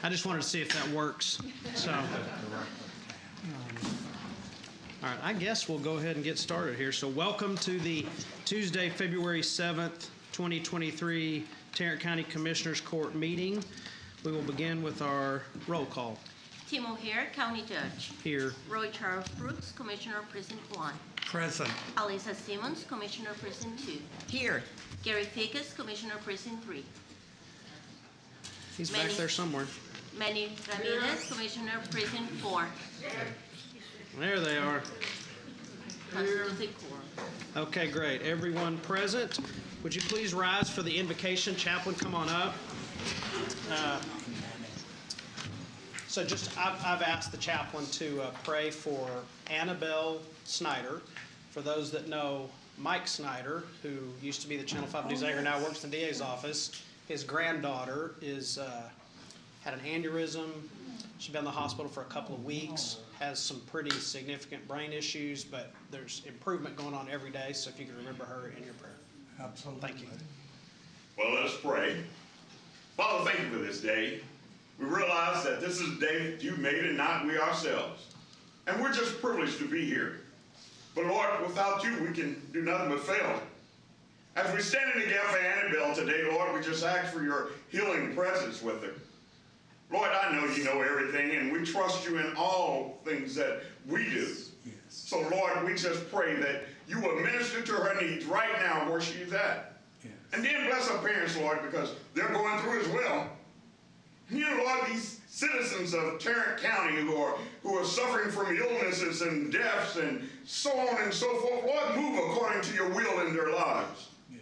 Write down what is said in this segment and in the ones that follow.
I just wanted to see if that works. So, all right, I guess we'll go ahead and get started here. So welcome to the Tuesday, February 7th, 2023 Tarrant County Commissioners Court meeting. We will begin with our roll call. Tim O'Hare, County Judge. Here. Roy Charles Brooks, Commissioner of Precinct 1. Present. Alisa Simmons, Commissioner of Precinct 2. Here. Gary Ficus, Commissioner of Precinct 3. He's back there somewhere. Manny Ramirez, Commissioner of Precinct 4. There they are. Constituted quorum. Okay, great. Everyone present. Would you please rise for the invocation? Chaplain, come on up. I've asked the chaplain to pray for Annabelle Snyder. For those that know Mike Snyder, who used to be the Channel 5 news anchor, now works in the DA's office. His granddaughter had an aneurysm. She's been in the hospital for a couple of weeks, has some pretty significant brain issues, but there's improvement going on every day, so if you could remember her in your prayer. Absolutely. Thank you. Well, let us pray. Father, thank you for this day. We realize that this is a day that you made and not we ourselves. And we're just privileged to be here. But Lord, without you, we can do nothing but fail. As we stand in the gap for Annabelle today, Lord, we just ask for your healing presence with her. Lord, I know you know everything, and we trust you in all things that we do. Yes. So, Lord, we just pray that you will minister to her needs right now where she's at. Yes. And then bless her parents, Lord, because they're going through as well. You know, Lord, these citizens of Tarrant County who are suffering from illnesses and deaths and so on and so forth, Lord, move according to your will in their lives. Yeah.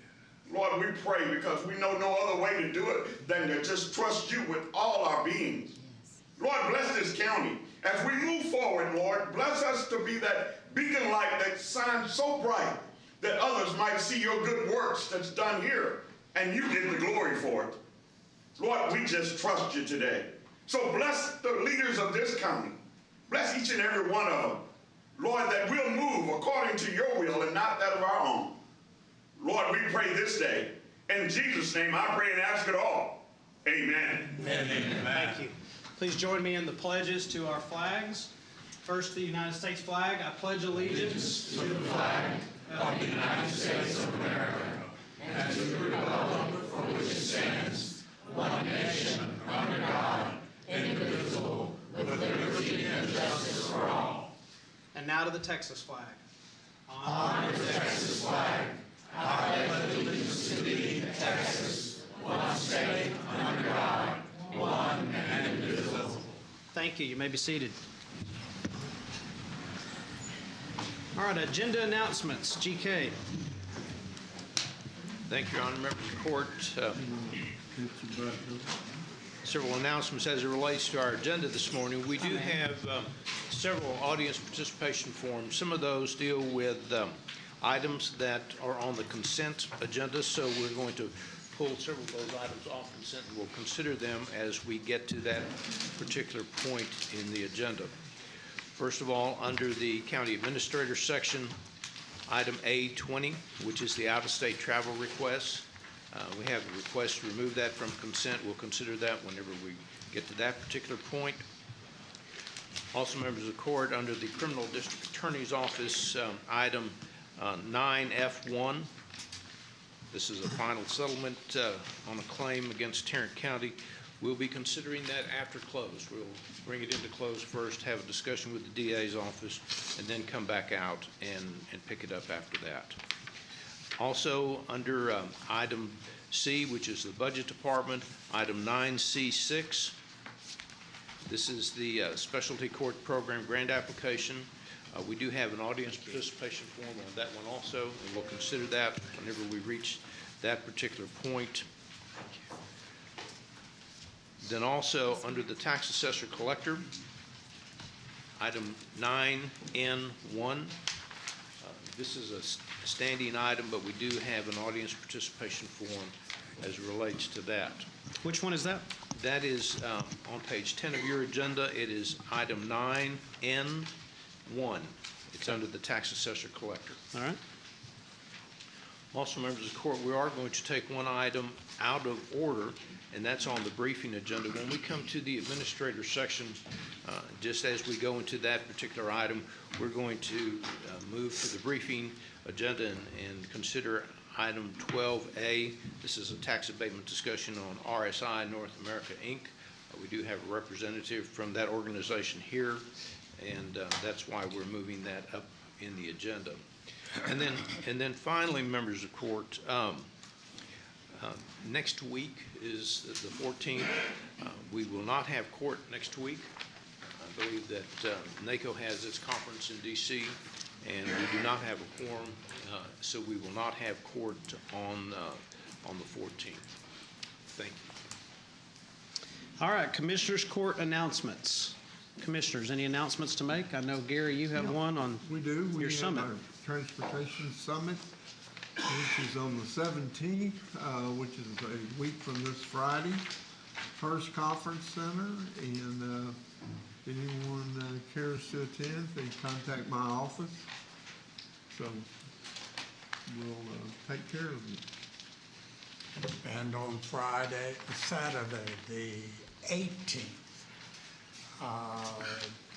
Lord, we pray because we know no other way to do it than to just trust you with all our beings. Yes. Lord, bless this county. As we move forward, Lord, bless us to be that beacon light that shines so bright that others might see your good works that's done here and you get the glory for it. Lord, we just trust you today. So bless the leaders of this county. Bless each and every one of them. Lord, that we'll move according to your will and not that of our own. Lord, we pray this day. In Jesus' name, I pray and ask it all. Amen. Amen. Thank you. Please join me in the pledges to our flags. First, the United States flag. I pledge allegiance to the flag of the United States of America and to the republic for which it stands, one nation, under God, indivisible, with liberty and justice for all. And now to the Texas flag. Honor the Texas flag. I pledge allegiance to thee, Texas, one state, under God, one and indivisible. Thank you. You may be seated. All right, agenda announcements. GK. Thank you, Your Honor. Members of the court. Several announcements as it relates to our agenda this morning. We do have several audience participation forms. Some of those deal with items that are on the consent agenda, so we're going to pull several of those items off consent, and we'll consider them as we get to that particular point in the agenda. First of all, under the county administrator section, item A20, which is the out-of-state travel request. We have a request to remove that from consent. We'll consider that whenever we get to that particular point. Also, members of the court, under the criminal district attorney's office, item 9F1. This is a final settlement on a claim against Tarrant County. We'll be considering that after close. We'll bring it into close first, have a discussion with the DA's office, and then come back out and pick it up after that. Also, under item C, which is the budget department, item 9C6. This is the specialty court program grant application. We do have an audience participation form on that one also, and we'll consider that whenever we reach that particular point. Then also under the tax assessor collector, item 9N1. This is a standing item, but we do have an audience participation form as it relates to that. Which one is that? That is on page 10 of your agenda. It is item 9N1. It's under the tax assessor collector. All right. Also, members of the court, we are going to take one item out of order, and that's on the briefing agenda. When we come to the administrator section, just as we go into that particular item, we're going to move to the briefing agenda and consider item 12A. This is a tax abatement discussion on RSI North America, Inc. We do have a representative from that organization here, and that's why we're moving that up in the agenda. And then finally, members of court, next week is the 14th. We will not have court next week. I believe that NACO has its conference in D.C., and we do not have a quorum, so we will not have court on the 14th. Thank you. All right, Commissioners Court announcements. Commissioners, any announcements to make? I know, Gary, you have one on We do. your summit. We have our Transportation Summit, which is on the 17th, which is a week from this Friday. First Conference Center, and if anyone cares to attend, they contact my office. So we'll take care of you. And on Saturday, the 18th,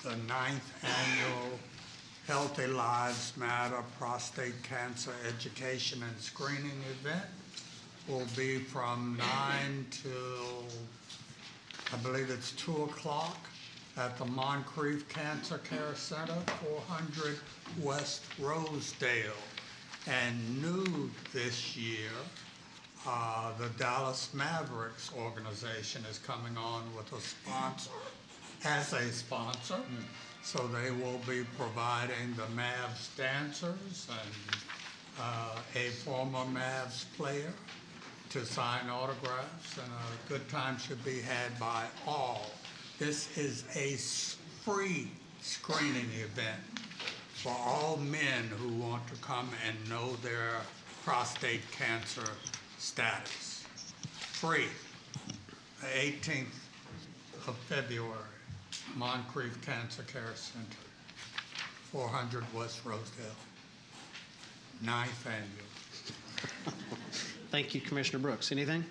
the 9th annual Healthy Lives Matter Prostate Cancer Education and Screening event will be from 9 till, I believe it's 2 o'clock at the Moncrief Cancer Care Center, 400 West Rosedale. And new this year, the Dallas Mavericks organization is coming on with a sponsor, as a sponsor. So they will be providing the Mavs dancers and a former Mavs player to sign autographs, and a good time should be had by all. This is a free screening event for all men who want to come and know their prostate cancer status. Free. The 18th of February, Moncrief Cancer Care Center, 400 West Rosedale, 9th annual. Thank you, Commissioner Brooks. Anything?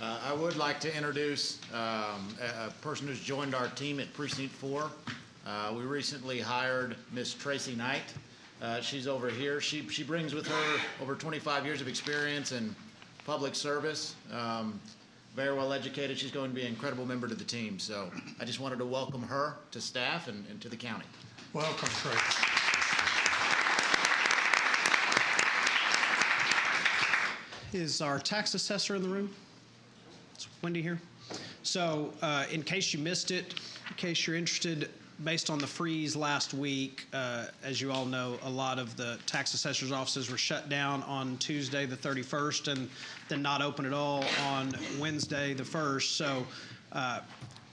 I would like to introduce a person who's joined our team at Precinct 4. We recently hired Miss Tracy Knight. She's over here. She brings with her over 25 years of experience in public service. Very well educated. She's going to be an incredible member to the team. So I just wanted to welcome her to staff and to the county. Welcome, Tracy. Is our tax assessor in the room? Is Wendy here? So in case you missed it, in case you're interested, based on the freeze last week, as you all know, a lot of the tax assessor's offices were shut down on Tuesday the 31st and then not open at all on Wednesday the 1st. So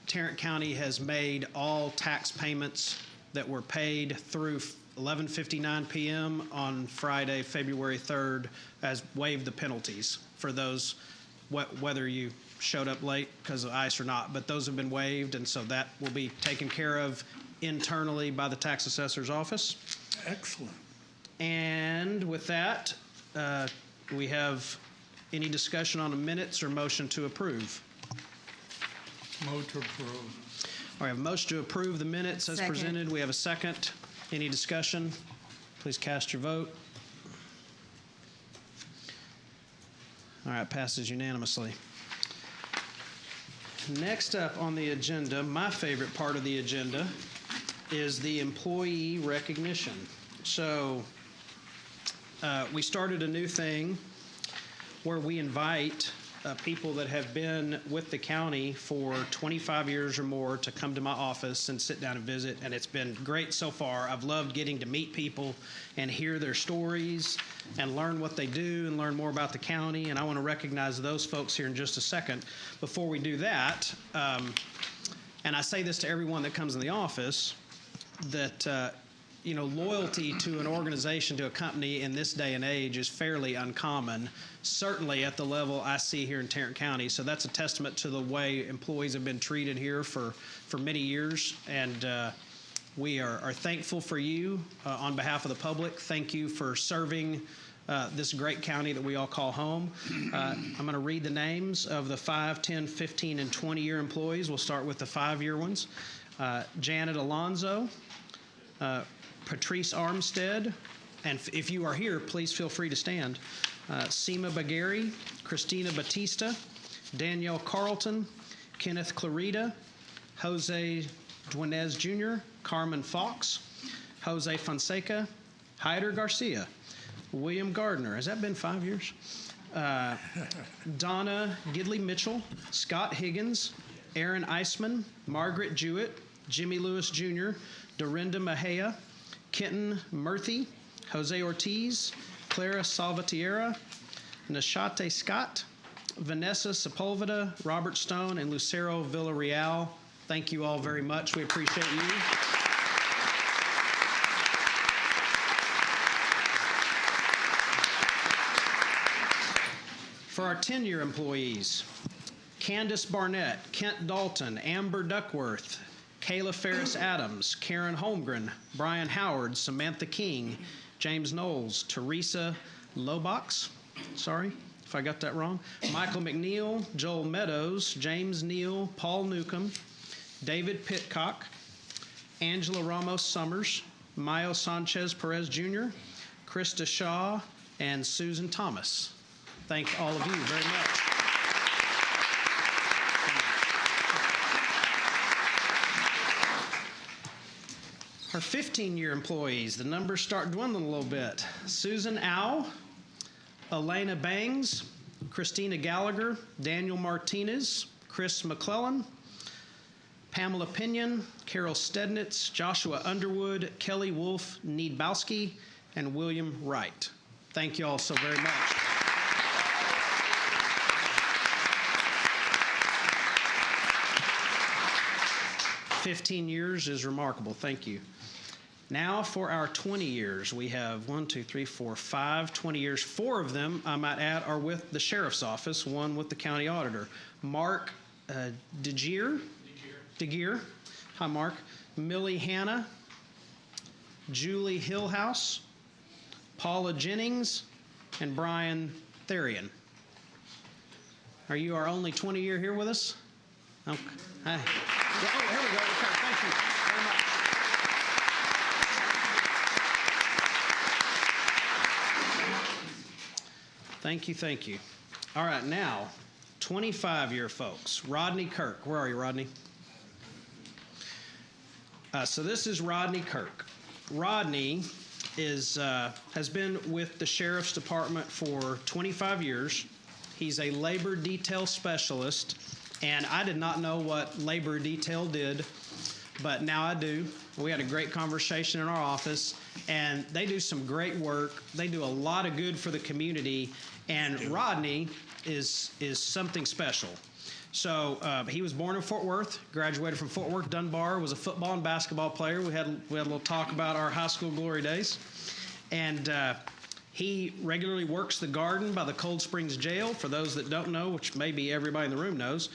Tarrant County has made all tax payments that were paid through 11:59 p.m. on Friday, February 3rd, as waived the penalties for those, whether you showed up late because of ice or not, but those have been waived, and so that will be taken care of internally by the tax assessor's office. Excellent. And with that, we have any discussion on the minutes or motion to approve? Move to approve. All right, I have a motion to approve the minutes as Second. presented. We have a second. Any discussion? Please cast your vote. All right, passes unanimously. Next up on the agenda, my favorite part of the agenda, is the employee recognition. So we started a new thing where we invite people that have been with the county for 25 years or more to come to my office and sit down and visit, and it's been great so far. I've loved getting to meet people and hear their stories and learn what they do and learn more about the county, and I want to recognize those folks here in just a second. Before we do that, and I say this to everyone that comes in the office, that loyalty to an organization, to a company in this day and age is fairly uncommon, certainly at the level I see here in Tarrant County. So that's a testament to the way employees have been treated here for many years. And we are thankful for you on behalf of the public. Thank you for serving this great county that we all call home. I'm going to read the names of the 5, 10, 15, and 20-year employees. We'll start with the 5-year ones. Janet Alonzo, Patrice Armstead, and if you are here, please feel free to stand. Seema Bagari, Christina Batista, Danielle Carlton, Kenneth Clarita, Jose Duenez Jr., Carmen Fox, Jose Fonseca, Hyder Garcia, William Gardner. Has that been 5 years? Donna Gidley Mitchell, Scott Higgins, Aaron Eisman, Margaret Jewett, Jimmy Lewis Jr., Dorinda Mejia, Kenton Murthy, Jose Ortiz, Clara Salvatierra, Nashate Scott, Vanessa Sepulveda, Robert Stone, and Lucero Villarreal. Thank you all very much. We appreciate you. For our 10-year employees, Candace Barnett, Kent Dalton, Amber Duckworth, Kayla Ferris Adams, Karen Holmgren, Brian Howard, Samantha King, James Knowles, Teresa Lobox, sorry if I got that wrong, Michael McNeil, Joel Meadows, James Neal, Paul Newcomb, David Pitcock, Angela Ramos Summers, Mayo Sanchez Perez Jr., Krista Shaw, and Susan Thomas. Thank all of you very much. Our 15-year employees, the numbers start dwindling a little bit. Susan Au, Elena Bangs, Christina Gallagher, Daniel Martinez, Chris McClellan, Pamela Pinion, Carol Stednitz, Joshua Underwood, Kelly Wolf Needbowski, and William Wright. Thank you all so very much. "15 years is remarkable. Thank you. Now for our 20 years. We have 1, 2, 3, 4, 5 20 years. 4 of them, I might add, are with the Sheriff's Office, 1 with the County Auditor. Mark DeGear. Hi, Mark. Millie Hanna. Julie Hillhouse. Paula Jennings. And Brian Therian. Are you our only 20-year here with us? Okay. Hi. Yeah, oh, here we go. Okay, thank you very much. Thank you. All right, now, 25-year folks. Rodney Kirk. Where are you, Rodney? So this is Rodney Kirk. Rodney has been with the Sheriff's Department for 25 years. He's a labor detail specialist, and I did not know what labor detail did, but now I do. We had a great conversation in our office, and they do some great work. They do a lot of good for the community, and Rodney is something special. So he was born in Fort Worth, graduated from Fort Worth Dunbar, was a football and basketball player. We had a little talk about our high school glory days. And he regularly works the garden by the Cold Springs Jail. For those that don't know, which maybe everybody in the room knows,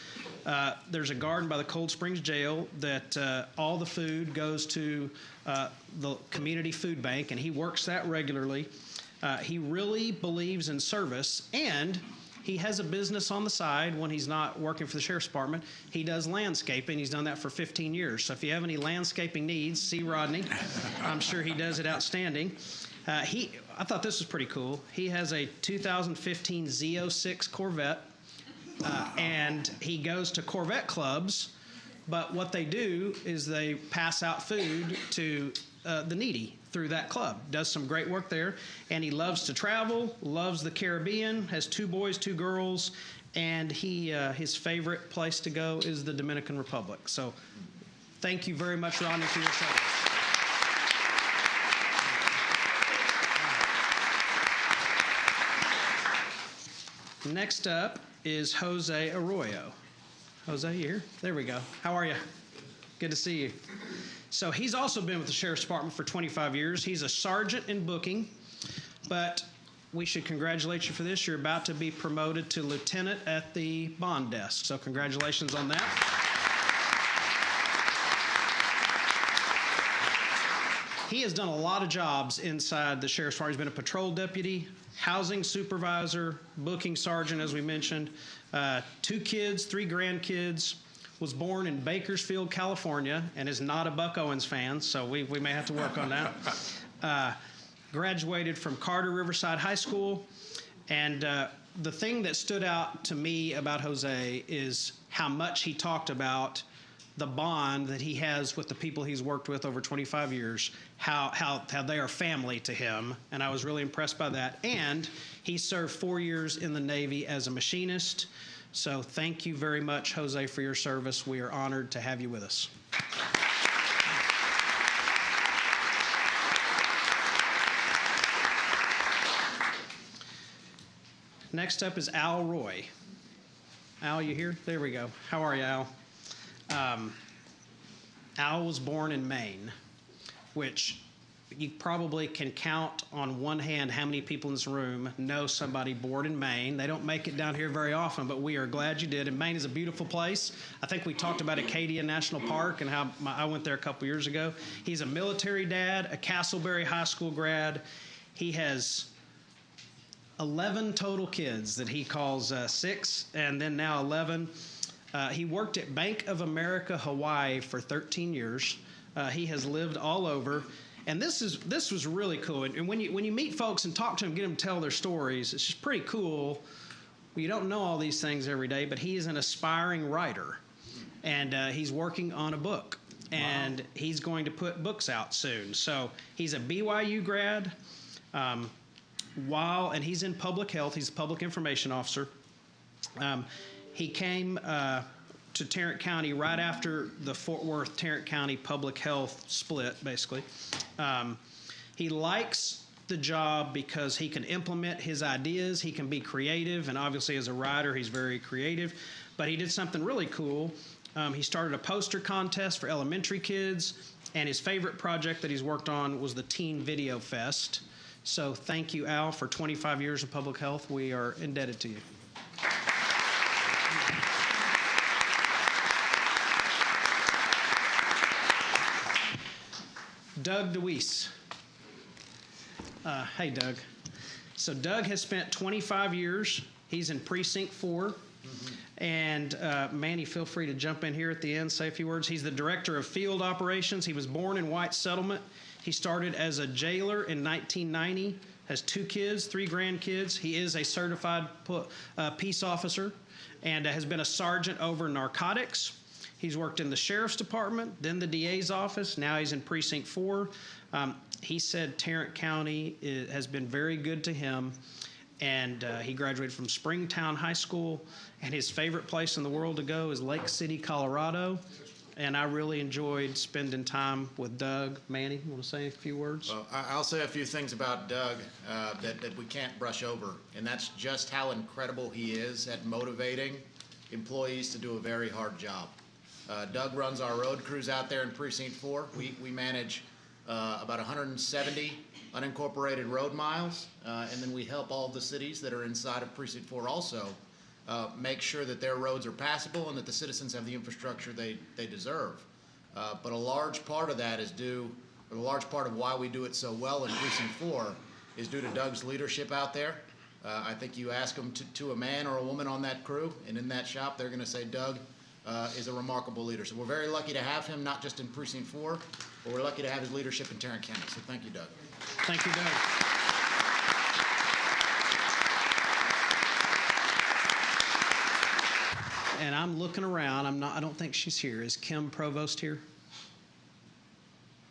there's a garden by the Cold Springs Jail that all the food goes to the community food bank, and he works that regularly. He really believes in service, and he has a business on the side when he's not working for the Sheriff's Department. He does landscaping. He's done that for 15 years. So if you have any landscaping needs, see Rodney. I'm sure he does it outstanding. I thought this was pretty cool. He has a 2015 Z06 Corvette, and he goes to Corvette clubs, but what they do is they pass out food to the needy through that club. Does some great work there, and he loves to travel, loves the Caribbean, has 2 boys, 2 girls, and his favorite place to go is the Dominican Republic. So thank you very much, Rodney, for your service. Next up is Jose Arroyo. Jose, you here? There we go. How are you? Good to see you. So he's also been with the Sheriff's Department for 25 years. He's a sergeant in booking, but we should congratulate you for this. You're about to be promoted to lieutenant at the bond desk. So congratulations on that. he has done a lot of jobs inside the sheriff's department. He's been a patrol deputy, housing supervisor, booking sergeant, as we mentioned, 2 kids, 3 grandkids, was born in Bakersfield, California, and is not a Buck Owens fan, so we may have to work on that. Graduated from Carter Riverside High School, and the thing that stood out to me about Jose is how much he talked about the bond that he has with the people he's worked with over 25 years, how they are family to him, and I was really impressed by that. And he served 4 years in the Navy as a machinist. So thank you very much, Jose, for your service. We are honored to have you with us. Next up is Al Roy. Al, you here? There we go. How are you, Al? Al was born in Maine, which you probably can count on one hand how many people in this room know somebody born in Maine. They don't make it down here very often, but we are glad you did. And Maine is a beautiful place. I think we talked about Acadia National Park and how I went there a couple years ago. He's a military dad, a Castleberry High School grad. He has 11 total kids that he calls 6, and then now 11. He worked at Bank of America, Hawaii for 13 years. He has lived all over. And this was really cool. And when you meet folks and talk to them, get them to tell their stories, it's just pretty cool. You don't know all these things every day, but he is an aspiring writer. And he's working on a book. And he's going to put books out soon. So he's a BYU grad. And he's in public health. He's a public information officer. He came to Tarrant County right after the Fort Worth Tarrant County public health split, basically. He likes the job because he can implement his ideas. He can be creative, and obviously as a writer, he's very creative. But he did something really cool. He started a poster contest for elementary kids, and his favorite project that he's worked on was the Teen Video Fest. So thank you, Al, for 25 years of public health. We are indebted to you. Doug DeWeese. Hey, Doug. So Doug has spent 25 years. He's in Precinct 4. And Manny, feel free to jump in here at the end, say a few words. He's the Director of Field Operations. He was born in White Settlement. He started as a jailer in 1990, has 2 kids, 3 grandkids. He is a certified peace officer and has been a sergeant over narcotics. He's worked in the Sheriff's Department, then the DA's office. Now he's in Precinct 4. He said Tarrant County has been very good to him, and he graduated from Springtown High School, and his favorite place in the world to go is Lake City, Colorado. And I really enjoyed spending time with Doug. Manny, you want to say a few words? Well, I'll say a few things about Doug that we can't brush over, and that's just how incredible he is at motivating employees to do a very hard job. Doug runs our road crews out there in Precinct 4. We manage about 170 unincorporated road miles, and then we help all the cities that are inside of Precinct 4 also make sure that their roads are passable and that the citizens have the infrastructure they deserve. But a large part of that is a large part of why we do it so well in Precinct 4 is due to Doug's leadership out there. I think you ask them to a man or a woman on that crew, and in that shop, they're going to say Doug is a remarkable leader. So we're very lucky to have him, not just in Precinct 4, but we're lucky to have his leadership in Tarrant County. So thank you, Doug. Thank you, Doug. And I'm looking around. I don't think she's here. Is Kim Provost here?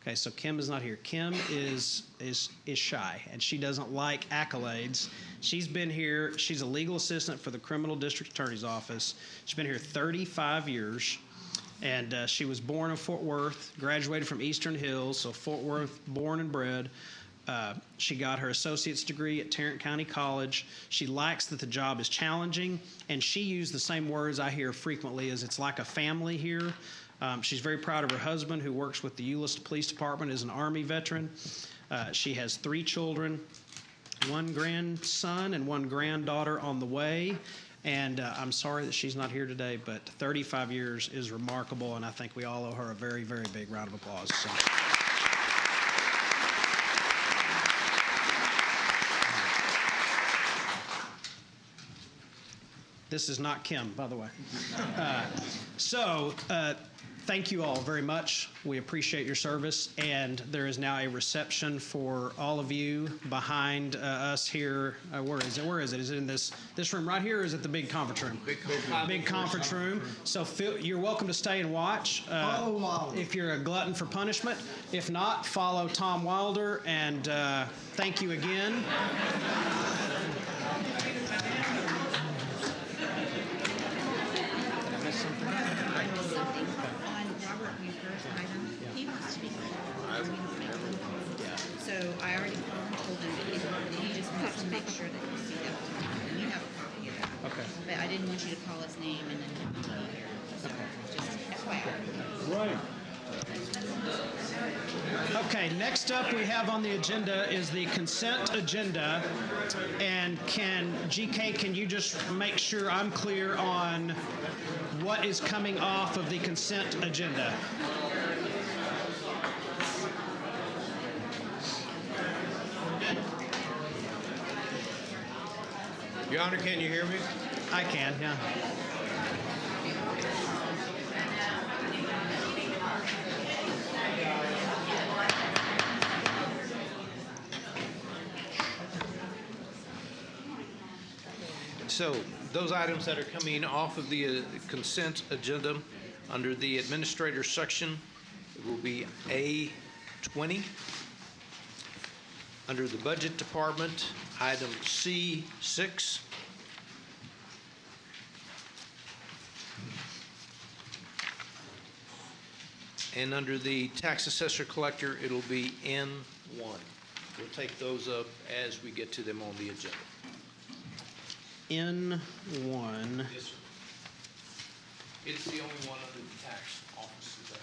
Okay, so Kim is not here. Kim is shy, and she doesn't like accolades. She's been here. She's a legal assistant for the Criminal District Attorney's Office. She's been here 35 years, and she was born in Fort Worth, graduated from Eastern Hills, so Fort Worth, born and bred. She got her associate's degree at Tarrant County College. She likes that the job is challenging, and she used the same words I hear frequently as it's like a family here. She's very proud of her husband, who works with the Euless Police Department as an Army veteran. She has 3 children, 1 grandson and 1 granddaughter on the way. And I'm sorry that she's not here today, but 35 years is remarkable, and I think we all owe her a very, very big round of applause. So. This is not Kim, by the way. Thank you all very much. We appreciate your service, and there is now a reception for all of you behind us here. Where is it? Where is it? Is it in this room right here, or is it the big conference room? Big conference room. So you're welcome to stay and watch. If you're a glutton for punishment. If not, follow Tom Wilder, and thank you again. He wants to be called. So I already called and told him that he just wants to make sure that you see that. And you have a copy of that. Okay. But I didn't want you to call his name and then him not be here. So just FYI. Right. Okay, next up we have on the agenda is the consent agenda. And GK, can you just make sure I'm clear on what is coming off of the consent agenda? Your Honor, can you hear me? I can, yeah. So those items that are coming off of the consent agenda under the administrator section will be A20. Under the budget department, item C6. And under the tax assessor collector, it'll be N1. We'll take those up as we get to them on the agenda. N1. Yes, sir. It's the only one under the tax office today.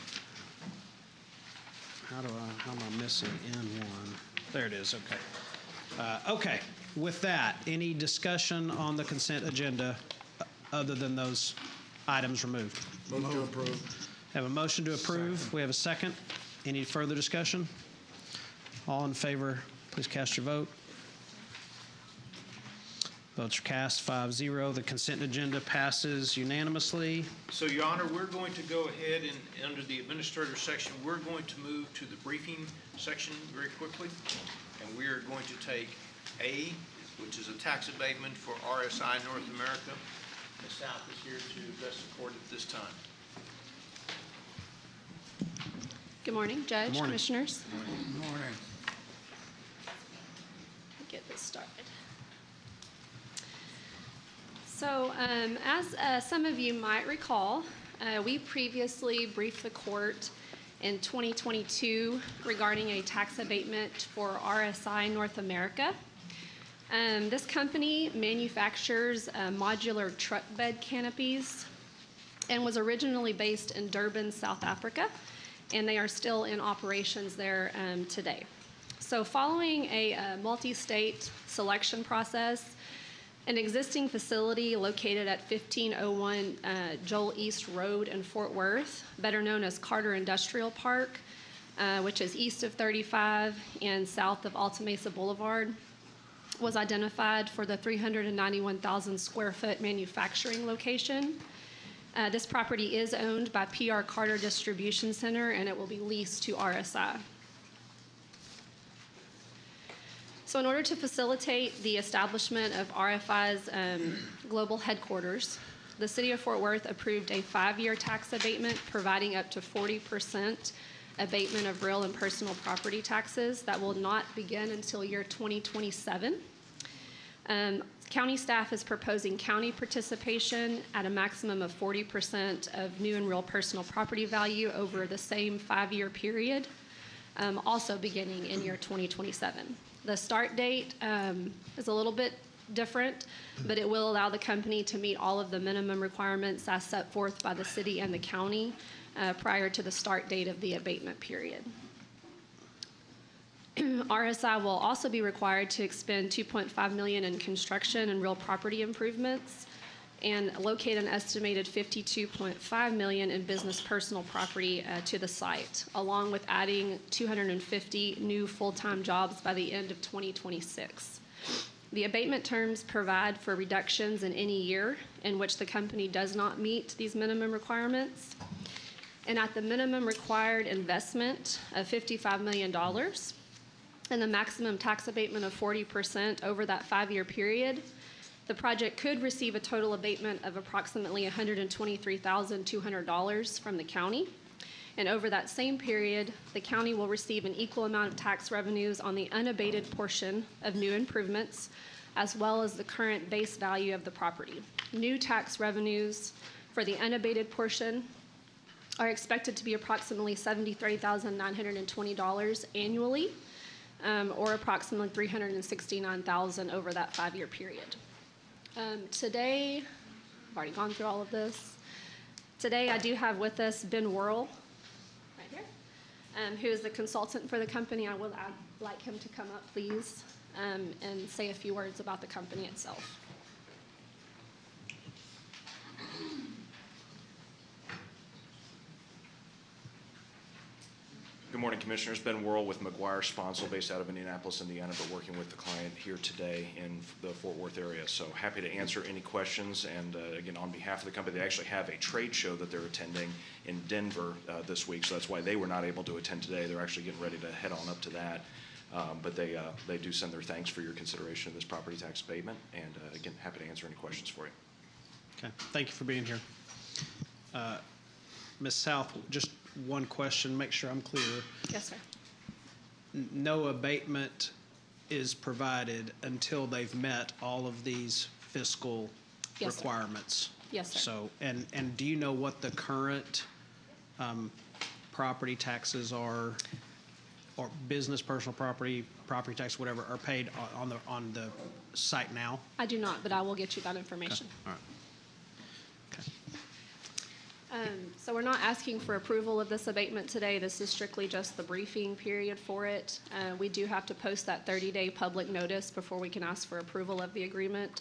How am I missing N1? There it is, okay. Okay, with that, any discussion on the consent agenda other than those items removed? Move to approve. Have a motion to approve. Second. We have a second. Any further discussion? All in favor, please cast your vote. Votes are cast 5-0. The consent agenda passes unanimously. So, Your Honor, we're going to go ahead and, under the administrator section, we're going to move to the briefing section very quickly. And we are going to take A, which is a tax abatement for RSI North America. Ms. South is here to address the court at this time. Good morning, Judge, Good morning. Commissioners. Good morning. Get this started. So, as some of you might recall, we previously briefed the court in 2022 regarding a tax abatement for RSI North America. This company manufactures modular truck bed canopies and was originally based in Durban, South Africa, and they are still in operations there today. So following a multi-state selection process, an existing facility located at 1501 Joel East Road in Fort Worth, better known as Carter Industrial Park, which is east of 35 and south of Alta Mesa Boulevard, was identified for the 391,000 square foot manufacturing location. This property is owned by PR Carter Distribution Center, and it will be leased to RSI. So in order to facilitate the establishment of RFI's global headquarters, the City of Fort Worth approved a 5-year tax abatement providing up to 40% abatement of real and personal property taxes that will not begin until year 2027. County staff is proposing county participation at a maximum of 40% of new and real personal property value over the same 5-year period, also beginning in year 2027. The start date is a little bit different, but it will allow the company to meet all of the minimum requirements as set forth by the city and the county prior to the start date of the abatement period. RSI will also be required to expend $2.5 million in construction and real property improvements and locate an estimated $52.5 million in business personal property to the site, along with adding 250 new full-time jobs by the end of 2026. The abatement terms provide for reductions in any year in which the company does not meet these minimum requirements. And at the minimum required investment of $55 million and the maximum tax abatement of 40% over that 5-year period, the project could receive a total abatement of approximately $123,200 from the county. And over that same period, the county will receive an equal amount of tax revenues on the unabated portion of new improvements, as well as the current base value of the property. New tax revenues for the unabated portion are expected to be approximately $73,920 annually, or approximately $369,000 over that 5-year period. Today, I've already gone through all of this. Today, I do have with us Ben Worrell, right here, who is the consultant for the company. I'd like him to come up, please, and say a few words about the company itself. Good morning, Commissioners. Ben Worrell with McGuire Sponsel, based out of Indianapolis, Indiana, but working with the client here today in the Fort Worth area. So happy to answer any questions. And again, on behalf of the company, they actually have a trade show that they're attending in Denver this week. So that's why they were not able to attend today. They're actually getting ready to head on up to that. But they do send their thanks for your consideration of this property tax abatement. And again, happy to answer any questions for you. Okay, thank you for being here. Ms. South, just one question, make sure I'm clear. Yes, sir. No abatement is provided until they've met all of these fiscal Yes, sir. requirements. Yes, sir. So, and do you know what the current property taxes are, or business, personal property, property tax, whatever, are paid on the site now? I do not, but I will get you that information. All right. Okay. So we're not asking for approval of this abatement today. This is strictly just the briefing period for it. We do have to post that 30-day public notice before we can ask for approval of the agreement.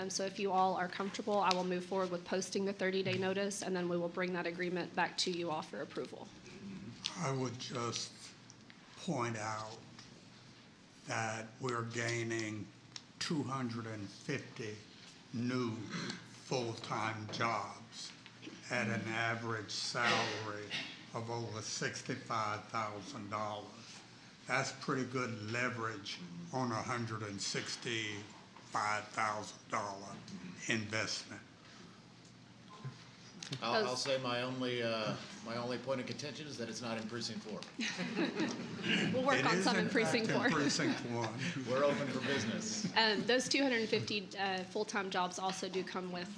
So if you all are comfortable, I will move forward with posting the 30-day notice, and then we will bring that agreement back to you all for approval. I would just point out that we're gaining 250 new full-time jobs at an average salary of over $65,000. That's pretty good leverage on a $165,000 investment. I'll say my only point of contention is that it's not in precinct 4. We'll work on some in precinct 4. Precinct 1. We're open for business. Those 250 full-time jobs also do come with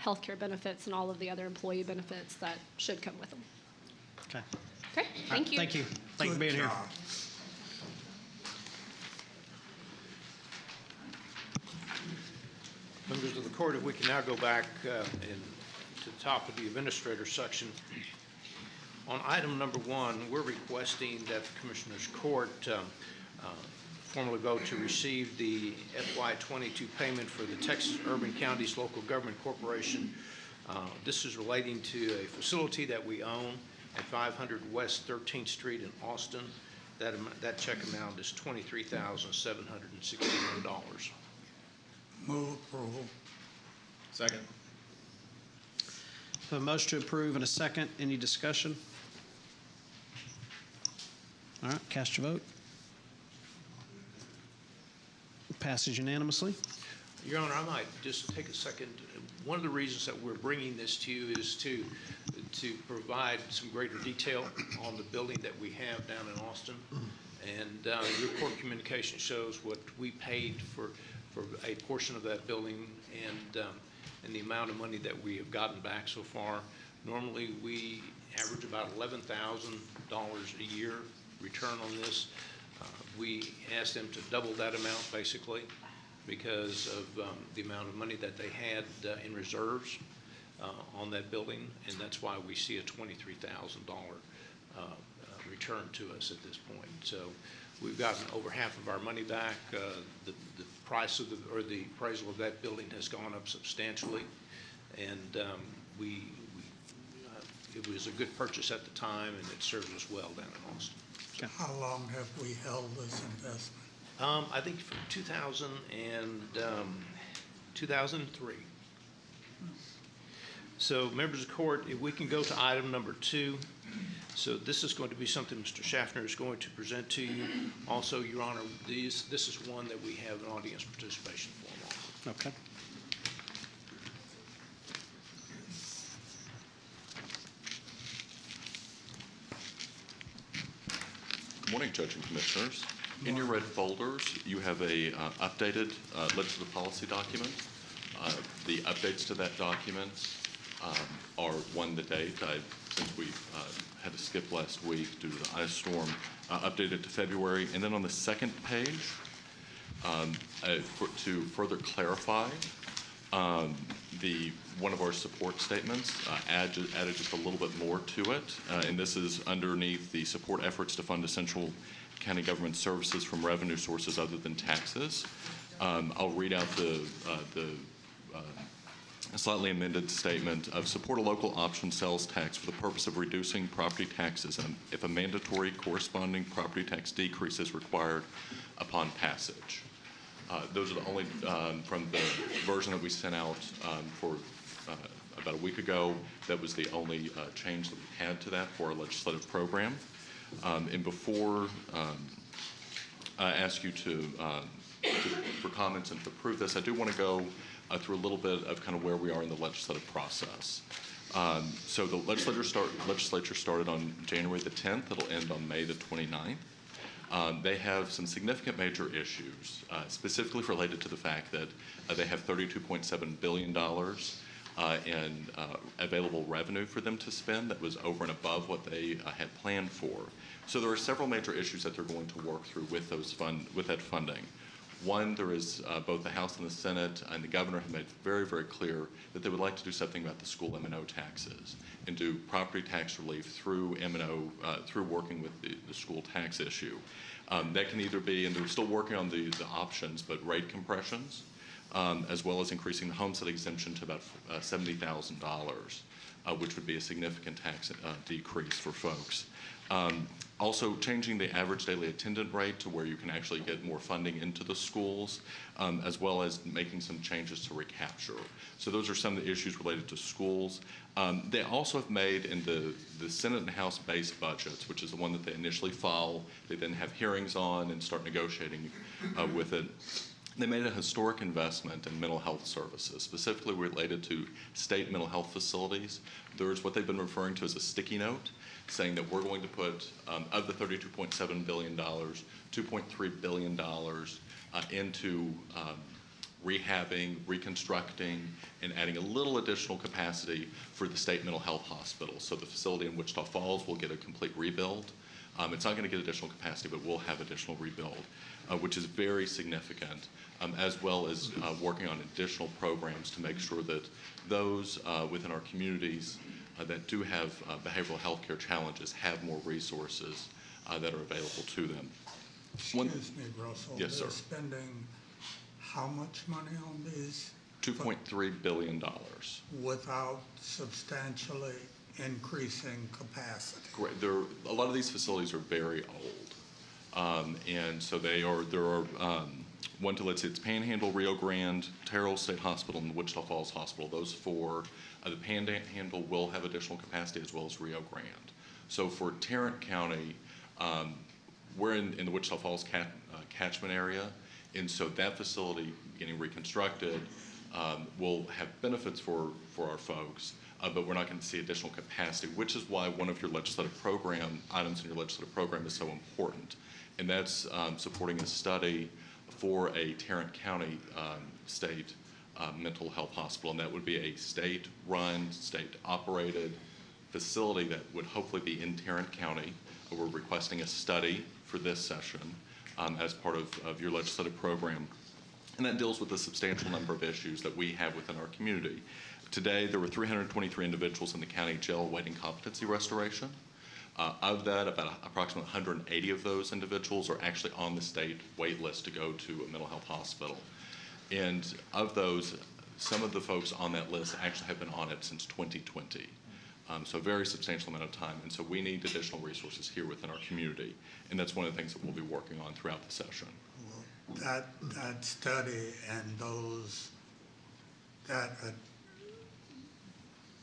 healthcare benefits and all of the other employee benefits that should come with them. Okay. Okay, thank you. Thank you. Thank you for being here. job. Members of the court, if we can now go back to the top of the administrator section. On item number 1, we're requesting that the Commissioners Court formally vote to receive the FY22 payment for the Texas Urban Counties Local Government Corporation. This is relating to a facility that we own at 500 West 13th Street in Austin. That check amount is $23,761. Move approval. Second. A motion to approve and a second. Any discussion? All right, cast your vote. Passes unanimously. Your Honor, I might just take a second. One of the reasons that we're bringing this to you is to provide some greater detail on the building that we have down in Austin. And your court communication shows what we paid for a portion of that building and the amount of money that we have gotten back so far. Normally, we average about $11,000 a year return on this. We asked them to double that amount, basically, because of the amount of money that they had in reserves on that building, and that's why we see a $23,000 return to us at this point. So we've gotten over half of our money back. The price of the appraisal of that building has gone up substantially, and it was a good purchase at the time, and it served us well down in Austin. How long have we held this investment? I think from 2000 and 2003. So, members of court, if we can go to item number 2. So this is going to be something Mr. Schaffner is going to present to you. Also, Your Honor, this is one that we have an audience participation form on. Okay. Good morning, Judge and Commissioners. In your red folders, you have a updated legislative policy document. The updates to that document are one, the date. Since we had to skip last week due to the ice storm, updated to February. And then on the second page, to further clarify, one of our support statements added just a little bit more to it, and this is underneath the support efforts to fund essential county government services from revenue sources other than taxes. I'll read out the slightly amended statement of support a local option sales tax for the purpose of reducing property taxes and if a mandatory corresponding property tax decrease is required upon passage. Those are the only, from the version that we sent out for about a week ago, that was the only change that we had to that for our legislative program. And before I ask you for comments and to approve this, I do want to go through a little bit of kind of where we are in the legislative process. So the legislature started on January the 10th. It'll end on May the 29th. They have some significant major issues, specifically related to the fact that they have $32.7 billion in available revenue for them to spend that was over and above what they had planned for. So there are several major issues that they're going to work through with that funding. One, there is both the House and the Senate and the governor have made very, very clear that they would like to do something about the school M&O taxes and do property tax relief through M&O, through working with the school tax issue. That can either be, and they're still working on the options, but rate compressions, as well as increasing the homestead exemption to about $70,000, which would be a significant tax decrease for folks. Also changing the average daily attendant rate to where you can actually get more funding into the schools, as well as making some changes to recapture. So those are some of the issues related to schools. They also have made in the Senate and House base budgets, which is the one that they initially file, they then have hearings on and start negotiating with it. They made a historic investment in mental health services, specifically related to state mental health facilities. There's what they've been referring to as a sticky note, saying that we're going to put, of the $32.7 billion, $2.3 billion into rehabbing, reconstructing, and adding a little additional capacity for the state mental health hospital. So the facility in Wichita Falls will get a complete rebuild. It's not going to get additional capacity, but we'll have additional rebuild, which is very significant, as well as working on additional programs to make sure that those within our communities that do have behavioral health care challenges have more resources that are available to them. Excuse me, Russell. Yes, sir. They're spending how much money on these? $2.3 billion. Without substantially increasing capacity. Great. A lot of these facilities are very old. And so there are one to, let's say, it's Panhandle, Rio Grande, Terrell State Hospital, and the Wichita Falls Hospital. Those four, the Panhandle will have additional capacity as well as Rio Grande. So for Tarrant County, we're in the Wichita Falls catchment area, and so that facility getting reconstructed will have benefits for our folks, but we're not going to see additional capacity, which is why one of your legislative program items in your legislative program is so important, and that's supporting a study for a Tarrant County state mental health hospital, and that would be a state-run, state-operated facility that would hopefully be in Tarrant County. We're requesting a study for this session as part of your legislative program, and that deals with a substantial number of issues that we have within our community. Today, there were 323 individuals in the county jail awaiting competency restoration. Of that, about approximately 180 of those individuals are actually on the state wait list to go to a mental health hospital. And of those, some of the folks on that list actually have been on it since 2020. So a very substantial amount of time. And so we need additional resources here within our community. And that's one of the things that we'll be working on throughout the session. that study and that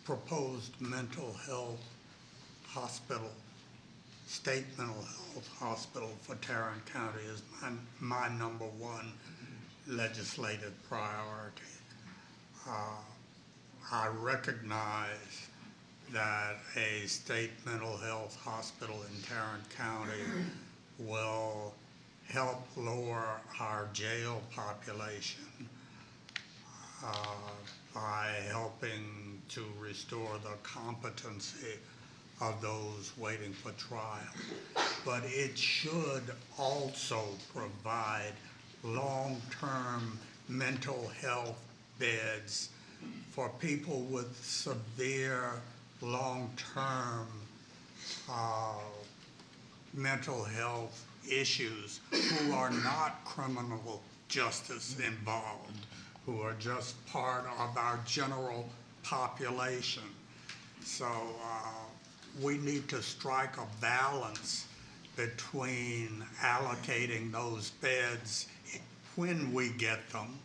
proposed mental health hospital, state mental health hospital for Tarrant County is my number one legislative priority. I recognize that a state mental health hospital in Tarrant County will help lower our jail population by helping to restore the competency of those waiting for trial. But it should also provide long-term mental health beds for people with severe long-term mental health issues who are not criminal justice involved, who are just part of our general population. So we need to strike a balance between allocating those beds when we get them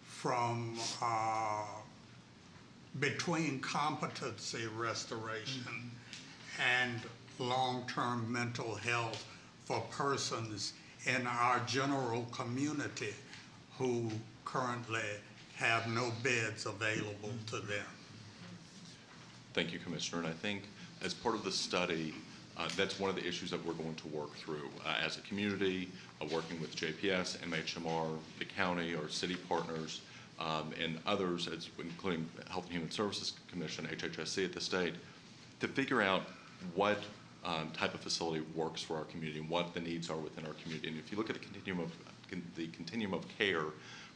from between competency restoration and long-term mental health for persons in our general community who currently have no beds available to them. Thank you, Commissioner. And I think as part of the study, that's one of the issues that we're going to work through as a community, working with JPS, MHMR, the county, our city partners, and others, including Health and Human Services Commission, HHSC at the state, to figure out what type of facility works for our community and what the needs are within our community. And if you look at the continuum of care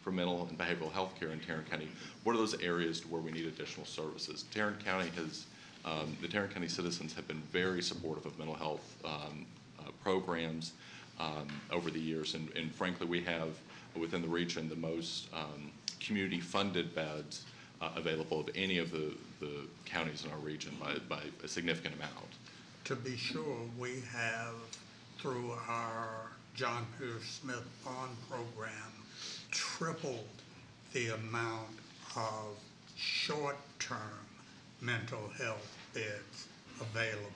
for mental and behavioral health care in Tarrant County, what are those areas where we need additional services? Tarrant County has, the Tarrant County citizens have been very supportive of mental health programs over the years, and frankly, we have within the region the most community-funded beds available of any of the counties in our region by a significant amount. To be sure, we have, through our John Pierce Smith Bond Program, tripled the amount of short-term mental health beds available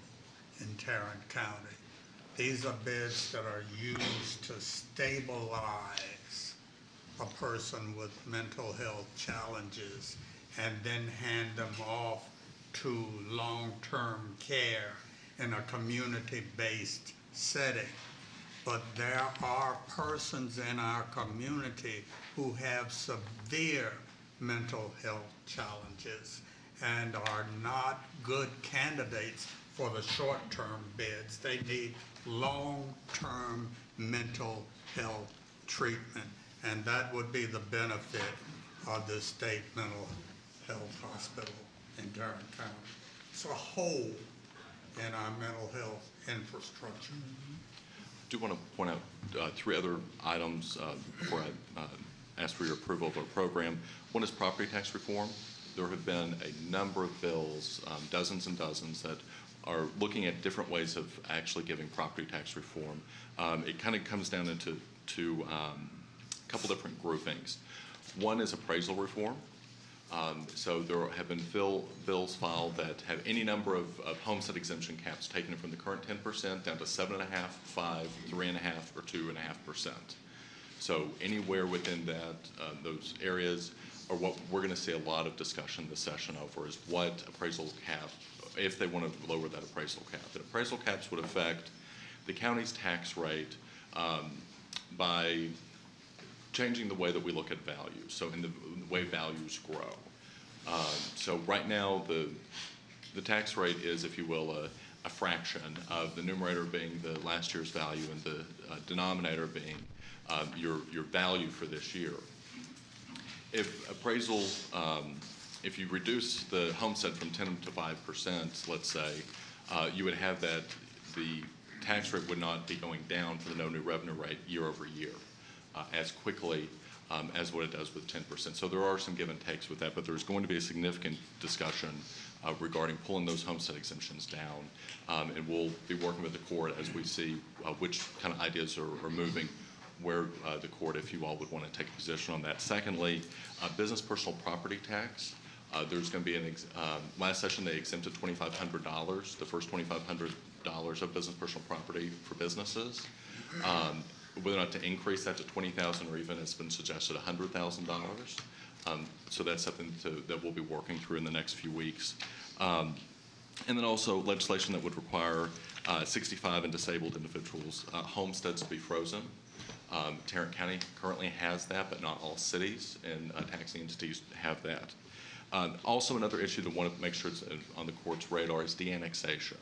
in Tarrant County. These are beds that are used to stabilize a person with mental health challenges and then hand them off to long-term care in a community-based setting. But there are persons in our community who have severe mental health challenges and are not good candidates for the short-term beds. They need long-term mental health treatment, and that would be the benefit of the state mental health hospital in Tarrant County. It's a hole in our mental health infrastructure. I do want to point out three other items before I ask for your approval of our program. One is property tax reform. There have been a number of bills, dozens and dozens, that are looking at different ways of actually giving property tax reform. It kind of comes down into a couple different groupings. One is appraisal reform. So there have been bills filed that have any number of homestead exemption caps taken from the current 10% down to 7.5%, 5%, 3.5%, or 2.5%. So anywhere within that, those areas are what we're going to see a lot of discussion this session over is what appraisal cap, if they want to lower that appraisal cap. The appraisal caps would affect the county's tax rate by changing the way that we look at value, so in the way values grow. So right now, the tax rate is, if you will, a fraction of the numerator being the last year's value and the denominator being your value for this year. If appraisal, if you reduce the homestead from 10 to 5%, let's say, you would have that the tax rate would not be going down for the no new revenue rate year over year as quickly as what it does with 10%. So there are some give and takes with that, but there's going to be a significant discussion regarding pulling those homestead exemptions down, and we'll be working with the court as we see which kind of ideas are moving where the court, if you all would want to take a position on that. Secondly, business personal property tax. There's going to be last session they exempted $2,500, the first $2,500 of business personal property for businesses. Whether or not to increase that to $20,000 or even, it's been suggested, $100,000. So that's something that we'll be working through in the next few weeks. And then also legislation that would require 65 and disabled individuals' homesteads to be frozen. Tarrant County currently has that, but not all cities and taxing entities have that. Also, another issue that I want to make sure it's on the court's radar is de-annexation.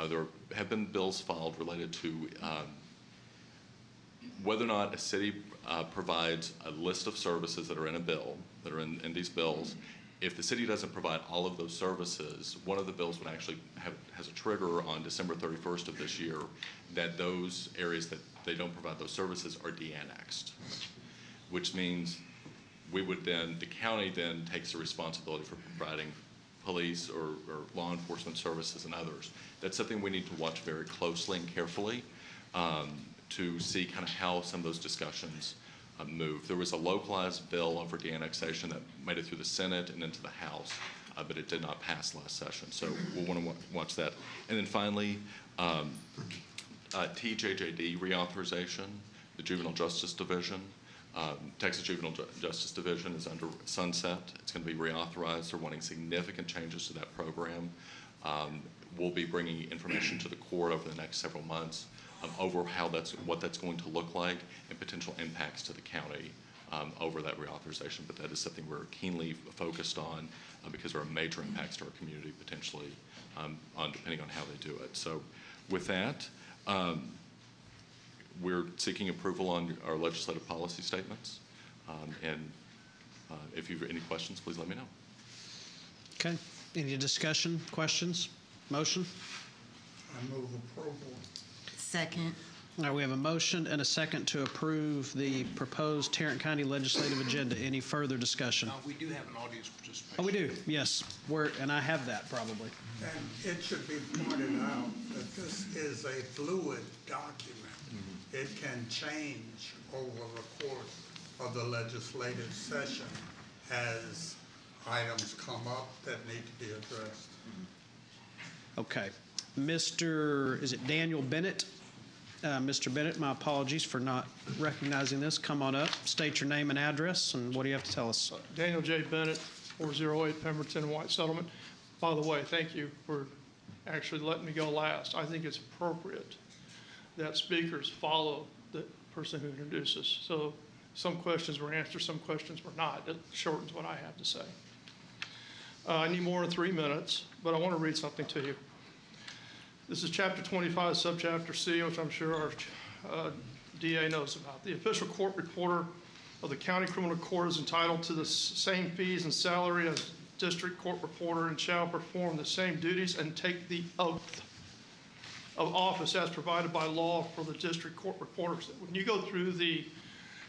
There have been bills filed related to whether or not a city provides a list of services that are in a bill, that are in these bills. If the city doesn't provide all of those services, one of the bills would actually has a trigger on December 31st of this year that those areas that they don't provide those services are de-annexed, which means we would then, the county then takes the responsibility for providing police or law enforcement services and others. That's something we need to watch very closely and carefully to see kind of how some of those discussions move. There was a localized bill for de-annexation that made it through the Senate and into the House, but it did not pass last session. So we'll want to watch that. And then finally, TJJD reauthorization, the Juvenile Justice Division. Texas Juvenile Justice Division is under sunset. It's going to be reauthorized. They're wanting significant changes to that program. We'll be bringing information to the court over the next several months over what that's going to look like and potential impacts to the county over that reauthorization. But that is something we're keenly focused on because there are major impacts to our community potentially depending on how they do it. So with that, we're seeking approval on our legislative policy statements. If you've any questions, please let me know. Okay. Any discussion, questions, motion? I move approval. Second. All right, we have a motion and a second to approve the proposed Tarrant County legislative agenda. Any further discussion? We do have an audience participation. Oh, we do, yes. And I have that probably. And it should be pointed out that this is a fluid document. It can change over the course of the legislative session as items come up that need to be addressed. Okay. Is it Daniel Bennett? Mr. Bennett, my apologies for not recognizing this. Come on up, state your name and address, and what do you have to tell us? Daniel J. Bennett, 408 Pemberton White Settlement. By the way, thank you for actually letting me go last. I think it's appropriate that speakers follow the person who introduces. So some questions were answered, some questions were not. It shortens what I have to say. I need more than 3 minutes, but I want to read something to you. This is chapter 25, subchapter C, which I'm sure our DA knows about. The official court reporter of the county criminal court is entitled to the same fees and salary as district court reporter and shall perform the same duties and take the oath of office as provided by law for the district court reporters. When you go through the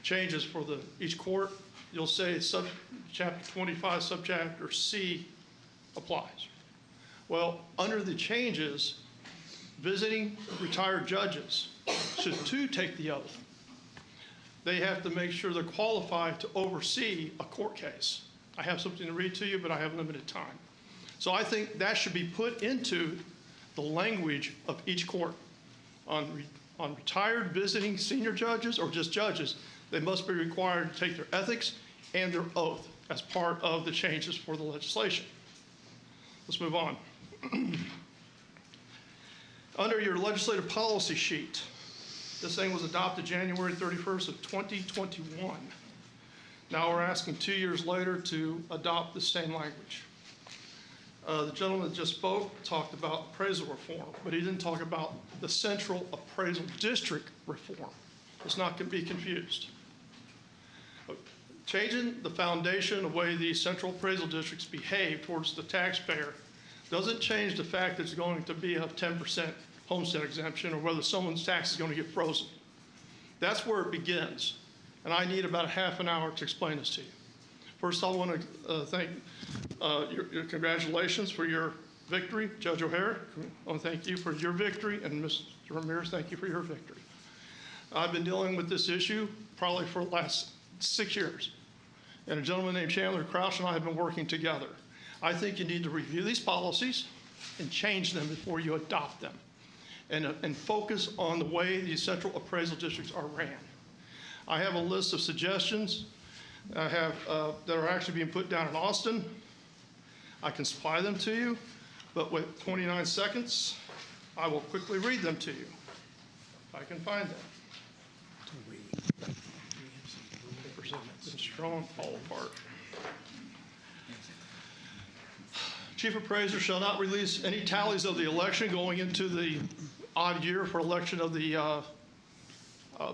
changes for each court, you'll say chapter 25, subchapter C applies. Well, under the changes, visiting retired judges should too take the oath. They have to make sure they're qualified to oversee a court case. I have something to read to you, but I have limited time. So I think that should be put into the language of each court. On retired visiting senior judges or just judges, they must be required to take their ethics and their oath as part of the changes for the legislation. Let's move on. Under your legislative policy sheet, this thing was adopted January 31st of 2021. Now we're asking 2 years later to adopt the same language. The gentleman that just spoke talked about appraisal reform, but he didn't talk about the central appraisal district reform. It's not going to be confused. Changing the foundation of the way these central appraisal districts behave towards the taxpayer doesn't change the fact that it's going to be a 10% homestead exemption or whether someone's tax is going to get frozen. That's where it begins. And I need about a half an hour to explain this to you. First, I want to thank your congratulations for your victory, Judge O'Hara. I want to thank you for your victory, and Mr. Ramirez, thank you for your victory. I've been dealing with this issue probably for the last 6 years. And a gentleman named Chandler Crouch and I have been working together. I think you need to review these policies and change them before you adopt them. And focus on the way these central appraisal districts are ran. I have a list of suggestions I have, that are actually being put down in Austin. I can supply them to you, but with 29 seconds, I will quickly read them to you, if I can find them. Been strong, fall apart. Chief appraiser shall not release any tallies of the election going into the odd year for election of the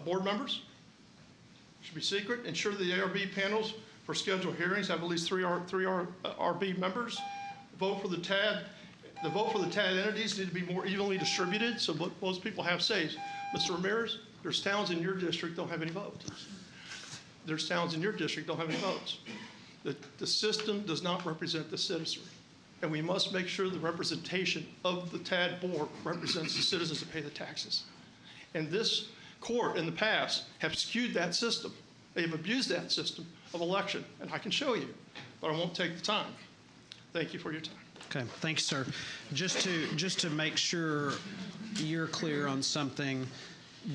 board members. Should be secret. Ensure the ARB panels for scheduled hearings have at least three RB members. Vote for the TAD. The vote for the TAD entities need to be more evenly distributed so most people have says. Mr. Ramirez, there's towns in your district don't have any votes. There's towns in your district don't have any votes. The system does not represent the citizenry. And we must make sure the representation of the TAD board represents the citizens that pay the taxes. And this court in the past have skewed that system. They have abused that system of election, and I can show you, but I won't take the time. Thank you for your time. Okay, thanks, sir. Just to make sure you're clear on something,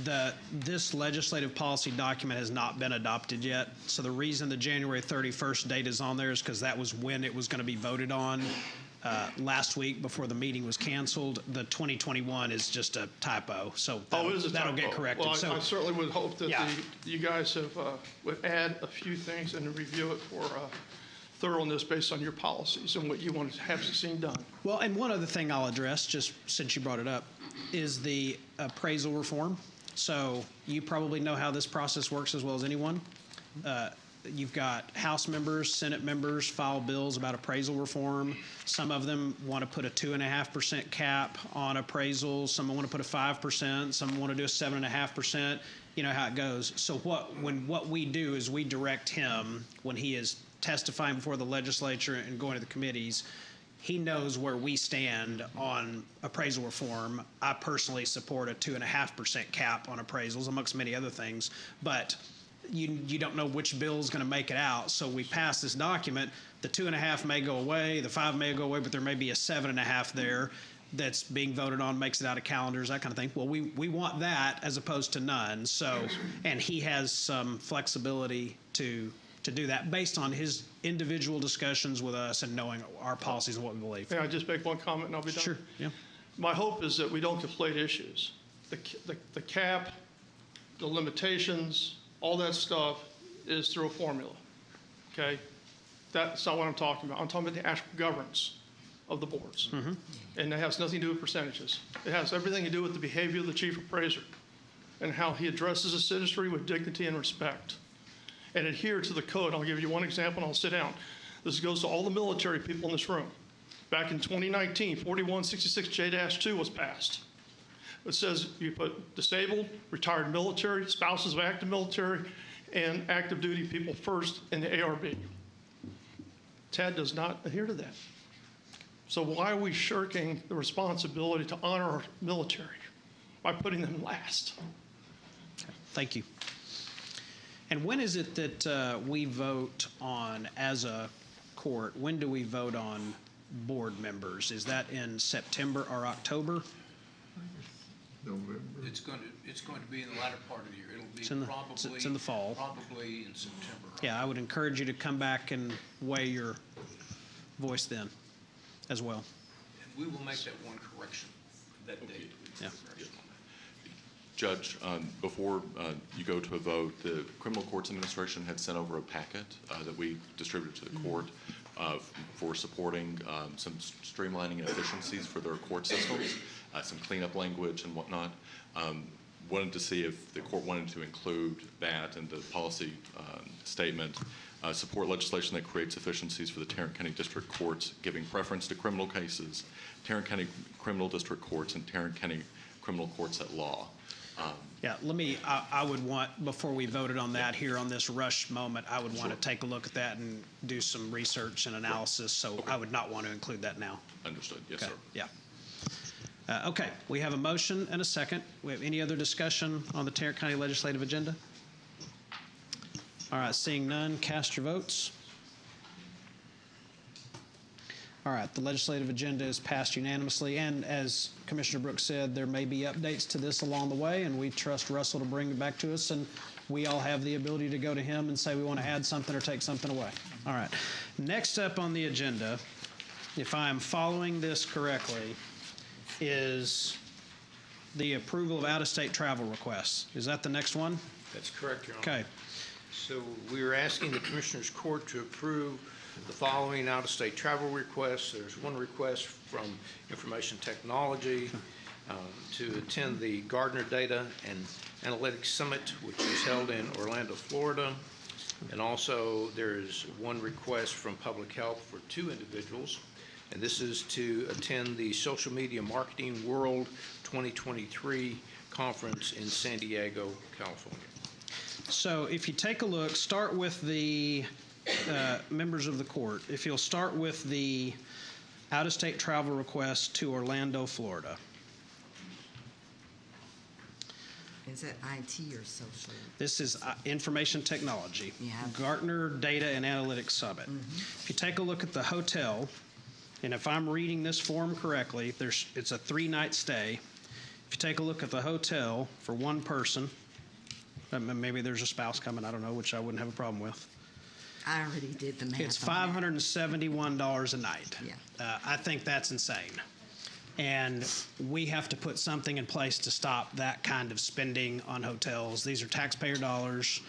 that this legislative policy document has not been adopted yet. So the reason the January 31st date is on there is because that was when it was going to be voted on last week before the meeting was canceled. The 2021 is just a typo, so that'll get corrected. Well, I certainly would hope that Yeah. you guys have, would add a few things and review it for thoroughness based on your policies and what you want to have seen done. Well, and one other thing I'll address, just since you brought it up, is the appraisal reform. So you probably know how this process works as well as anyone. You've got House members, Senate members file bills about appraisal reform. Some of them want to put a 2.5% cap on appraisals. Some want to put a 5%. Some want to do a 7.5%. You know how it goes. So what we do is we direct him when he is testifying before the legislature and going to the committees. He knows where we stand on appraisal reform. I personally support a 2.5% cap on appraisals, amongst many other things. But you don't know which bill is going to make it out. So we pass this document. The 2.5 may go away, the 5 may go away, but there may be a 7.5 there that's being voted on, makes it out of calendars, that kind of thing. Well, we want that as opposed to none. So, and he has some flexibility to do that based on his individual discussions with us and knowing our policies and what we believe. May I just make one comment and I'll be done? Sure, yeah. My hope is that we don't conflate issues. The cap, the limitations, all that stuff is through a formula, okay? That's not what I'm talking about. I'm talking about the actual governance of the boards. Mm-hmm. And it has nothing to do with percentages. It has everything to do with the behavior of the chief appraiser and how he addresses the citizenry with dignity and respect and adhere to the code. I'll give you one example and I'll sit down. This goes to all the military people in this room. Back in 2019, 4166J-2 was passed. It says you put disabled, retired military, spouses of active military, and active duty people first in the ARB. TAD does not adhere to that. So why are we shirking the responsibility to honor our military by putting them last? Thank you. And when is it that we vote on, as a court, when do we vote on board members? Is that in September or October? November. It's going to be in the latter part of the year. It'll be it's in the fall. Probably in September. Yeah, I would encourage you to come back and weigh your voice then as well. And we will make that one correction that day. Yeah. Judge, before you go to a vote, the Criminal Courts Administration had sent over a packet that we distributed to the court for supporting some streamlining and efficiencies for their court systems, some cleanup language and whatnot. Wanted to see if the court wanted to include that in the policy statement. Support legislation that creates efficiencies for the Tarrant County District Courts, giving preference to criminal cases, Tarrant County Criminal District Courts, and Tarrant County Criminal Courts at Law. Yeah, I would want, before we voted on that here on this rush moment, I would want to take a look at that and do some research and analysis, so I would not want to include that now. Understood, yes, Okay. sir. Yeah. Okay, we have a motion and a second. We have any other discussion on the Tarrant County Legislative agenda? All right, seeing none, cast your votes. All right, the legislative agenda is passed unanimously, and as Commissioner Brooks said, there may be updates to this along the way, and we trust Russell to bring it back to us, and we all have the ability to go to him and say we want to add something or take something away. All right, next up on the agenda, if I am following this correctly, is the approval of out-of-state travel requests. Is that the next one? That's correct, Your Honor. Okay. So we are asking the Commissioners Court to approve the following out-of-state travel requests. There's one request from Information Technology to attend the Gartner Data and Analytics Summit, which is held in Orlando, Florida. And also there is one request from Public Health for 2 individuals, and this is to attend the Social Media Marketing World 2023 conference in San Diego, California. So if you take a look, start with the members of the court. If you'll start with the out-of-state travel request to Orlando, Florida. Is it IT or social? This is information technology. Yeah. Gartner Data and Analytics Summit. If you take a look at the hotel, and if I'm reading this form correctly, it's a 3-night stay. If you take a look at the hotel for one person, maybe there's a spouse coming, I don't know, which I wouldn't have a problem with. I already did the math. It's on that. $571 a night. Yeah. I think that's insane. And we have to put something in place to stop that kind of spending on hotels. These are taxpayer dollars.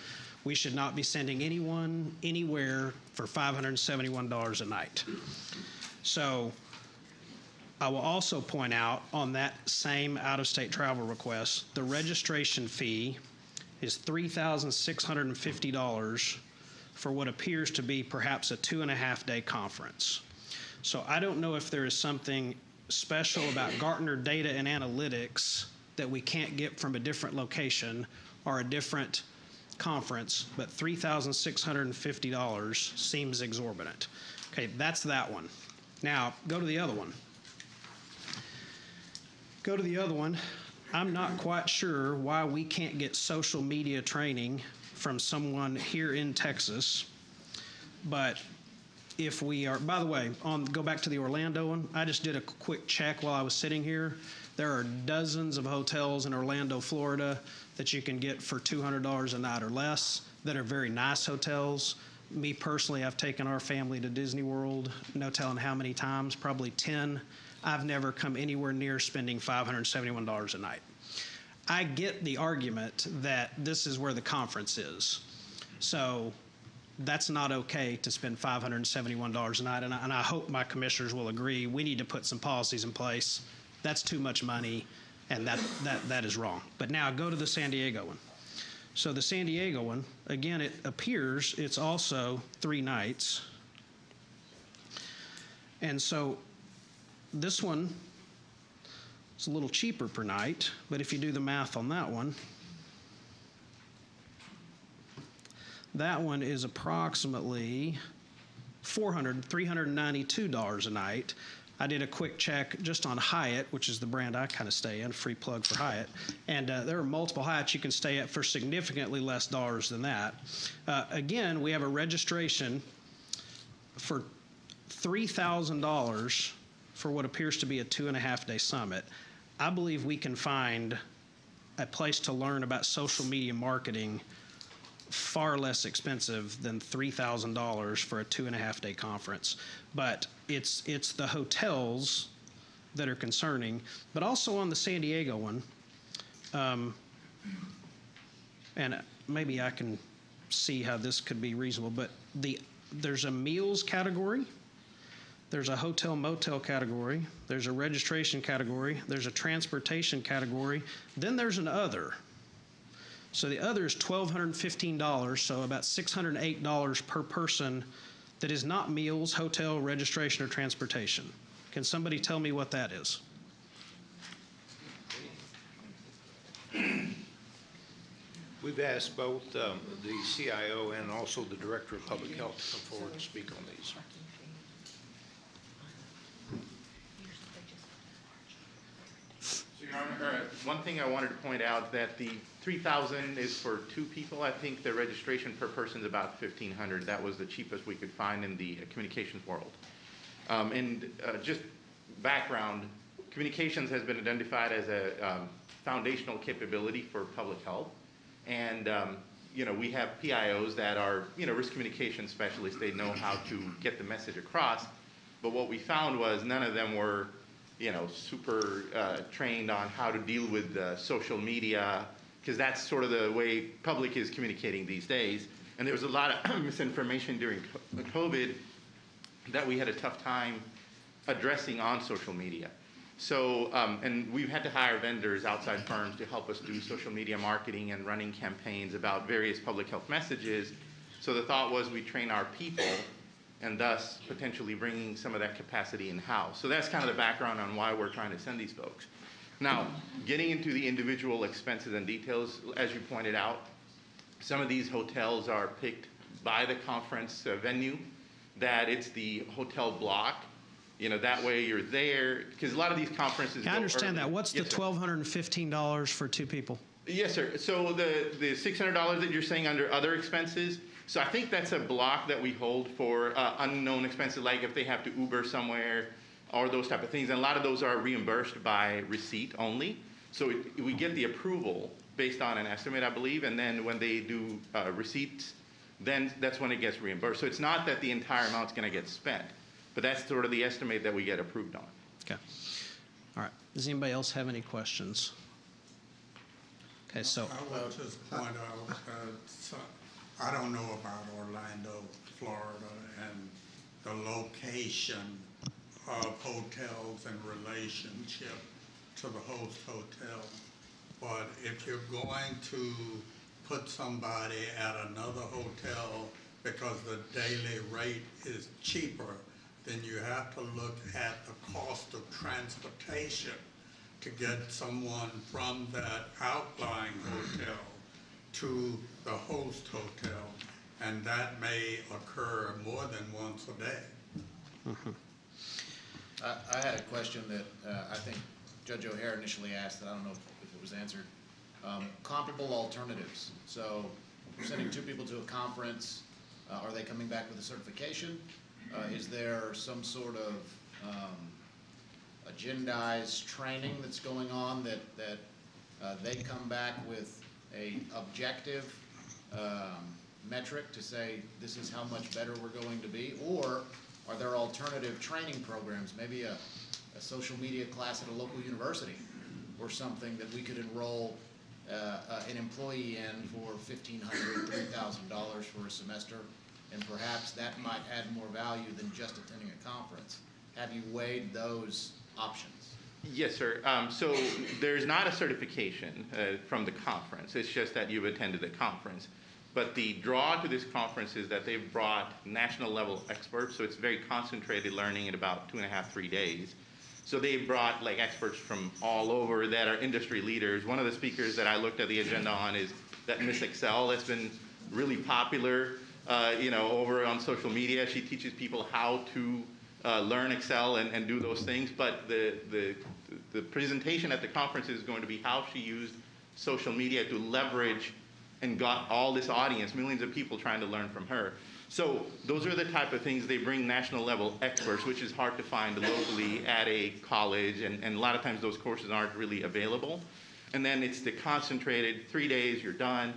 We should not be sending anyone anywhere for $571 a night. So I will also point out on that same out-of-state travel request, the registration fee is $3,650 for what appears to be perhaps a 2.5-day conference. So I don't know if there is something special about Gartner Data and Analytics that we can't get from a different location or a different conference, but $3,650 seems exorbitant. Okay, that's that one. Now, go to the other one. Go to the other one. I'm not quite sure why we can't get social media training from someone here in Texas, but if we are, by the way, go back to the Orlando one, I just did a quick check while I was sitting here. There are dozens of hotels in Orlando, Florida that you can get for $200 a night or less that are very nice hotels. Me personally, I've taken our family to Disney World, no telling how many times, probably 10. I've never come anywhere near spending $571 a night. I get the argument that this is where the conference is. So that's not okay to spend $571 a night, and I hope my commissioners will agree. We need to put some policies in place. That's too much money, and that is wrong. But now go to the San Diego one. So the San Diego one, again, it appears it's also 3 nights. And so this one is a little cheaper per night, but if you do the math on that one is approximately $392 a night. I did a quick check just on Hyatt, which is the brand I kind of stay in, free plug for Hyatt. And there are multiple Hyatts you can stay at for significantly less dollars than that. Again, we have a registration for $3,000 for what appears to be a 2.5-day summit. I believe we can find a place to learn about social media marketing far less expensive than $3,000 for a 2.5-day conference. But it's the hotels that are concerning. But also on the San Diego one, and maybe I can see how this could be reasonable, but there's a meals category, there's a hotel motel category, there's a registration category, there's a transportation category, then there's an other. So the other is $1,215, so about $608 per person that is not meals, hotel, registration, or transportation. Can somebody tell me what that is? We've asked both the CIO and also the Director of Public Health to come forward and speak on these. Your Honor, one thing I wanted to point out that the 3,000 is for 2 people. I think the registration per person is about 1,500. That was the cheapest we could find in the communications world. Just background, communications has been identified as a foundational capability for public health. And we have PIOs that are, risk communication specialists. They know how to get the message across. But what we found was none of them were, super trained on how to deal with social media, because that's sort of the way public is communicating these days. And there was a lot of misinformation during COVID that we had a tough time addressing on social media. So, and we've had to hire vendors, outside firms, to help us do social media marketing and running campaigns about various public health messages. So the thought was we train our people and thus potentially bringing some of that capacity in-house. So that's kind of the background on why we're trying to send these folks. Now, getting into the individual expenses and details, as you pointed out, some of these hotels are picked by the conference venue, that it's the hotel block. That way you're there, because a lot of these conferences. I understand that. What's yes, the $1,215 for 2 people? Yes, sir. So the $600 that you're saying under other expenses, so I think that's a block that we hold for unknown expenses, like if they have to Uber somewhere or those type of things. And a lot of those are reimbursed by receipt only. So we get the approval based on an estimate, I believe, and then when they do receipts, then that's when it gets reimbursed. So it's not that the entire amount's going to get spent, but that's sort of the estimate that we get approved on. Okay. All right. Does anybody else have any questions? Okay, so. I would just point out, I don't know about Orlando, Florida, and the location of hotels in relationship to the host hotel. But if you're going to put somebody at another hotel because the daily rate is cheaper, then you have to look at the cost of transportation to get someone from that outlying hotel to the host hotel, and that may occur more than once a day. I had a question that I think Judge O'Hare initially asked that I don't know if it was answered. Comparable alternatives. So we're sending 2 people to a conference. Are they coming back with a certification? Is there some sort of agendized training that's going on that they come back with a objective metric to say this is how much better we're going to be? Or are there alternative training programs, maybe a social media class at a local university or something that we could enroll an employee in for $1,500, $3,000 for a semester, and perhaps that might add more value than just attending a conference? Have you weighed those options? Yes, sir. So there's not a certification from the conference. It's just that you've attended the conference. But the draw to this conference is that they've brought national level experts, so it's very concentrated learning in about 2.5, 3 days. So they've brought experts from all over that are industry leaders. One of the speakers that I looked at the agenda on is that Miss Excel that's been really popular, over on social media. She teaches people how to learn Excel and do those things. But the presentation at the conference is going to be how she used social media to leverage and got all this audience, millions of people trying to learn from her. So those are the type of things. They bring national level experts, which is hard to find locally at a college, and a lot of times those courses aren't really available. And then it's the concentrated 3 days, you're done.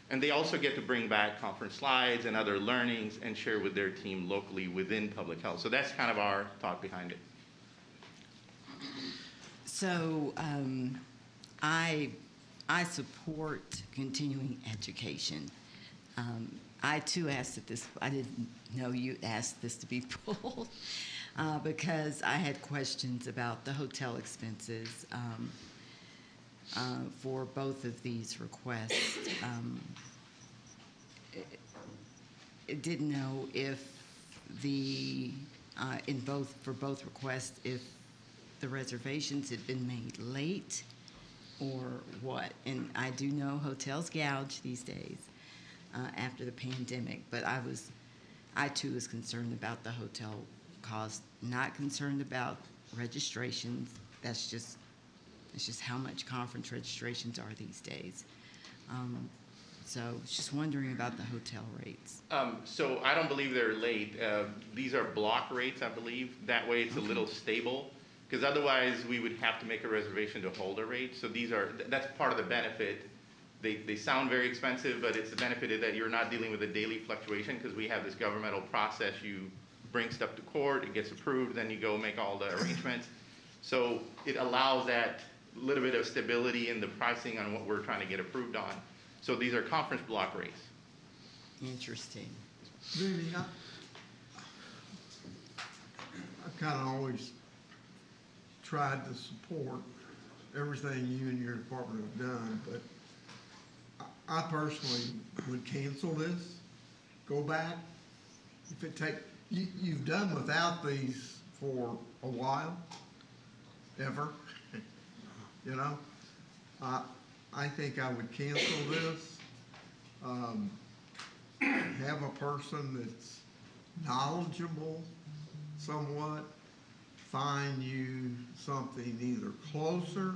And they also get to bring back conference slides and other learnings and share with their team locally within public health. So that's kind of our thought behind it. So I support continuing education. I too asked that this, I didn't know you asked this to be pulled because I had questions about the hotel expenses for both of these requests. I didn't know if for both requests, if the reservations had been made late or what. And I do know hotels gouge these days after the pandemic, but I too was concerned about the hotel cost, not concerned about registrations. That's just It's just how much conference registrations are these days. So just wondering about the hotel rates. So I don't believe they're late. These are block rates, I believe. That way it's a little stable, because otherwise we would have to make a reservation to hold a rate. So that's part of the benefit. They sound very expensive, but it's the benefit that you're not dealing with a daily fluctuation, because we have this governmental process. You bring stuff to court, it gets approved, then you go make all the arrangements. So it allows that little bit of stability in the pricing on what we're trying to get approved on. So these are conference block rates. Interesting. Vinny, I kind of always tried to support everything you and your department have done, but I personally would cancel this, go back. If it you've done without these for a while, ever, you know? I think I would cancel this, have a person that's knowledgeable somewhat, find you something either closer,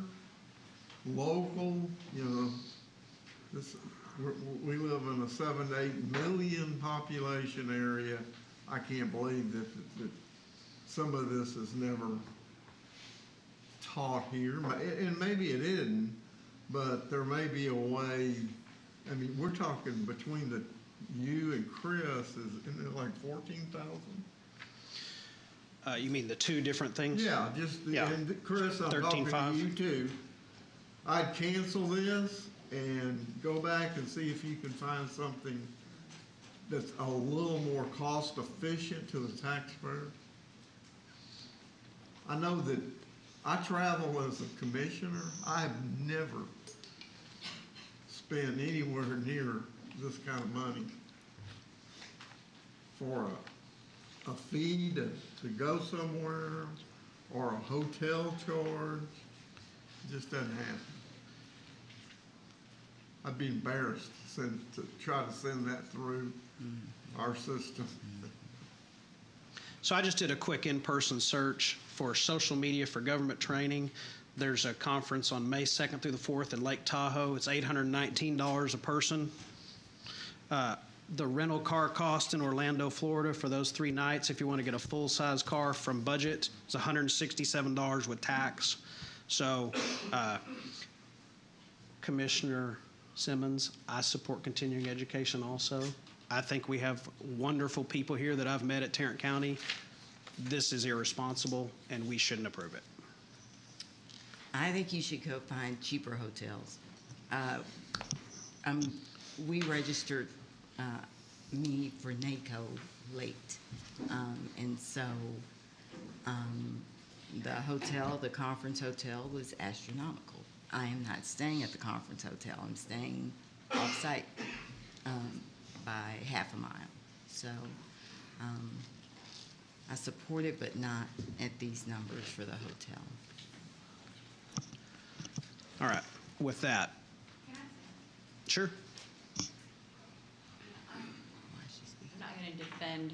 local, you know. We live in a 7 to 8 million population area. I can't believe that some of this is never taught here, and maybe it isn't, but there may be a way. I mean, we're talking between you and Chris, isn't it like 14,000? You mean the two different things? Yeah, and Chris, I'm talking to you too. I'd cancel this and go back and see if you can find something that's a little more cost efficient to the taxpayer. I know that I travel as a commissioner. I've never spent anywhere near this kind of money for a fee to go somewhere or a hotel charge. It just doesn't happen. I'd be embarrassed to try to send that through our system. So I just did a quick in-person search for social media for government training. There's a conference on May 2nd through the 4th in Lake Tahoe. It's $819 a person. The rental car cost in Orlando, Florida for those 3 nights, if you want to get a full-size car from budget, is $167 with tax. So, Commissioner Simmons, I support continuing education also. I think we have wonderful people here that I've met at Tarrant County. This is irresponsible, and we shouldn't approve it. I think you should go find cheaper hotels. We registered me for NACO late, and so the conference hotel was astronomical. I am not staying at the conference hotel. I'm staying off-site by half a mile. So I support it, but not at these numbers for the hotel. All right, with that. Sure. I'm not going to defend,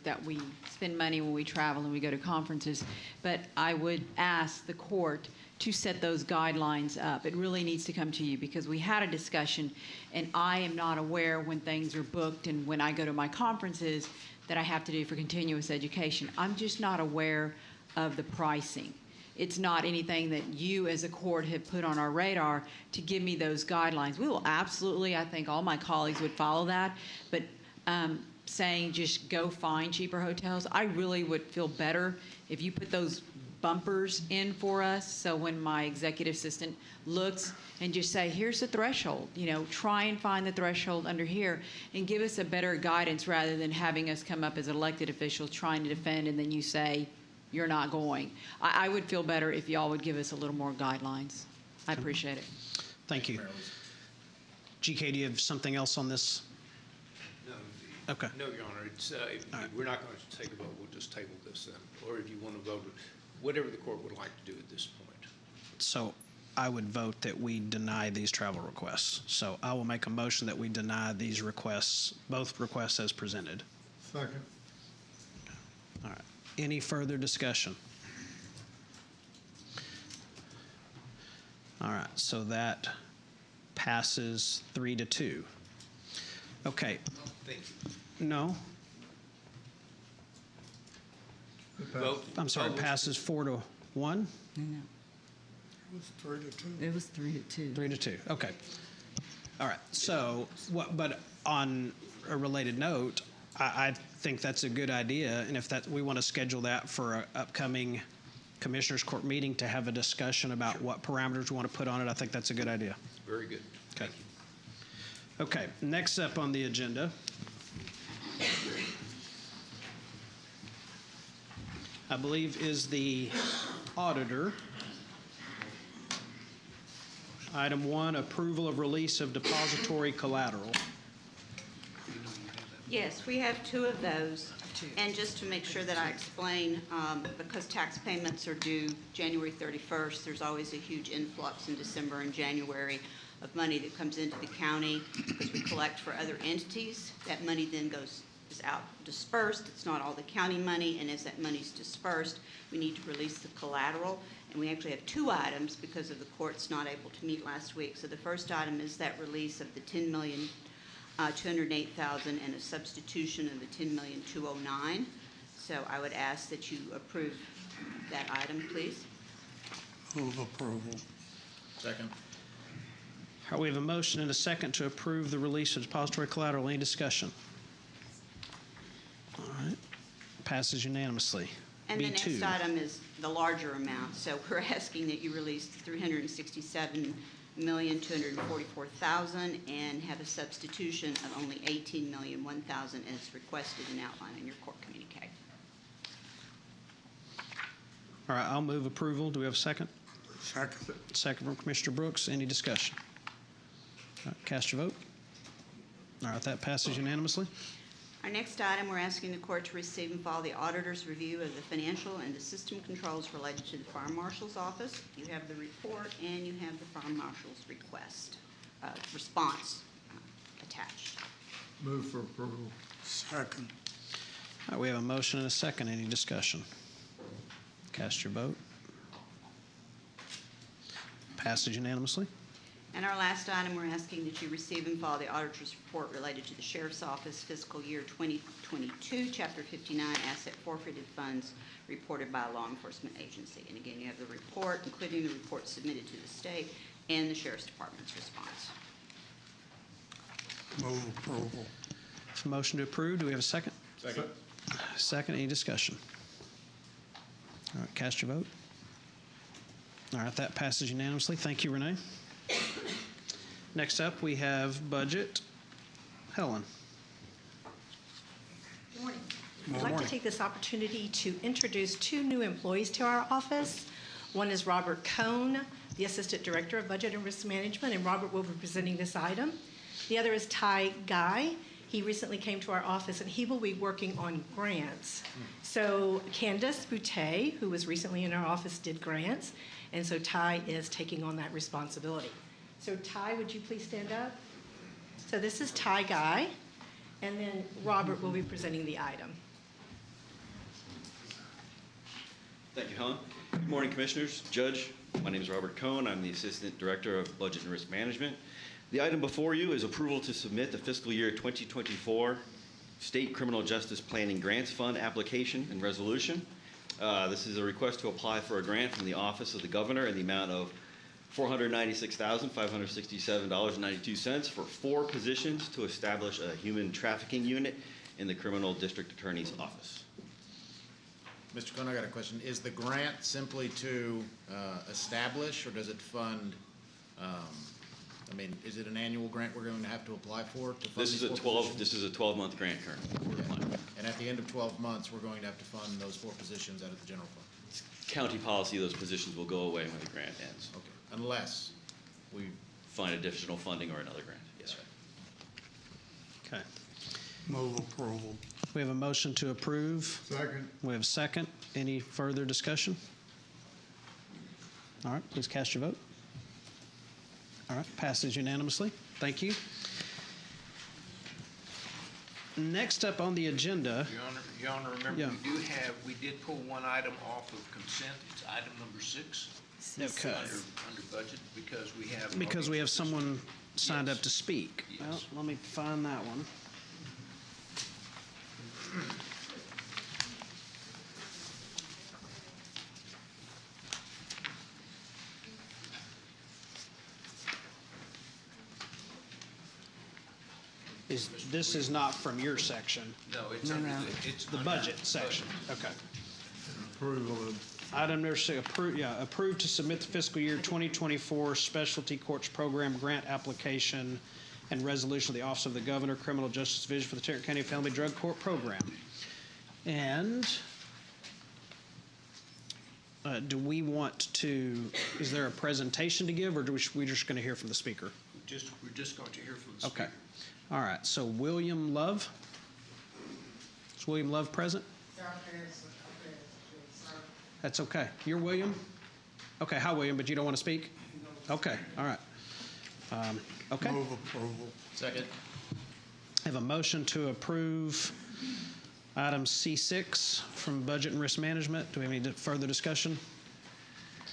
that we spend money when we travel and we go to conferences, but I would ask the court to set those guidelines up. It really needs to come to you, because we had a discussion, and I am not aware when things are booked and when I go to my conferences that I have to do for continuous education. I'm just not aware of the pricing. It's not anything that you as a court have put on our radar to give me those guidelines. We will absolutely, I think all my colleagues would follow that, but saying just go find cheaper hotels, I really would feel better if you put those bumpers in for us, so when my executive assistant looks and just say, here's the threshold, try and find the threshold under here and give us a better guidance rather than having us come up as elected officials trying to defend and then you say, you're not going. I would feel better if y'all would give us a little more guidelines. I appreciate it. Thank you. GK, do you have something else on this? No. Okay. No, Your Honor. We're not going to take a vote. We'll just table this then. Or if you want to vote, whatever the court would like to do at this point. So I would vote that we deny these travel requests. So I will make a motion that we deny these requests, both requests as presented. Second. All right. Any further discussion? All right, so that passes 3-2. Okay. Thank you. No, Vote. I'm sorry, it passes 4-1? No, It was 3-2. it was 3-2. 3-2, okay. All right, so, but on a related note, I think that's a good idea, and if that, we want to schedule that for an upcoming Commissioners Court meeting to have a discussion about what parameters we want to put on it, I think that's a good idea. Very good. Okay. Okay, next up on the agenda. I believe is the auditor. Item 1, approval of release of depository collateral. Yes, we have 2 of those. And just to make sure that I explain, because tax payments are due January 31st, there's always a huge influx in December and January of money that comes into the county because we collect for other entities. That money then is out dispersed. It's not all the county money, and as that money's dispersed, we need to release the collateral. And we actually have 2 items because of the courts not able to meet last week. So the first item is that release of the $10,208,000 and a substitution of the $10,209,000. So I would ask that you approve that item, please. Move approval. Second. All right, we have a motion and a second to approve the release of depository collateral. Any discussion? All right, passes unanimously. And the B2. next item is the larger amount. So we're asking that you release $367,244,000 and have a substitution of only $18,001,000 as requested and outlined in your court communique. All right, I'll move approval. Do we have a second? Second. Second from Commissioner Brooks. Any discussion? All right, cast your vote. All right, that passes unanimously. Our next item, we're asking the court to receive and file the auditor's review of the financial and the system controls related to the Fire Marshal's office. You have the report and you have the Fire Marshal's response attached. Move for approval. Second. All right, we have a motion and a second. Any discussion? Cast your vote. Passes unanimously. And our last item, we're asking that you receive and file the auditor's report related to the Sheriff's Office fiscal year 2022, Chapter 59, asset forfeited funds reported by a law enforcement agency. And again, you have the report, including the report submitted to the state and the Sheriff's Department's response. Move approval. Motion to approve. Do we have a second? Second. Second. Any discussion? All right, cast your vote. All right, that passes unanimously. Thank you, Renee. Next up, we have budget. Helen. Good morning. I'd like to take this opportunity to introduce 2 new employees to our office. One is Robert Cohn, the Assistant Director of Budget and Risk Management, and Robert will be presenting this item. The other is Ty Guy. He recently came to our office, and he will be working on grants. So Candace Boutte, who was recently in our office, did grants, and so Ty is taking on that responsibility. So Ty, would you please stand up? So this is Ty Guy, and then Robert will be presenting the item. Thank you, Helen. Good morning, Commissioners, Judge. My name is Robert Cohn. I'm the Assistant Director of Budget and Risk Management. The item before you is approval to submit the fiscal year 2024 State Criminal Justice Planning Grants Fund application and resolution. This is a request to apply for a grant from the Office of the Governor in the amount of $496,567.92 for 4 positions to establish a human trafficking unit in the Criminal District Attorney's Office. Mr. Cohn, I got a question. Is the grant simply to establish, or does it fund, is it an annual grant we're going to have to apply for? To fund This is a 12-month grant currently. Okay. And at the end of 12 months, we're going to have to fund those 4 positions out of the general fund? County policy, those positions will go away when the grant ends. Okay. Unless we find additional funding or another grant. Yes, sir. Okay. Move approval. We have a motion to approve. Second. We have a second. Any further discussion? All right, please cast your vote. All right, passes unanimously. Thank you. Next up on the agenda. Your Honor, remember, Yeah. we did pull one item off of consent. It's item number 6. Okay. Under budget because we have. Because we have someone signed up to speak. Well, let me find that one. This is not from your section? No, it's under it's the budget section. Okay. Approval of. Item number 6, approve to submit the fiscal year 2024 Specialty Courts Program Grant Application and resolution of the Office of the Governor, Criminal Justice Division for the Tarrant County Family Drug Court Program. And do we want to, is there a presentation to give, or we just going to hear from the speaker? We're just going to hear from the speaker. Okay. All right. So William Love. Is William Love present? That's okay. You're William? Okay. Hi, William, but you don't want to speak? Okay. All right. Okay. Move approval. Second. I have a motion to approve item C6 from Budget and Risk Management. Do we have any further discussion?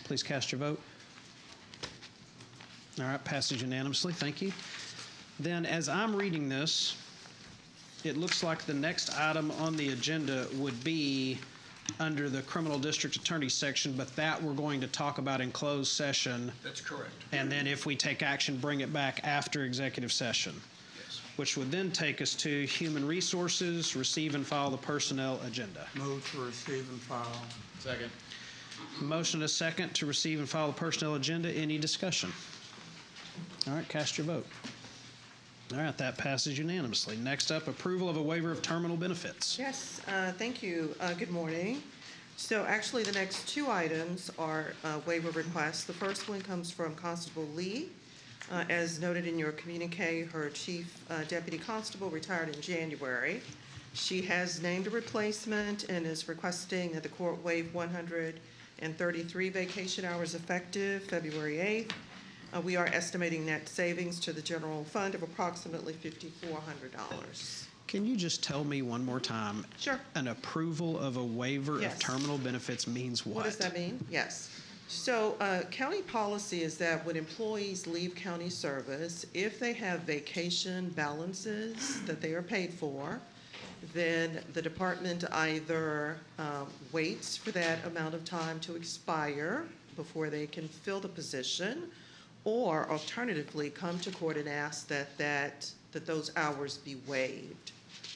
Please cast your vote. All right, passes unanimously. Thank you. Then, as I'm reading this, it looks like the next item on the agenda would be under the Criminal District Attorney section, but that we're going to talk about in closed session. That's correct. And then if we take action, bring it back after executive session. Yes. Which would then take us to Human Resources, receive and file the personnel agenda. Move to receive and file. Second. Motion and a second to receive and file the personnel agenda. Any discussion? All right, cast your vote. All right, that passes unanimously. Next up, approval of a waiver of terminal benefits. Yes, thank you. Good morning. So actually, the next two items are waiver requests. The first one comes from Constable Lee. As noted in your communique, her chief deputy constable retired in January. She has named a replacement and is requesting that the court waive 133 vacation hours effective February 8th. We are estimating net savings to the general fund of approximately $5,400. Can you just tell me one more time? Sure. An approval of a waiver Yes. of terminal benefits means what? What does that mean? Yes. So county policy is that when employees leave county service, if they have vacation balances that they are paid for, then the department either waits for that amount of time to expire before they can fill the position, or alternatively come to court and ask that those hours be waived,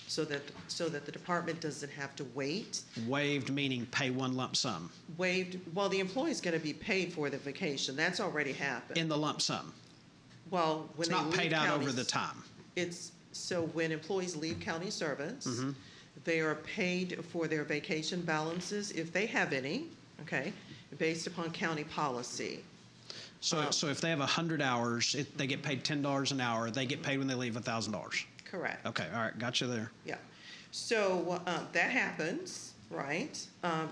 so that the department doesn't have to wait. Waived meaning pay one lump sum. Waived, well, the employee's going to be paid for the vacation. That's already happened. In the lump sum. Well, when It's they not leave paid out county- over the time. It's, so when employees leave county service, Mhm. they are paid for their vacation balances, if they have any, okay, based upon county policy. So if they have 100 hours, they get paid $10 an hour. They get paid when they leave $1,000. Correct. Okay, all right, got you there. Yeah. So that happens, right?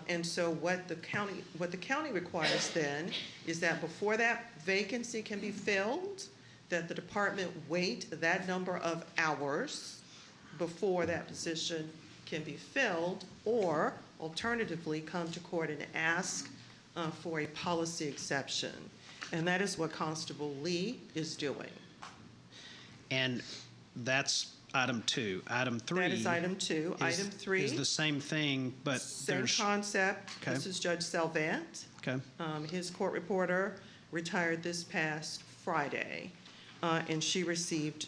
And so what the county requires then is that before that vacancy can be filled, that the department wait that number of hours before that position can be filled, or alternatively come to court and ask for a policy exception. And that is what Constable Lee is doing. And that's item 2. Item 3. That is item 2. Item 3. Is the same thing, but Same there's. concept. Okay. This is Judge Salvant. Okay. His court reporter retired this past Friday, and she received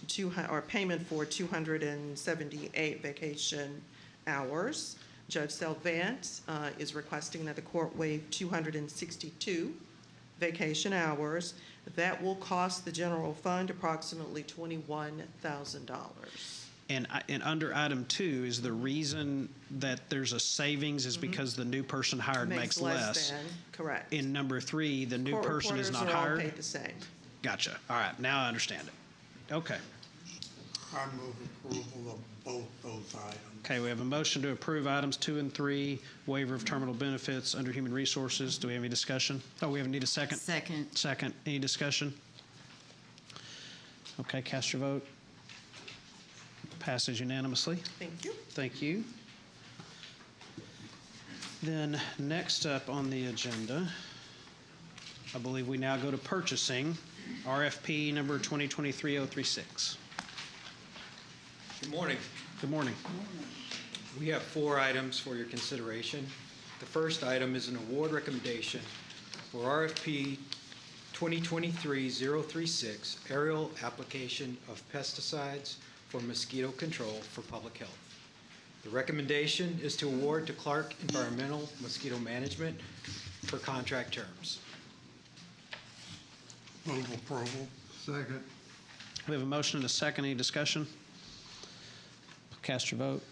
payment for 278 vacation hours. Judge Salvant is requesting that the court waive 262 vacation hours. That will cost the general fund approximately $21,000. And under item 2, is the reason that there's a savings is because the new person hired makes less. Than, correct. In number 3, the new Court person is not reporters are all hired? paid the same. Gotcha. All right, now I understand it. Okay. I move approval of both those items. Okay, we have a motion to approve items 2 and 3, waiver of terminal benefits under Human Resources. Do we have any discussion? Oh, we need a second? Second. Second. Any discussion? Okay, cast your vote. Passes unanimously. Thank you. Thank you. Then next up on the agenda I believe we now go to purchasing, RFP number 2023-036. Good morning. Good morning. We have 4 items for your consideration. The first item is an award recommendation for RFP 2023-036, aerial application of pesticides for mosquito control for public health. The recommendation is to award to Clark Environmental Mosquito Management for contract terms. Move approval. Second. We have a motion and a second. Any discussion? Cast your vote.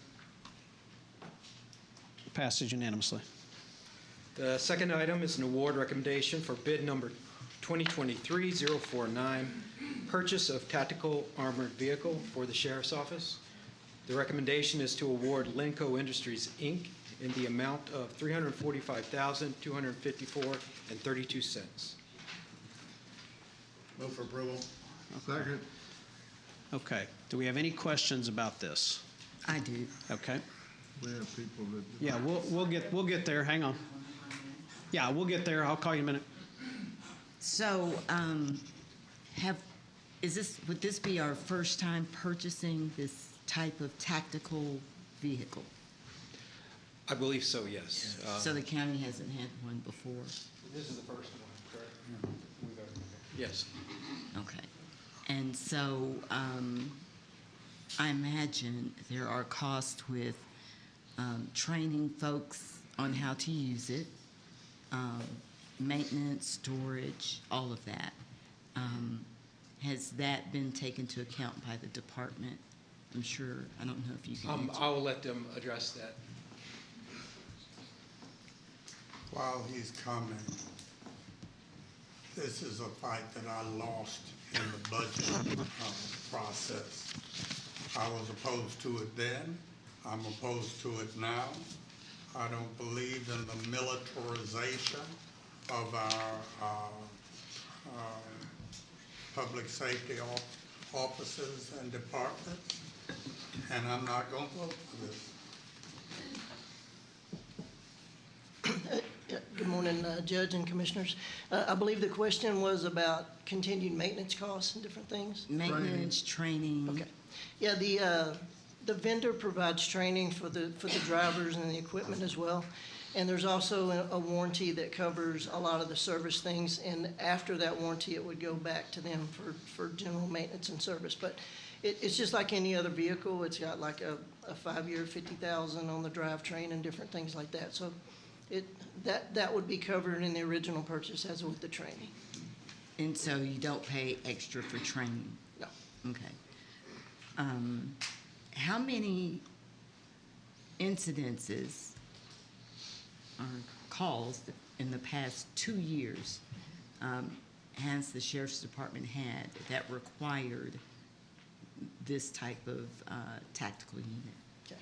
Passage unanimously. The second item is an award recommendation for bid number 2023-049, purchase of tactical armored vehicle for the Sheriff's Office. The recommendation is to award Lenco Industries, Inc. in the amount of $345,254.32. Move for approval. Second. Okay. Do we have any questions about this? I do. Okay. We have people that. Yeah, we'll get there. Hang on. Yeah, we'll get there. I'll call you in a minute. So, would this be our first time purchasing this type of tactical vehicle? I believe so, yes. So the county hasn't had one before? This is the first one, correct? Yes. Okay. And so, I imagine there are costs with training folks on how to use it, maintenance, storage, all of that. Has that been taken into account by the department? I'm sure, I don't know if you can answer. I will let them address that. While he's coming, this is a fight that I lost in the budget process. I was opposed to it then. I'm opposed to it now. I don't believe in the militarization of our public safety offices and departments, and I'm not going to vote for this. Good morning, Judge and Commissioners. I believe the question was about continued maintenance costs and different things? Maintenance, training. Okay. Yeah, the vendor provides training for the drivers and the equipment as well. And there's also a warranty that covers a lot of the service things. And after that warranty, it would go back to them for general maintenance and service. But it's just like any other vehicle. It's got like a 5-year, $50,000 on the drivetrain and different things like that. So that would be covered in the original purchase as with the training. And so you don't pay extra for training? No. Okay. How many incidences or calls in the past 2 years has the Sheriff's Department had that required this type of tactical unit? Okay.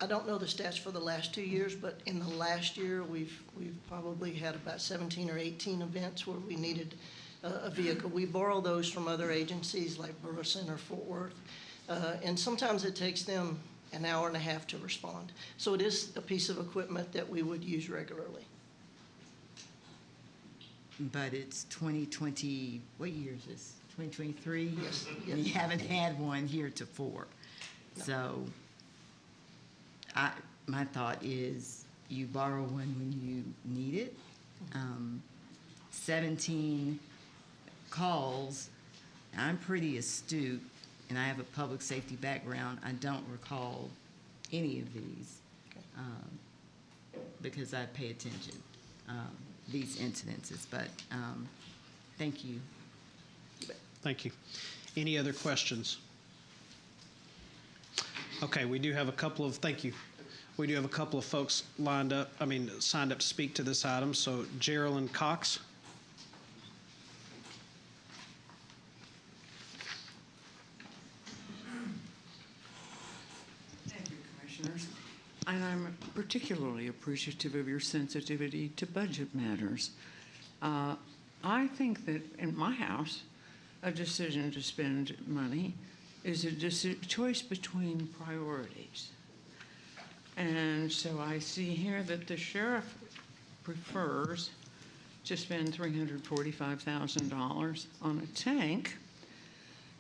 I don't know the stats for the last 2 years, but in the last year, we've probably had about 17 or 18 events where we needed a vehicle. We borrow those from other agencies like Burleson or Fort Worth, and sometimes it takes them an hour and a half to respond. So it is a piece of equipment that we would use regularly. But it's 2020, what year is this? 2023? Yes. And you haven't had one heretofore. No. So my thought is you borrow one when you need it. 17 calls. I'm pretty astute, and I have a public safety background. I don't recall any of these because I pay attention, these incidences. But thank you. Thank you. Any other questions? Okay, we do have a couple of, thank you. We do have a couple of folks signed up to speak to this item. So Geraldine Cox. Thank you, Commissioners. And I'm particularly appreciative of your sensitivity to budget matters. I think that in my house, a decision to spend money is a choice between priorities. And so I see here that the sheriff prefers to spend $345,000 on a tank,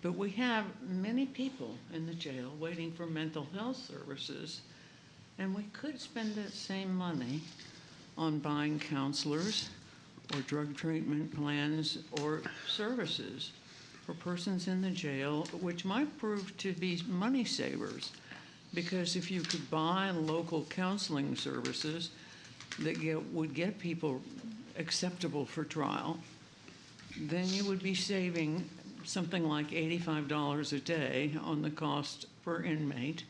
but we have many people in the jail waiting for mental health services, and we could spend that same money on buying counselors or drug treatment plans or services for persons in the jail, which might prove to be money savers. Because if you could buy local counseling services that would get people acceptable for trial, then you would be saving something like $85 a day on the cost per inmate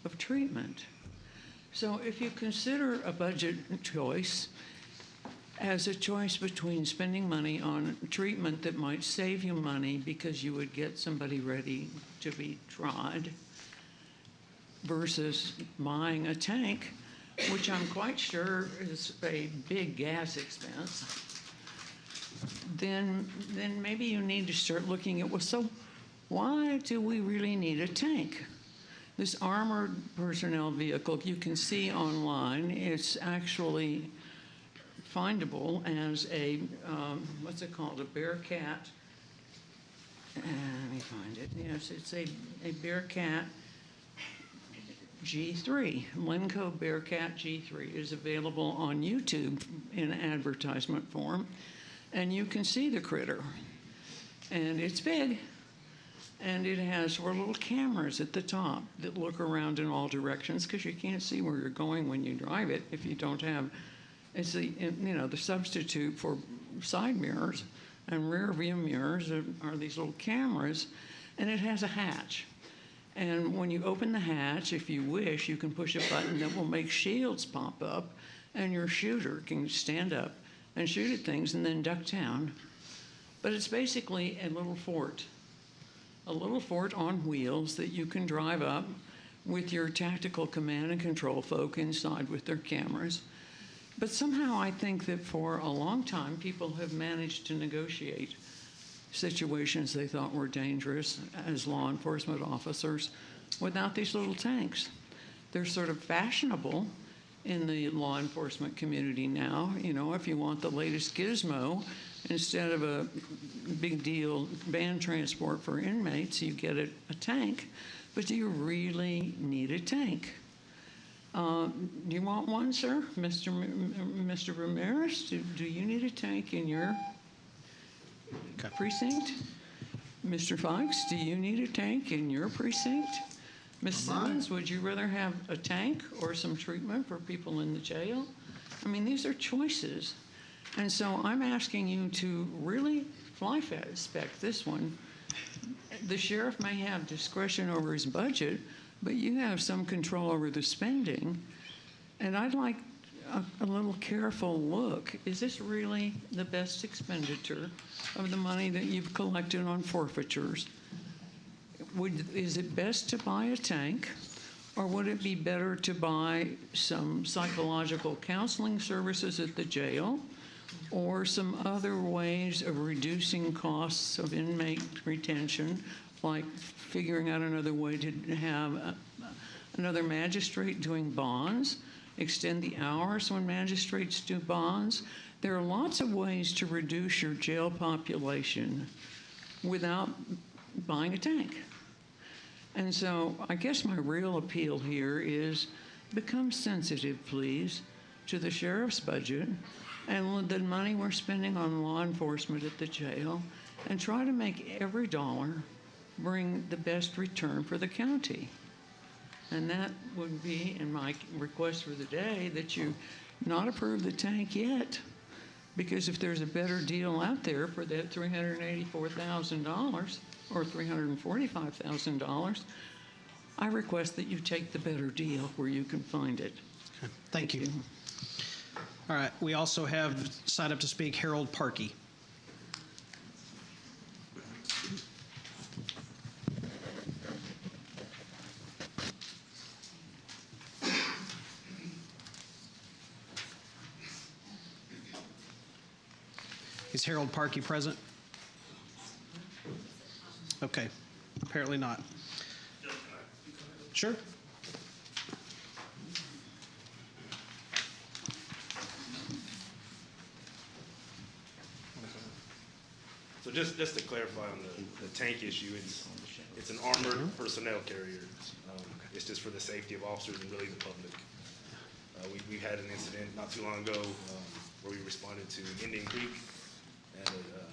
of treatment. So if you consider a budget choice as a choice between spending money on treatment that might save you money because you would get somebody ready to be tried versus buying a tank, which I'm quite sure is a big gas expense, then maybe you need to start looking at, well, so why do we really need a tank? This armored personnel vehicle, you can see online, it's actually findable as a, what's it called, a Bearcat. Let me find it. Yes, it's a Bearcat G3. Lenco Bearcat G3 is available on YouTube in advertisement form, and you can see the critter. And it's big, and it has 4 little cameras at the top that look around in all directions, because you can't see where you're going when you drive it if you don't have, it's the, you know, the substitute for side mirrors and rear view mirrors are these little cameras, and it has a hatch. And when you open the hatch, if you wish, you can push a button that will make shields pop up, and your shooter can stand up and shoot at things and then duck down. But it's basically a little fort on wheels that you can drive up with your tactical command and control folk inside with their cameras. But somehow I think that for a long time, people have managed to negotiate situations they thought were dangerous as law enforcement officers without these little tanks. They're sort of fashionable in the law enforcement community now. You know, if you want the latest gizmo, instead of a big deal band transport for inmates, you get a tank. But do you really need a tank? Do you want one, sir? Mr. Ramirez, do you need a tank in your precinct? Mr. Fikes, do you need a tank in your precinct? Ms. Simmons, would you rather have a tank or some treatment for people in the jail? I mean, these are choices. And so I'm asking you to really fly-spec this one. The sheriff may have discretion over his budget, but you have some control over the spending. And I'd like a little careful look. Is this really the best expenditure of the money that you've collected on forfeitures? Is it best to buy a tank, or would it be better to buy some psychological counseling services at the jail, or some other ways of reducing costs of inmate retention, like figuring out another way to have another magistrate doing bonds, extend the hours when magistrates do bonds? There are lots of ways to reduce your jail population without buying a tank. And so I guess my real appeal here is become sensitive, please, to the sheriff's budget and the money we're spending on law enforcement at the jail, and try to make every dollar bring the best return for the county. And that would be, in my request for the day, that you not approve the tank yet, because if there's a better deal out there for that $384,000 or $345,000, I request that you take the better deal where you can find it. Okay. Thank you. All right, we also have signed up to speak Harold Parkey. Is Harold Parkey present? Okay, apparently not. Sure. just to clarify on the tank issue, it's an armored personnel carrier. It's just for the safety of officers and really the public. We had an incident not too long ago where we responded to Indian Creek, and a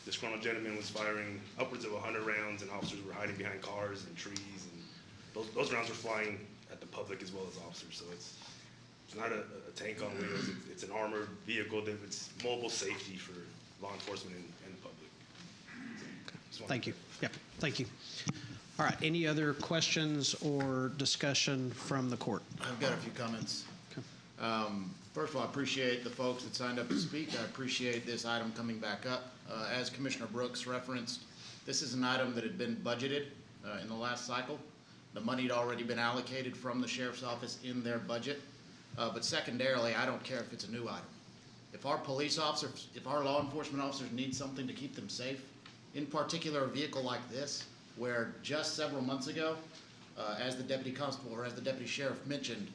disgruntled gentleman was firing upwards of 100 rounds, and officers were hiding behind cars and trees, and those rounds were flying at the public as well as officers. So it's not a tank on wheels. It's an armored vehicle that it's mobile safety for law enforcement and the public. Thank you. Yep, thank you. All right, any other questions or discussion from the court? I've got a few comments. First of all, I appreciate the folks that signed up to speak. I appreciate this item coming back up. As Commissioner Brooks referenced, this is an item that had been budgeted in the last cycle. The money had already been allocated from the sheriff's office in their budget. But secondarily, I don't care if it's a new item. If our police officers, if our law enforcement officers need something to keep them safe, in particular a vehicle like this, where just several months ago, as the deputy constable or as the deputy sheriff mentioned,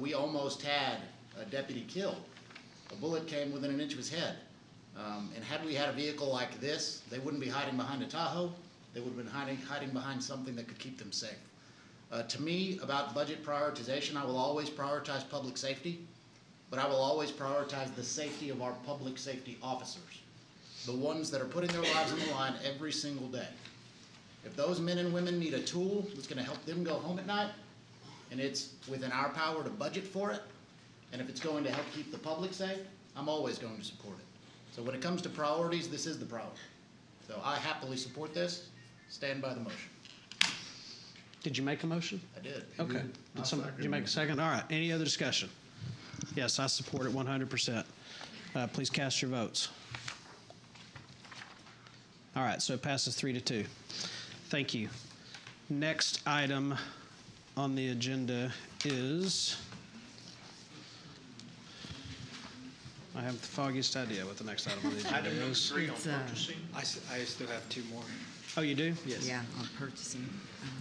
we almost had a deputy killed. A bullet came within an inch of his head. And had we had a vehicle like this, they wouldn't be hiding behind a Tahoe. They would have been hiding behind something that could keep them safe. To me, about budget prioritization, I will always prioritize public safety, but I will always prioritize the safety of our public safety officers, the ones that are putting their lives on the line every single day. If those men and women need a tool that's going to help them go home at night, and it's within our power to budget for it, and if it's going to help keep the public safe, I'm always going to support it. So when it comes to priorities, this is the priority. So I happily support this. Stand by the motion. Did you make a motion? I did. Okay. Did you make a second? All right. Any other discussion? Yes, I support it 100%. Please cast your votes. All right. So it passes 3-2. Thank you. Next item on the agenda is, I have the foggiest idea what the next item on the agenda Item number is. 3 on purchasing. I still have two more. Oh, you do? Yes. Yeah, on purchasing.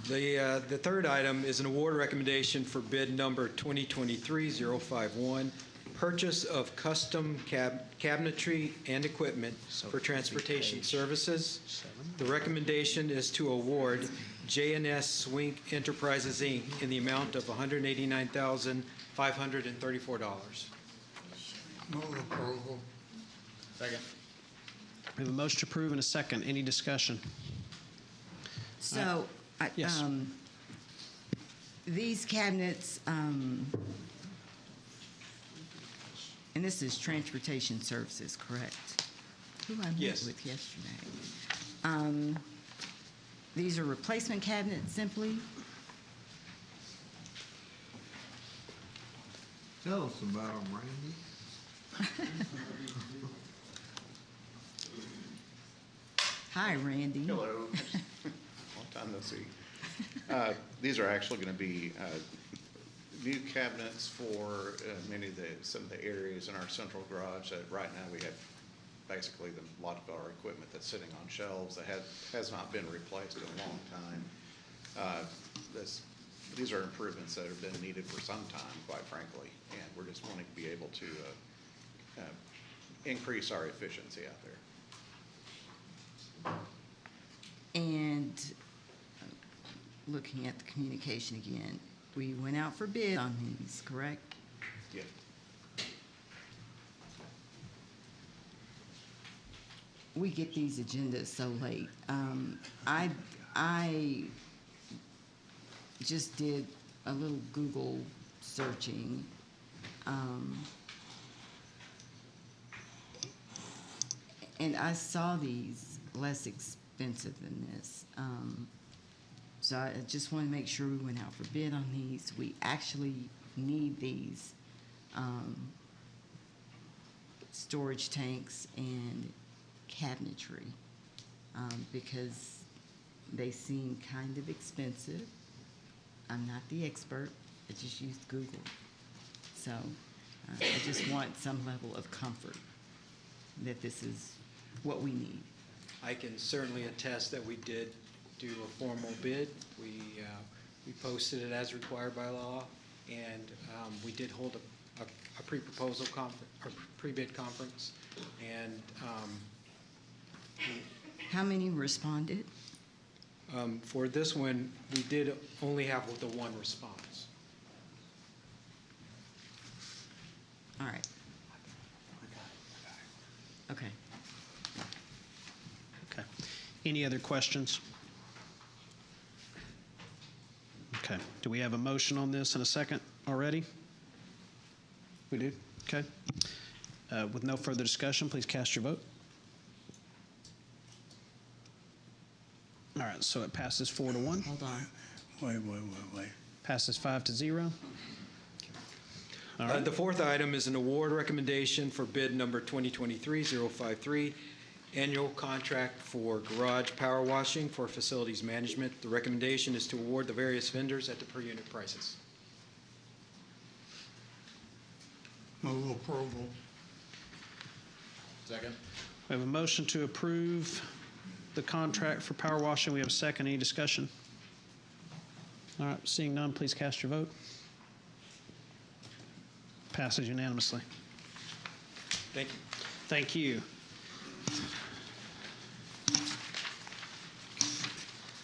The third item is an award recommendation for bid number 2023-051, purchase of custom cabinetry and equipment for transportation services. The recommendation is to award J&S Swink Enterprises, Inc. in the amount of $189,534. Move approval. Second. We have a motion to approve and a second. Any discussion? So, Yes. these cabinets, and this is transportation services, correct? Who I met Yes. with yesterday. These are replacement cabinets simply? Tell us about them, Randy. Hi, Randy. Hello. Long time no see. These are actually going to be new cabinets for some of the areas in our central garage that right now we have basically a lot of our equipment that's sitting on shelves that has not been replaced in a long time. These are improvements that have been needed for some time, quite frankly, and we're just wanting to be able to increase our efficiency out there. And looking at the communication again, we went out for bid on these, correct? Yeah. We get these agendas so late. I just did a little Google searching. And I saw these less expensive than this. So I just want to make sure we went out for bid on these. We actually need these storage tanks and cabinetry because they seem kind of expensive. I'm not the expert. I just used Google. So I just want some level of comfort that this is what we need. I can certainly attest that we did do a formal bid. We posted it as required by law, and we did hold a pre-proposal conference, or pre-bid conference, and How many responded? For this one, we did only have the one response. All right. Okay. Okay. Any other questions? Okay. Do we have a motion on this in a second already? We do? Okay. With no further discussion, please cast your vote. All right, so it passes 4-1. Hold on. Wait. Passes 5-0. All right. The fourth item is an award recommendation for bid number 2023-053, annual contract for garage power washing for facilities management. The recommendation is to award the various vendors at the per unit prices. Move approval. Second. We have a motion to approve the contract for power washing. We have a second. Any discussion? All right, seeing none, please cast your vote. Passes unanimously. Thank you. Thank you.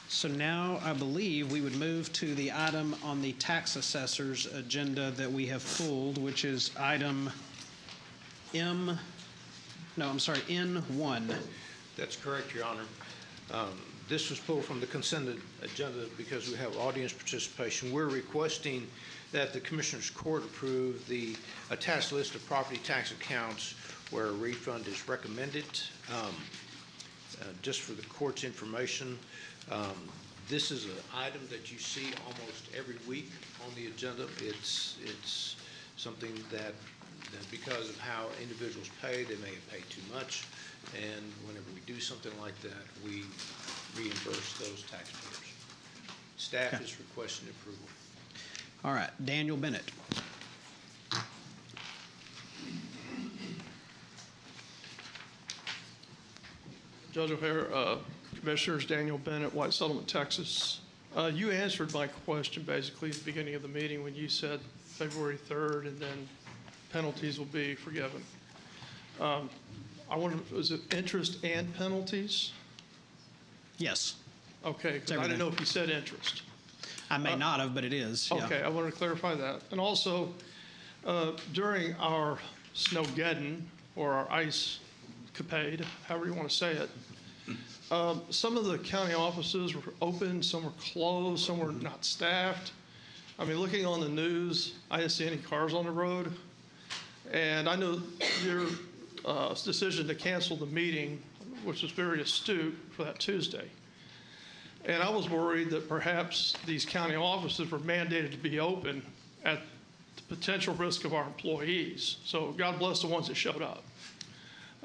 So now I believe we would move to the item on the tax assessor's agenda that we have pulled, which is item N1. That's correct, Your Honor. This was pulled from the consent agenda because we have audience participation. We're requesting that the Commissioners Court approve the attached list of property tax accounts where a refund is recommended. Just for the court's information, this is an item that you see almost every week on the agenda. It's something that because of how individuals pay, they may have paid too much. And whenever we do something like that, we reimburse those taxpayers. Staff is requesting approval. All right, Daniel Bennett. Judge O'Hare, Commissioners, Daniel Bennett, White Settlement, Texas. You answered my question basically at the beginning of the meeting when you said February 3rd and then penalties will be forgiven. I wonder, was it interest and penalties? Yes. Okay, 'cause I didn't know if you said interest. I may not have, but it is. Yeah. Okay, I wanted to clarify that. And also, during our snowgeddon, or our ice capade, however you want to say it, some of the county offices were open, some were closed, some were not staffed. I mean, looking on the news, I didn't see any cars on the road. And I know your decision to cancel the meeting, which was very astute for that Tuesday. And I was worried that perhaps these county offices were mandated to be open at the potential risk of our employees. So God bless the ones that showed up.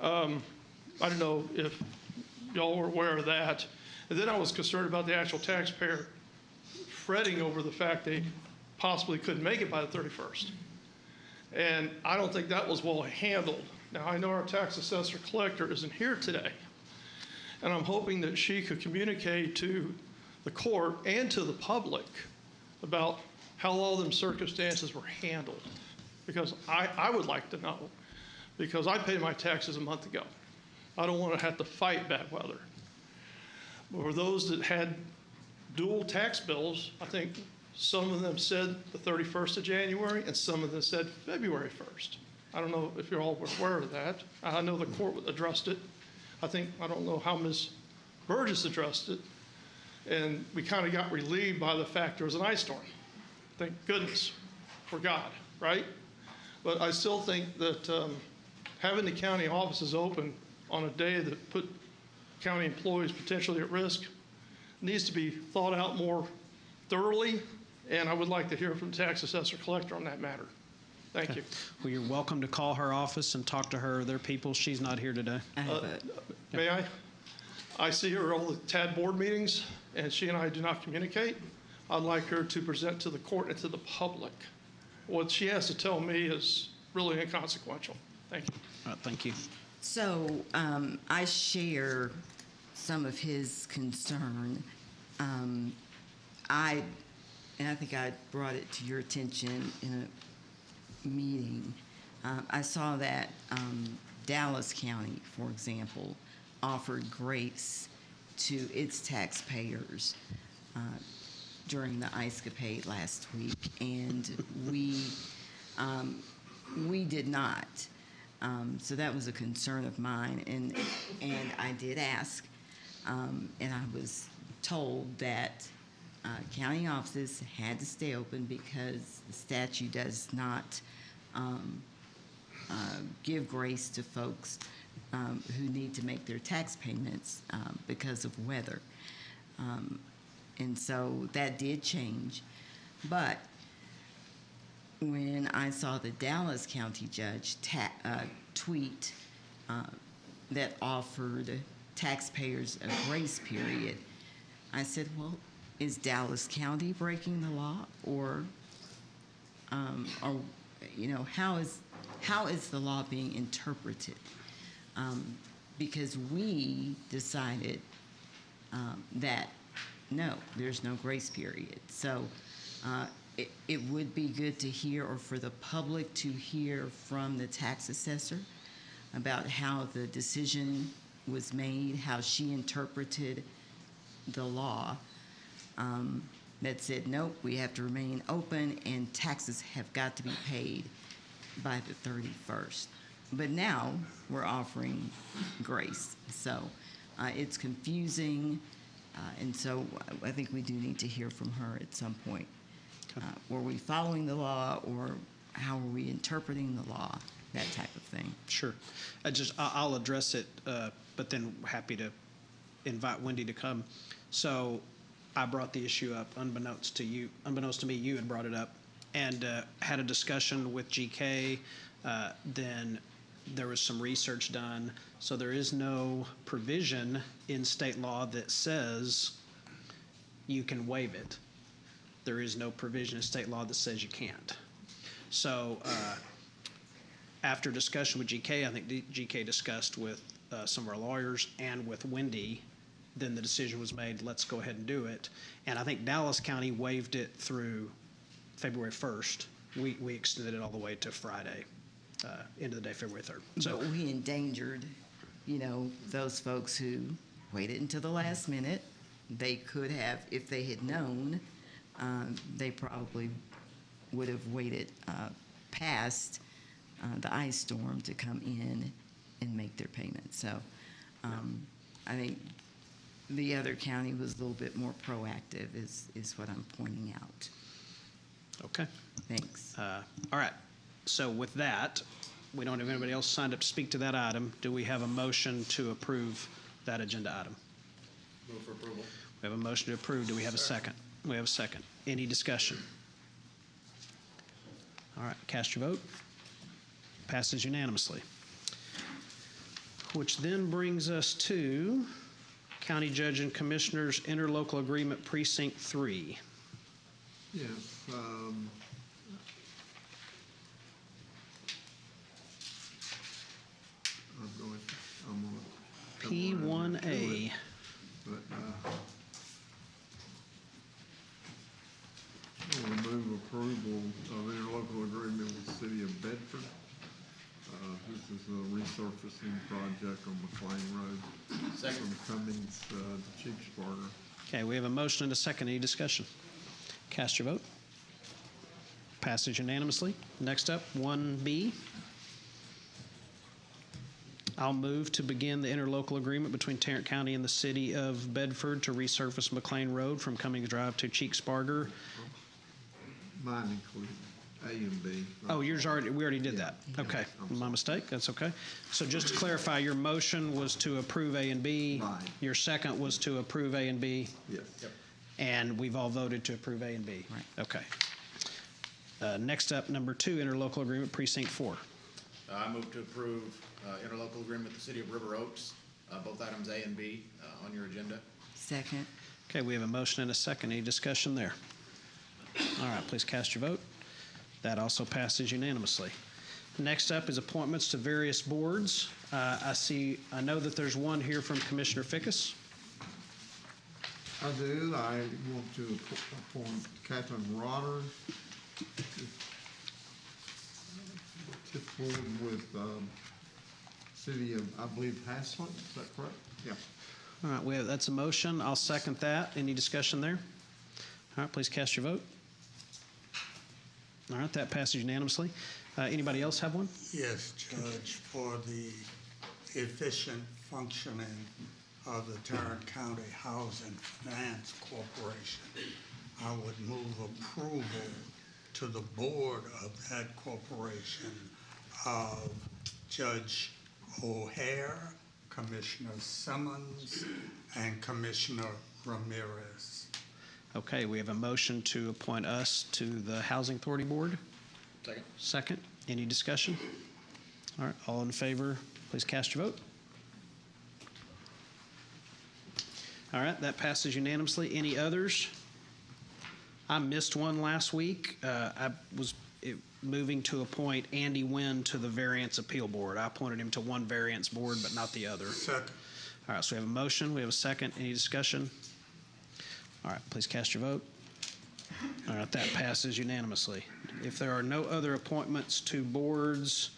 I don't know if y'all were aware of that. And then I was concerned about the actual taxpayer fretting over the fact they possibly couldn't make it by the 31st. And I don't think that was well handled. Now, I know our tax assessor collector isn't here today, and I'm hoping that she could communicate to the court and to the public about how all them circumstances were handled, because I would like to know, because I paid my taxes a month ago. I don't want to have to fight bad weather. For those that had dual tax bills, I think some of them said the 31st of January, and some of them said February 1st. I don't know if you're all aware of that. I know the court addressed it. I don't know how Ms. Burgess addressed it. And we kind of got relieved by the fact there was an ice storm. Thank goodness for God, right? But I still think that having the county offices open on a day that put county employees potentially at risk needs to be thought out more thoroughly. And I would like to hear from the tax assessor collector on that matter. Thank you. Well, you're welcome to call her office and talk to her. They're people. She's not here today. May I? I see her at all the TAD board meetings, and she and I do not communicate. I'd like her to present to the court and to the public. What she has to tell me is really inconsequential. Thank you. All right, thank you. So I share some of his concern. And I think I brought it to your attention in a meeting. I saw that Dallas County, for example, offered grace to its taxpayers during the ICE-capade last week, and we did not. So that was a concern of mine, and I did ask, and I was told that county offices had to stay open because the statute does not give grace to folks who need to make their tax payments because of weather. And so that did change. But when I saw the Dallas County judge tweet that offered taxpayers a grace period, I said, well, is Dallas County breaking the law, or how is the law being interpreted? Because we decided that no, there's no grace period. So it would be good to hear, or for the public to hear from the tax assessor about how the decision was made, how she interpreted the law that said, nope, we have to remain open and taxes have got to be paid by the 31st. But now we're offering grace. So it's confusing. And so I think we do need to hear from her at some point. Were we following the law, or how were we interpreting the law? That type of thing. Sure. I'll address it, but then happy to invite Wendy to come. So I brought the issue up unbeknownst to me, you had brought it up, and had a discussion with GK. Then there was some research done. So there is no provision in state law that says you can waive it. There is no provision in state law that says you can't. So after discussion with GK, I think GK discussed with some of our lawyers and with Wendy, then the decision was made, let's go ahead and do it. And I think Dallas County waived it through February 1st. We extended it all the way to Friday, end of the day, February 3rd. So but we endangered, those folks who waited until the last minute. They could have, if they had known, they probably would have waited past the ice storm to come in and make their payment. So I think the other county was a little bit more proactive is what I'm pointing out. Okay. Thanks. All right. So with that, we don't have anybody else signed up to speak to that item. Do we have a motion to approve that agenda item? Move for approval. We have a motion to approve. Do we have a second? We have a second. Any discussion? All right. Cast your vote. Passes unanimously. Which then brings us to County Judge and Commissioners Interlocal Agreement Precinct 3. Yes. I'm going to P1A. But I will move approval of interlocal agreement with the City of Bedford. This is a resurfacing project on McLean Road. Second. From Cummings to Cheeksburger. Okay, we have a motion and a second. Any discussion? Cast your vote. Passes unanimously. Next up, 1B. I'll move to begin the interlocal agreement between Tarrant County and the City of Bedford to resurface McLean Road from Cummings Drive to Cheeksburger. Mine included A and B. Oh, we already did that. Okay, my mistake. That's okay. So just to clarify, your motion was to approve A and B. Right. Your second was to approve A and B. Yes. Yep. And we've all voted to approve A and B. Right. Okay. Next up, number 2, interlocal agreement, precinct 4. I move to approve interlocal agreement with the City of River Oaks, both items A and B on your agenda. Second. Okay, we have a motion and a second. Any discussion there? All right, please cast your vote. That also passes unanimously. Next up is appointments to various boards. I know that there's one here from Commissioner Fickus. I do. I want to appoint Catherine Rotter to forward with city of, I believe, Haslett, is that correct? Yeah. All right, that's a motion. I'll second that. Any discussion there? All right, please cast your vote. All right, that passes unanimously. Anybody else have one? Yes, Judge, for the efficient functioning of the Tarrant County Housing Finance Corporation, I would move approval to the board of that corporation of Judge O'Hare, Commissioner Simmons, and Commissioner Ramirez. Okay, we have a motion to appoint us to the Housing Authority Board. Second. Second. Any discussion? All right, all in favor, please cast your vote. All right, that passes unanimously. Any others? I missed one last week. I was moving to appoint Andy Wynn to the Variance Appeal Board. I appointed him to one variance board, but not the other. Second. All right, so we have a motion. We have a second. Any discussion? All right, please cast your vote. All right, that passes unanimously. If there are no other appointments to boards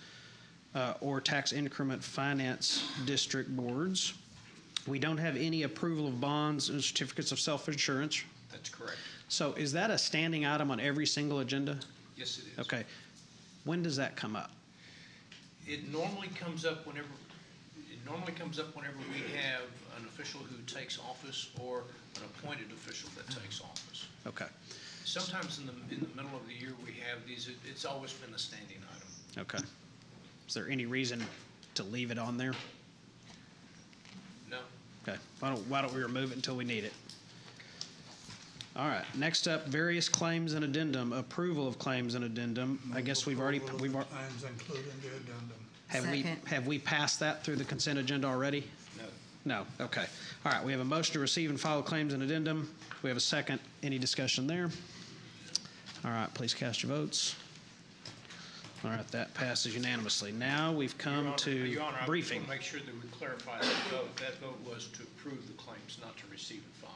or tax increment finance district boards, we don't have any approval of bonds and certificates of self-insurance. That's correct. So is that a standing item on every single agenda? Yes, it is. Okay. When does that come up? It normally comes up whenever we have an official who takes office or an appointed official that takes office. Okay. Sometimes in the middle of the year we have these. It's always been a standing item. Okay. Is there any reason to leave it on there? No. Okay. Why don't we remove it until we need it? All right. Next up, various claims and addendum. Approval of claims and addendum. I guess we've already. Claims including the addendum. Have we passed that through the consent agenda already? No. No. Okay. All right. We have a motion to receive and file claims and addendum. We have a second. Any discussion there? All right. Please cast your votes. All right. That passes unanimously. Now we've come to Your Honor, briefing. I want to make sure that we clarify that vote. That vote was to approve the claims, not to receive and file.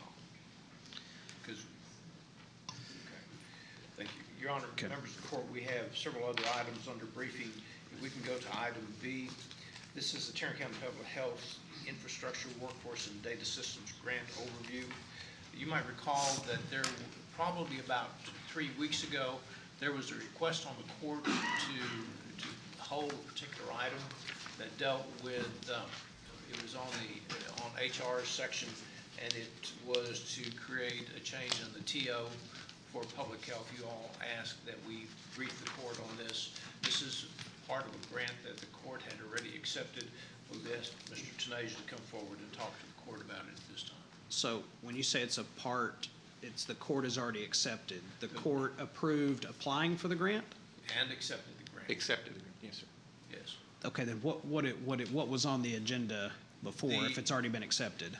Okay. Thank you. Your Honor, members of the court, we have several other items under briefing. If we can go to item B. This is the Tarrant County Public Health Infrastructure Workforce and Data Systems Grant Overview. You might recall that there, probably about 3 weeks ago, there was a request on the court to hold a particular item that dealt with, it was on HR's section, and it was to create a change in the TO for public health. You all asked that we brief the court on this. This is part of a grant that the court had already accepted. We've asked Mr. Tenasia to come forward and talk to the court about it at this time. So when you say it's a part, it's the court has already accepted. The court approved applying for the grant? And accepted the grant. Accepted the grant, yes, sir. Yes. Okay, then what was on the agenda before if it's already been accepted?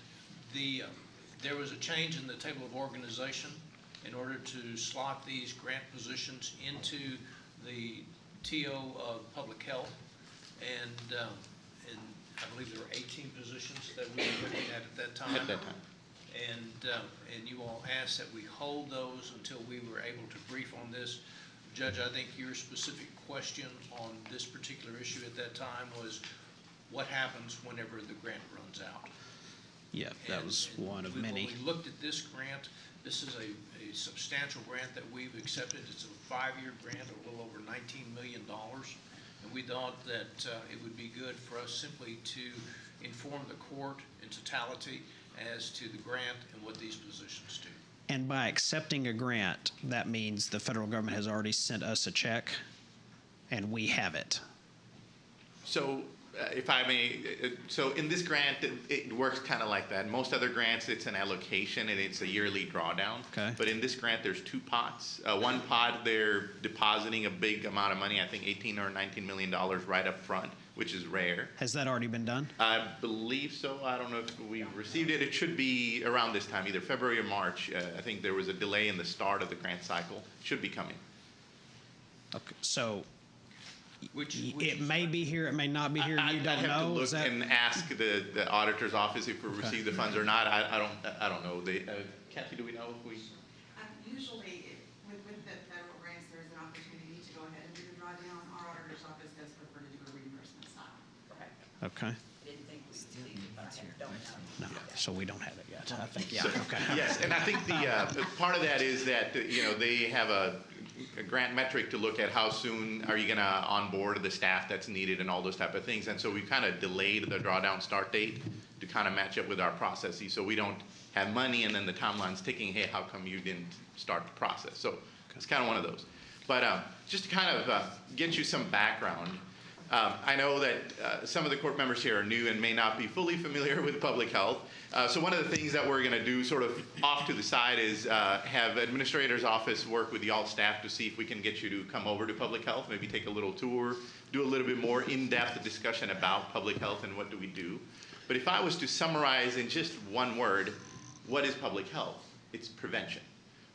There was a change in the table of organization in order to slot these grant positions into the TO of public health, and I believe there were 18 positions that we were looking at that time. At that time. And you all asked that we hold those until we were able to brief on this. Judge, I think your specific question on this particular issue at that time was what happens whenever the grant runs out. Yeah, that was one of many. When we looked at this grant, this is a substantial grant that we've accepted. It's a 5-year grant, a little over $19 million. And we thought that it would be good for us simply to inform the court in totality as to the grant and what these positions do. And by accepting a grant, that means the federal government has already sent us a check and we have it. So, if I may, so in this grant, it works kind of like that. Most other grants, it's an allocation and it's a yearly drawdown. Okay. But in this grant, there's 2 pots. One pot, they're depositing a big amount of money, I think $18 or $19 million right up front, which is rare. Has that already been done? I believe so. I don't know if we've received it. It should be around this time, either February or March. I think there was a delay in the start of the grant cycle. It should be coming. Okay, so it may be here, it may not be here. You don't I'd have know. to look and ask the auditor's office if we received the funds or not. I don't know. Kathy, do we know if we? Usually, with the federal grants, there is an opportunity to go ahead and do the drawdown. Our auditor's office does prefer to do a reimbursement style. Okay. No, so we don't have it yet. I think, yeah, okay. Yes, and I think the part of that is that, they have a grant metric to look at how soon are you going to onboard the staff that's needed and all those type of things. And so we've kind of delayed the drawdown start date to kind of match up with our processes, so we don't have money and then the timeline's ticking, hey, how come you didn't start the process? So it's kind of one of those. But just to kind of get you some background, I know that some of the court members here are new and may not be fully familiar with public health. So one of the things that we're going to do sort of off to the side is have administrator's office work with the alt staff to see if we can get you to come over to public health, maybe take a little tour, do a little bit more in-depth discussion about public health and what do we do. But if I was to summarize in just one word, what is public health? It's prevention.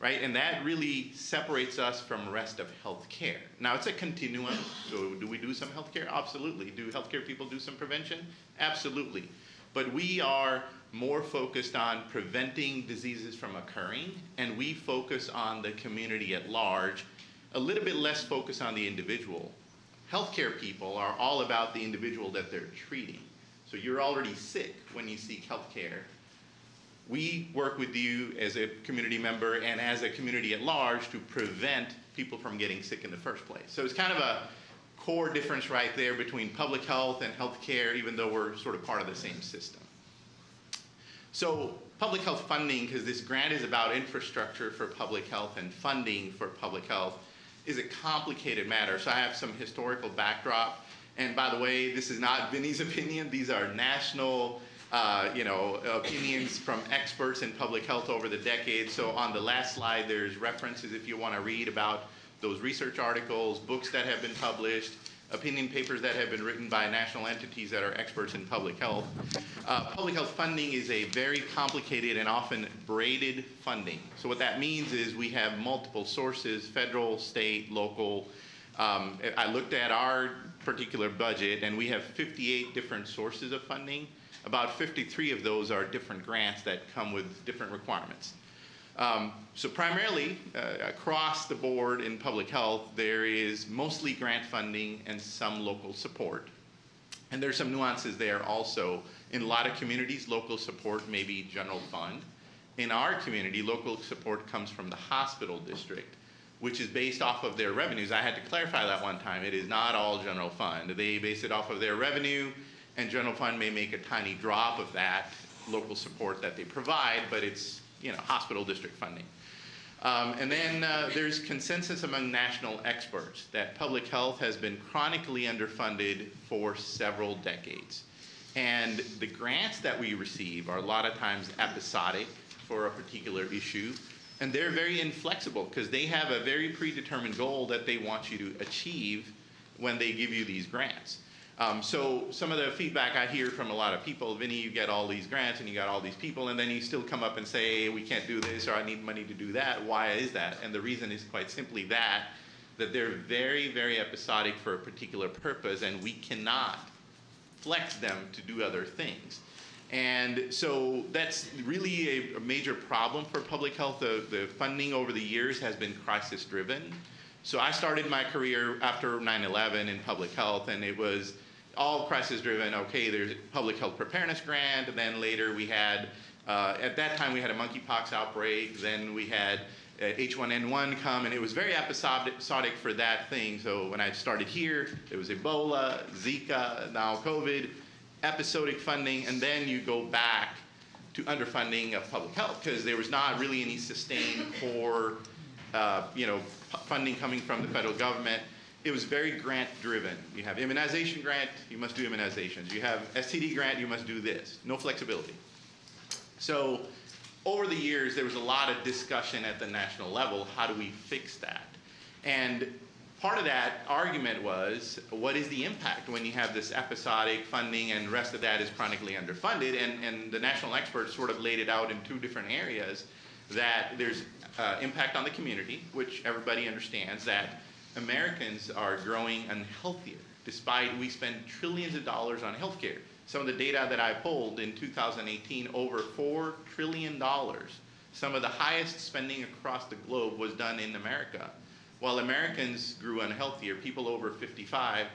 Right? And that really separates us from the rest of healthcare. Now, it's a continuum. So do we do some healthcare? Absolutely. Do healthcare people do some prevention? Absolutely. But we are more focused on preventing diseases from occurring, and we focus on the community at large, a little bit less focus on the individual. Healthcare people are all about the individual that they're treating. So you're already sick when you seek healthcare. We work with you as a community member and as a community at large to prevent people from getting sick in the first place. So it's kind of a core difference right there between public health and healthcare, even though we're sort of part of the same system. So public health funding, because this grant is about infrastructure for public health and funding for public health, is a complicated matter. So I have some historical backdrop. And by the way, this is not Vinny's opinion. These are national opinions from experts in public health over the decades. So on the last slide, there's references if you want to read about those research articles, books that have been published, opinion papers that have been written by national entities that are experts in public health. Public health funding is a very complicated and often braided funding. So what that means is we have multiple sources, federal, state, local. I looked at our particular budget, and we have 58 different sources of funding. About 53 of those are different grants that come with different requirements. So primarily, across the board in public health, there is mostly grant funding and some local support. And there's some nuances there also. In a lot of communities, local support may be general fund. In our community, local support comes from the hospital district, which is based off of their revenues. I had to clarify that one time. It is not all general fund. They base it off of their revenue, and general fund may make a tiny drop of that local support that they provide, but it's hospital district funding. And then there's consensus among national experts that public health has been chronically underfunded for several decades. And the grants that we receive are a lot of times episodic for a particular issue, and they're very inflexible because they have a very predetermined goal that they want you to achieve when they give you these grants. So some of the feedback I hear from a lot of people, Vinny, you get all these grants and you got all these people, and then you still come up and say, we can't do this, or I need money to do that. Why is that? And the reason is quite simply that they're very, very episodic for a particular purpose, and we cannot flex them to do other things. And so that's really a major problem for public health. The funding over the years has been crisis-driven. So I started my career after 9/11 in public health, and it was all crisis-driven. Okay, there's a public health preparedness grant, and then later we had, at that time we had a monkeypox outbreak, then we had H1N1 come, and it was very episodic for that thing. So when I started here, there was Ebola, Zika, now COVID, episodic funding, and then you go back to underfunding of public health because there was not really any sustained core funding coming from the federal government. It was very grant-driven. You have immunization grant, you must do immunizations. You have STD grant, you must do this. No flexibility. So over the years, there was a lot of discussion at the national level, how do we fix that? And part of that argument was, what is the impact when you have this episodic funding and the rest of that is chronically underfunded? And the national experts sort of laid it out in two different areas, that there's impact on the community, which everybody understands, that Americans are growing unhealthier, despite we spend trillions of dollars on healthcare. Some of the data that I pulled in 2018, over $4 trillion. Some of the highest spending across the globe was done in America. While Americans grew unhealthier, people over 55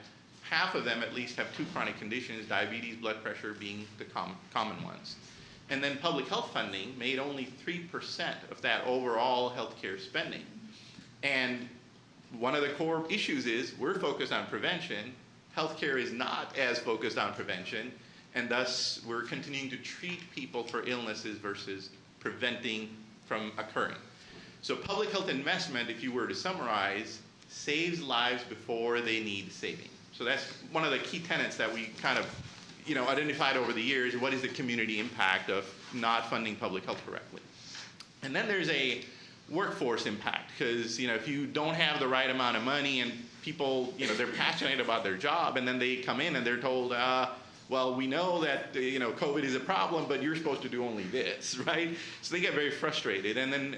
half of them at least have 2 chronic conditions, diabetes, blood pressure being the common ones. And then public health funding made only 3% of that overall healthcare spending. And one of the core issues is we're focused on prevention. Healthcare is not as focused on prevention, and thus we're continuing to treat people for illnesses versus preventing from occurring. So public health investment, if you were to summarize, saves lives before they need saving. So that's one of the key tenets that we kind of identified over the years. What is the community impact of not funding public health correctly? And then there's a workforce impact, because if you don't have the right amount of money and people, they're passionate about their job, and then they come in and they're told, well, we know that COVID is a problem, but you're supposed to do only this, right? So they get very frustrated. And then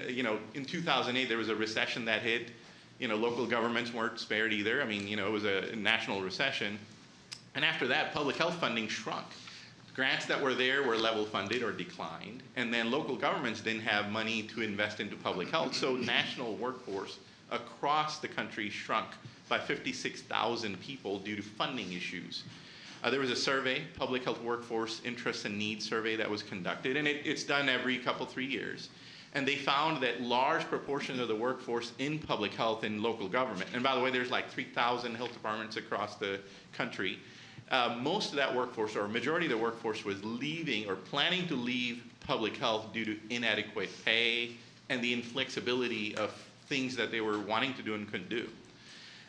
in 2008 there was a recession that hit. Local governments weren't spared either. I mean, it was a national recession. And after that, public health funding shrunk. Grants that were there were level funded or declined, and then local governments didn't have money to invest into public health. So national workforce across the country shrunk by 56,000 people due to funding issues. There was a survey, Public Health Workforce Interests and Needs Survey, that was conducted, and it's done every 3 years. And they found that large proportions of the workforce in public health in local government, and by the way, there's like 3,000 health departments across the country, most of that workforce, or majority of the workforce, was leaving or planning to leave public health due to inadequate pay and the inflexibility of things that they were wanting to do and couldn't do.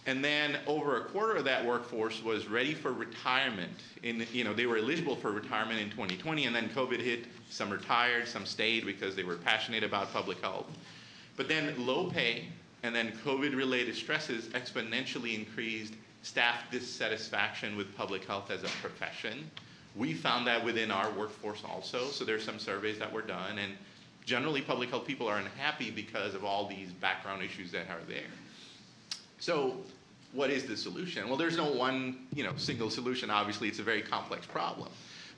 And then over a quarter of that workforce was ready for retirement. They were eligible for retirement in 2020, and then COVID hit. Some retired, some stayed because they were passionate about public health. But then low pay and then COVID-related stresses exponentially increased staff dissatisfaction with public health as a profession. We found that within our workforce also, so there's some surveys that were done, and generally public health people are unhappy because of all these background issues that are there. So what is the solution? Well, there's no one single solution. Obviously, it's a very complex problem.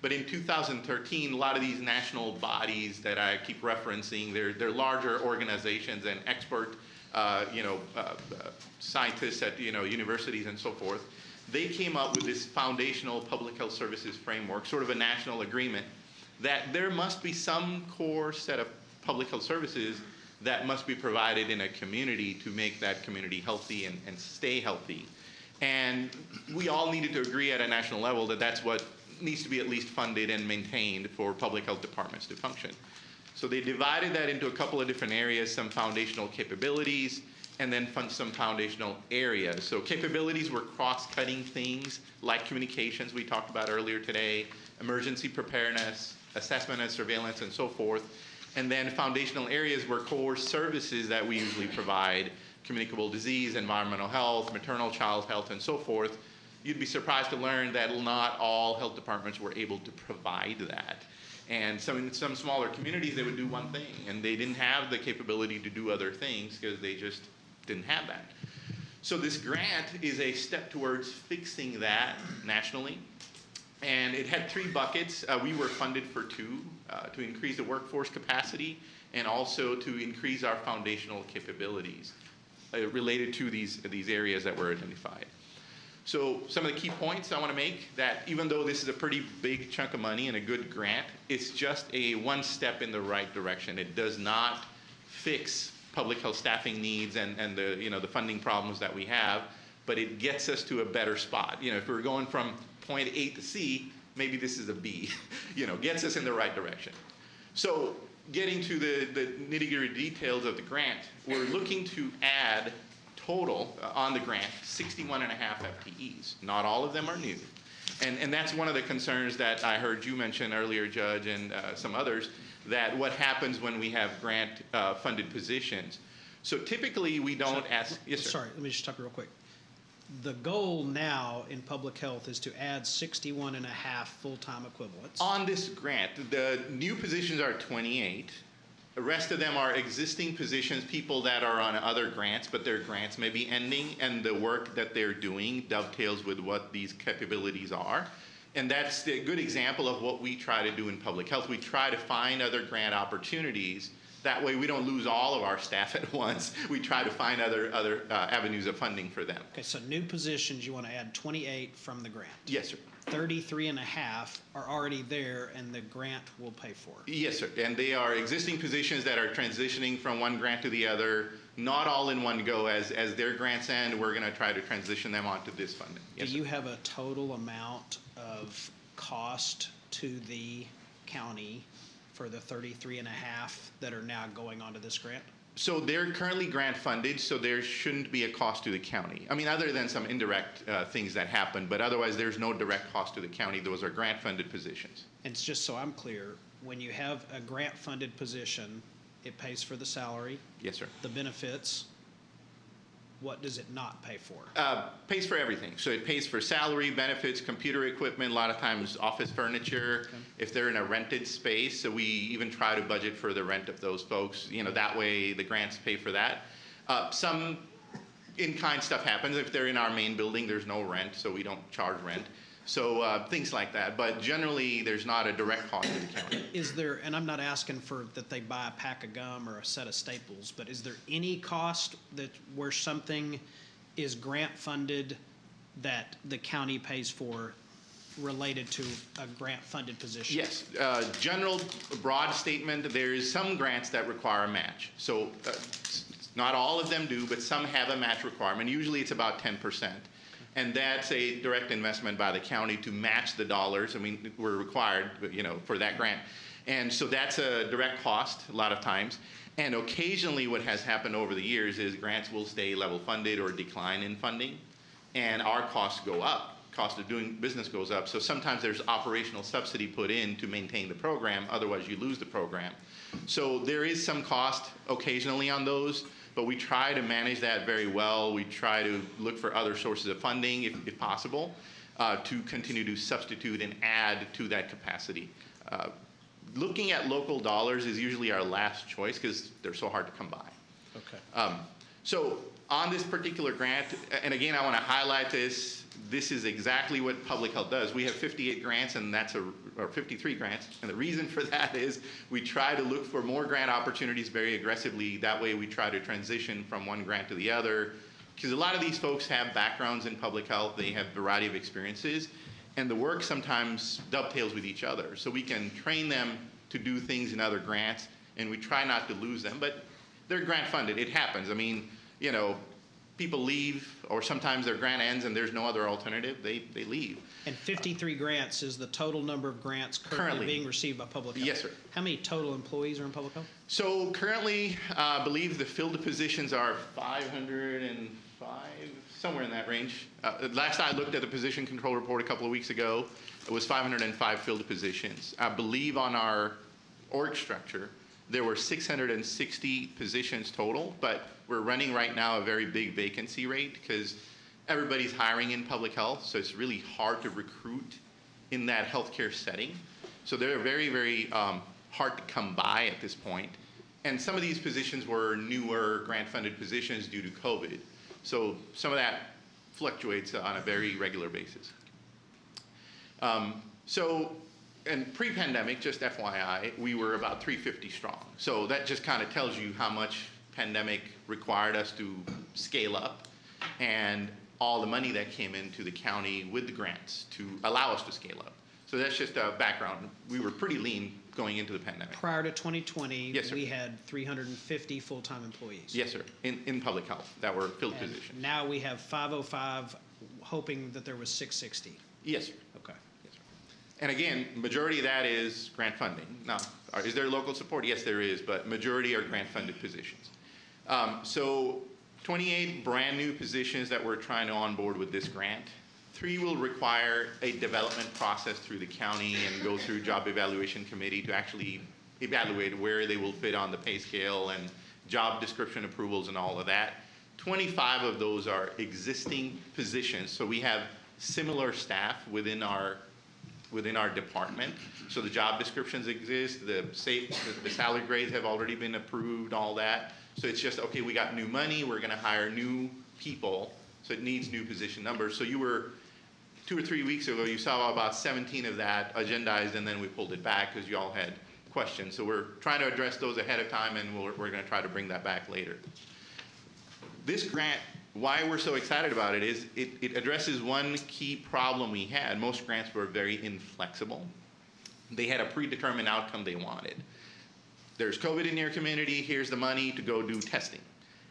But in 2013, a lot of these national bodies that I keep referencing, they're larger organizations and expert scientists at universities and so forth. They came up with this foundational public health services framework, sort of a national agreement, that there must be some core set of public health services that must be provided in a community to make that community healthy and stay healthy. And we all needed to agree at a national level that that's what needs to be at least funded and maintained for public health departments to function. So they divided that into a couple of different areas, some foundational capabilities, and then some foundational areas. So capabilities were cross-cutting things like communications we talked about earlier today, emergency preparedness, assessment and surveillance, and so forth. And then foundational areas were core services that we usually provide, communicable disease, environmental health, maternal child health, and so forth. You'd be surprised to learn that not all health departments were able to provide that. And in some smaller communities, they would do one thing, and they didn't have the capability to do other things because they just didn't have that. So this grant is a step towards fixing that nationally. And it had 3 buckets. We were funded for 2, to increase the workforce capacity and also to increase our foundational capabilities related to these areas that were identified. So some of the key points I want to make, that even though this is a pretty big chunk of money and a good grant, it's just a one step in the right direction. It does not fix public health staffing needs and the funding problems that we have, but it gets us to a better spot. If we're going from point A to C, maybe this is a B, gets us in the right direction. So getting to the nitty-gritty details of the grant, we're looking to add total on the grant 61.5 FTEs. Not all of them are new. And that's one of the concerns that I heard you mention earlier, Judge, and some others, that what happens when we have grant funded positions. So typically we don't ask, yes, sir. Sorry, let me just stop you real quick. The goal now in public health is to add 61.5 full-time equivalents. On this grant, the new positions are 28. The rest of them are existing positions, people that are on other grants, but their grants may be ending, and the work that they're doing dovetails with what these capabilities are. And that's a good example of what we try to do in public health. We try to find other grant opportunities That way, we don't lose all of our staff at once. We try to find other avenues of funding for them. Okay, so new positions, you want to add 28 from the grant. Yes, sir. 33 and a half are already there and the grant will pay for. Yes, sir. And they are existing positions that are transitioning from one grant to the other, not all in one go. As their grants end, we're going to try to transition them onto this funding. Yes, Do you have a total amount of cost to the county for the 33 and a half that are now going onto this grant? So they're currently grant funded, so there shouldn't be a cost to the county. I mean, other than some indirect things that happen, but otherwise there's no direct cost to the county. Those are grant funded positions. And it's just so I'm clear, when you have a grant funded position, it pays for the salary, Yes, sir. the benefits. What does it not pay for? Pays for everything. So it pays for salary, benefits, computer equipment, a lot of times office furniture, if they're in a rented space. So we even try to budget for the rent of those folks. You know, that way the grants pay for that. Some in-kind stuff happens. If they're in our main building, there's no rent, so we don't charge rent. So things like that. But generally, there's not a direct cost to the county. Is there, and I'm not asking for that they buy a pack of gum or a set of staples, but is there any cost that where something is grant funded that the county pays for related to a grant funded position? Yes. General broad statement, there is some grants that require a match. So not all of them do, but some have a match requirement. Usually it's about 10%. And that's a direct investment by the county to match the dollars. I mean, we're required, you know, for that grant. And so that's a direct cost a lot of times. And occasionally what has happened over the years is grants will stay level funded or decline in funding. And our costs go up. Cost of doing business goes up. So sometimes there's operational subsidy put in to maintain the program. Otherwise, you lose the program. So there is some cost occasionally on those. But we try to manage that very well. We try to look for other sources of funding, if possible, to continue to substitute and add to that capacity. Looking at local dollars is usually our last choice because they're so hard to come by. Okay. So on this particular grant, and again, I want to highlight this. This is exactly what public health does. We have 58 grants, and or 53 grants. And the reason for that is we try to look for more grant opportunities very aggressively. That way we try to transition from one grant to the other. Because a lot of these folks have backgrounds in public health. They have a variety of experiences. And the work sometimes dovetails with each other. So we can train them to do things in other grants, and we try not to lose them. But they're grant funded. It happens. I mean, you know, people leave, or sometimes their grant ends and there's no other alternative, they leave. And 53 grants is the total number of grants currently being received by public health? Yes, sir. How many total employees are in public health? So currently, I believe the filled positions are 505, somewhere in that range. Last I looked at the position control report a couple of weeks ago, it was 505 filled positions. I believe on our org structure, there were 660 positions total, but we're running right now a very big vacancy rate because everybody's hiring in public health, so it's really hard to recruit in that healthcare setting. So they're very, very hard to come by at this point. And some of these positions were newer grant-funded positions due to COVID. So some of that fluctuates on a very regular basis. And pre-pandemic, just FYI, we were about 350 strong. So that just kind of tells you how much pandemic required us to scale up and all the money that came into the county with the grants to allow us to scale up. So that's just a background. We were pretty lean going into the pandemic. Prior to 2020, Yes, sir. we had 350 full-time employees. Yes, sir, in public health that were filled And positions. now we have 505, hoping that there was 660. Yes, sir. Okay. And again, majority of that is grant funding. Now, is there local support? Yes, there is, but majority are grant-funded positions. So 28 brand new positions that we're trying to onboard with this grant. 3 will require a development process through the county and go through job evaluation committee to actually evaluate where they will fit on the pay scale and job description approvals and all of that. 25 of those are existing positions. So we have similar staff within our department. So the job descriptions exist, the salary grades have already been approved, all that. So it's just, okay, we got new money, we're gonna hire new people, so it needs new position numbers. So you were, 2 or 3 weeks ago, you saw about 17 of that agendized, and then we pulled it back because you all had questions. So we're trying to address those ahead of time, and we're going to try to bring that back later. This grant, why we're so excited about it is it addresses one key problem we had. Most grants were very inflexible. They had a predetermined outcome they wanted. There's COVID in your community, here's the money to go do testing.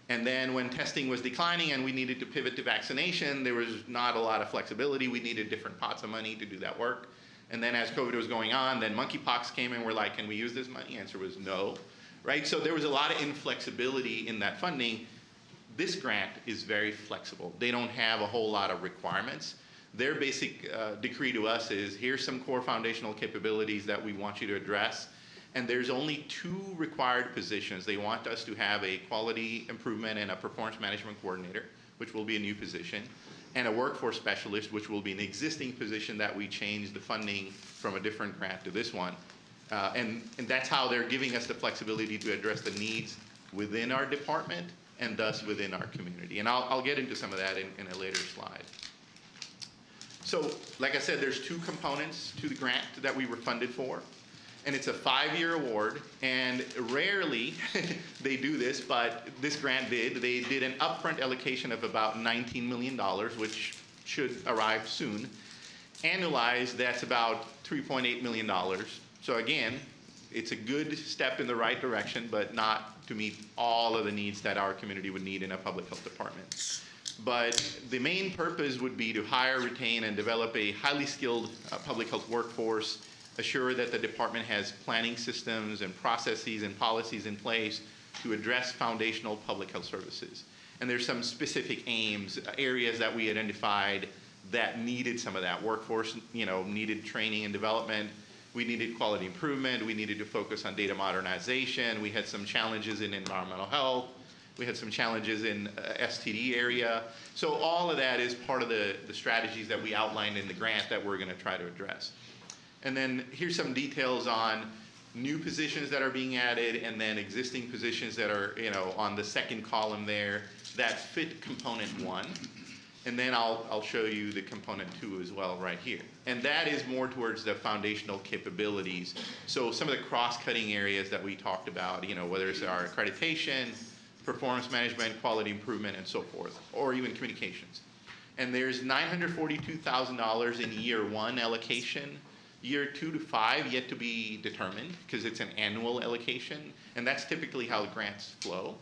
And then when testing was declining and we needed to pivot to vaccination, there was not a lot of flexibility. We needed different pots of money to do that work. And then as COVID was going on, then monkeypox came and we're like, can we use this money? Answer was no, right? So there was a lot of inflexibility in that funding. This grant is very flexible. They don't have a whole lot of requirements. Their basic decree to us is, here's some core foundational capabilities that we want you to address. And there's only 2 required positions. They want us to have a quality improvement and a performance management coordinator, which will be a new position, and a workforce specialist, which will be an existing position that we changed the funding from a different grant to this one. And that's how they're giving us the flexibility to address the needs within our department and thus within our community. And I'll get into some of that in a later slide. So, like I said, there's 2 components to the grant that we were funded for. And it's a 5-year award, and rarely they do this, but this grant did. They did an upfront allocation of about $19 million, which should arrive soon. Annualized, that's about $3.8 million. So again, it's a good step in the right direction, but not to meet all of the needs that our community would need in a public health department. But the main purpose would be to hire, retain, and develop a highly skilled public health workforce, assure that the department has planning systems and processes and policies in place to address foundational public health services. And there's some specific aims, areas that we identified that needed some of that workforce, needed training and development. We needed quality improvement. We needed to focus on data modernization. We had some challenges in environmental health. We had some challenges in STD area. So all of that is part of the strategies that we outlined in the grant that we're going to try to address. And then here's some details on new positions that are being added, and then existing positions that are, on the second column there that fit component 1. And then I'll show you the component 2 as well right here. And that is more towards the foundational capabilities. So some of the cross-cutting areas that we talked about, whether it's our accreditation, performance management, quality improvement, and so forth, or even communications. And there's $942,000 in year 1 allocation. Year 2 to 5 yet to be determined because it's an annual allocation, and that's typically how the grants flow.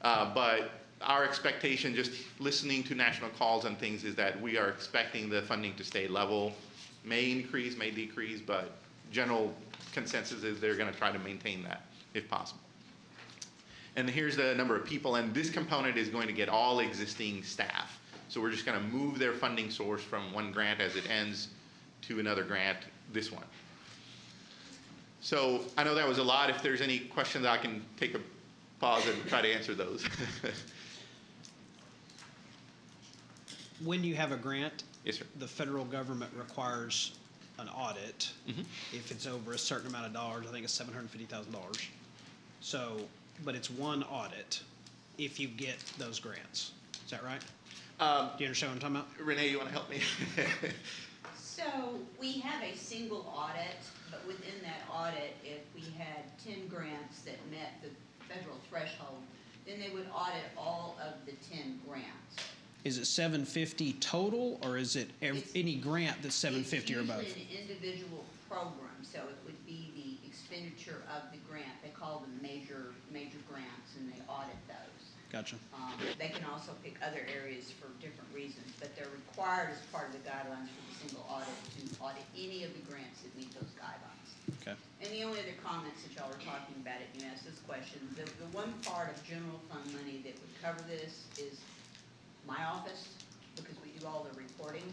But our expectation, just listening to national calls and things, is that we are expecting the funding to stay level. May increase, may decrease, but general consensus is they're going to try to maintain that if possible. And here's the number of people, and this component is going to get all existing staff. So we're just going to move their funding source from one grant as it ends to another grant, this one. So I know that was a lot. If there's any questions, I can take a pause and try to answer those. When you have a grant, yes, sir, the federal government requires an audit. If it's over a certain amount of dollars, I think it's $750,000. So, but it's one audit if you get those grants. Is that right? Do you understand what I'm talking about? Renee, you want to help me? So we have a single audit, but within that audit, if we had 10 grants that met the federal threshold, then they would audit all of the 10 grants. Is it 750 total, or is it any grant that's 750 or above? It's usually an individual program, so it would be the expenditure of the grant. They call them major grants, and they audit those. Gotcha. They can also pick other areas for different reasons, but they're required as part of the guidelines for the single audit to audit any of the grants that meet those guidelines. Okay. And the only other comments that y'all were talking about it, you asked this question, the one part of general fund money that would cover this is my office, because we do all the reporting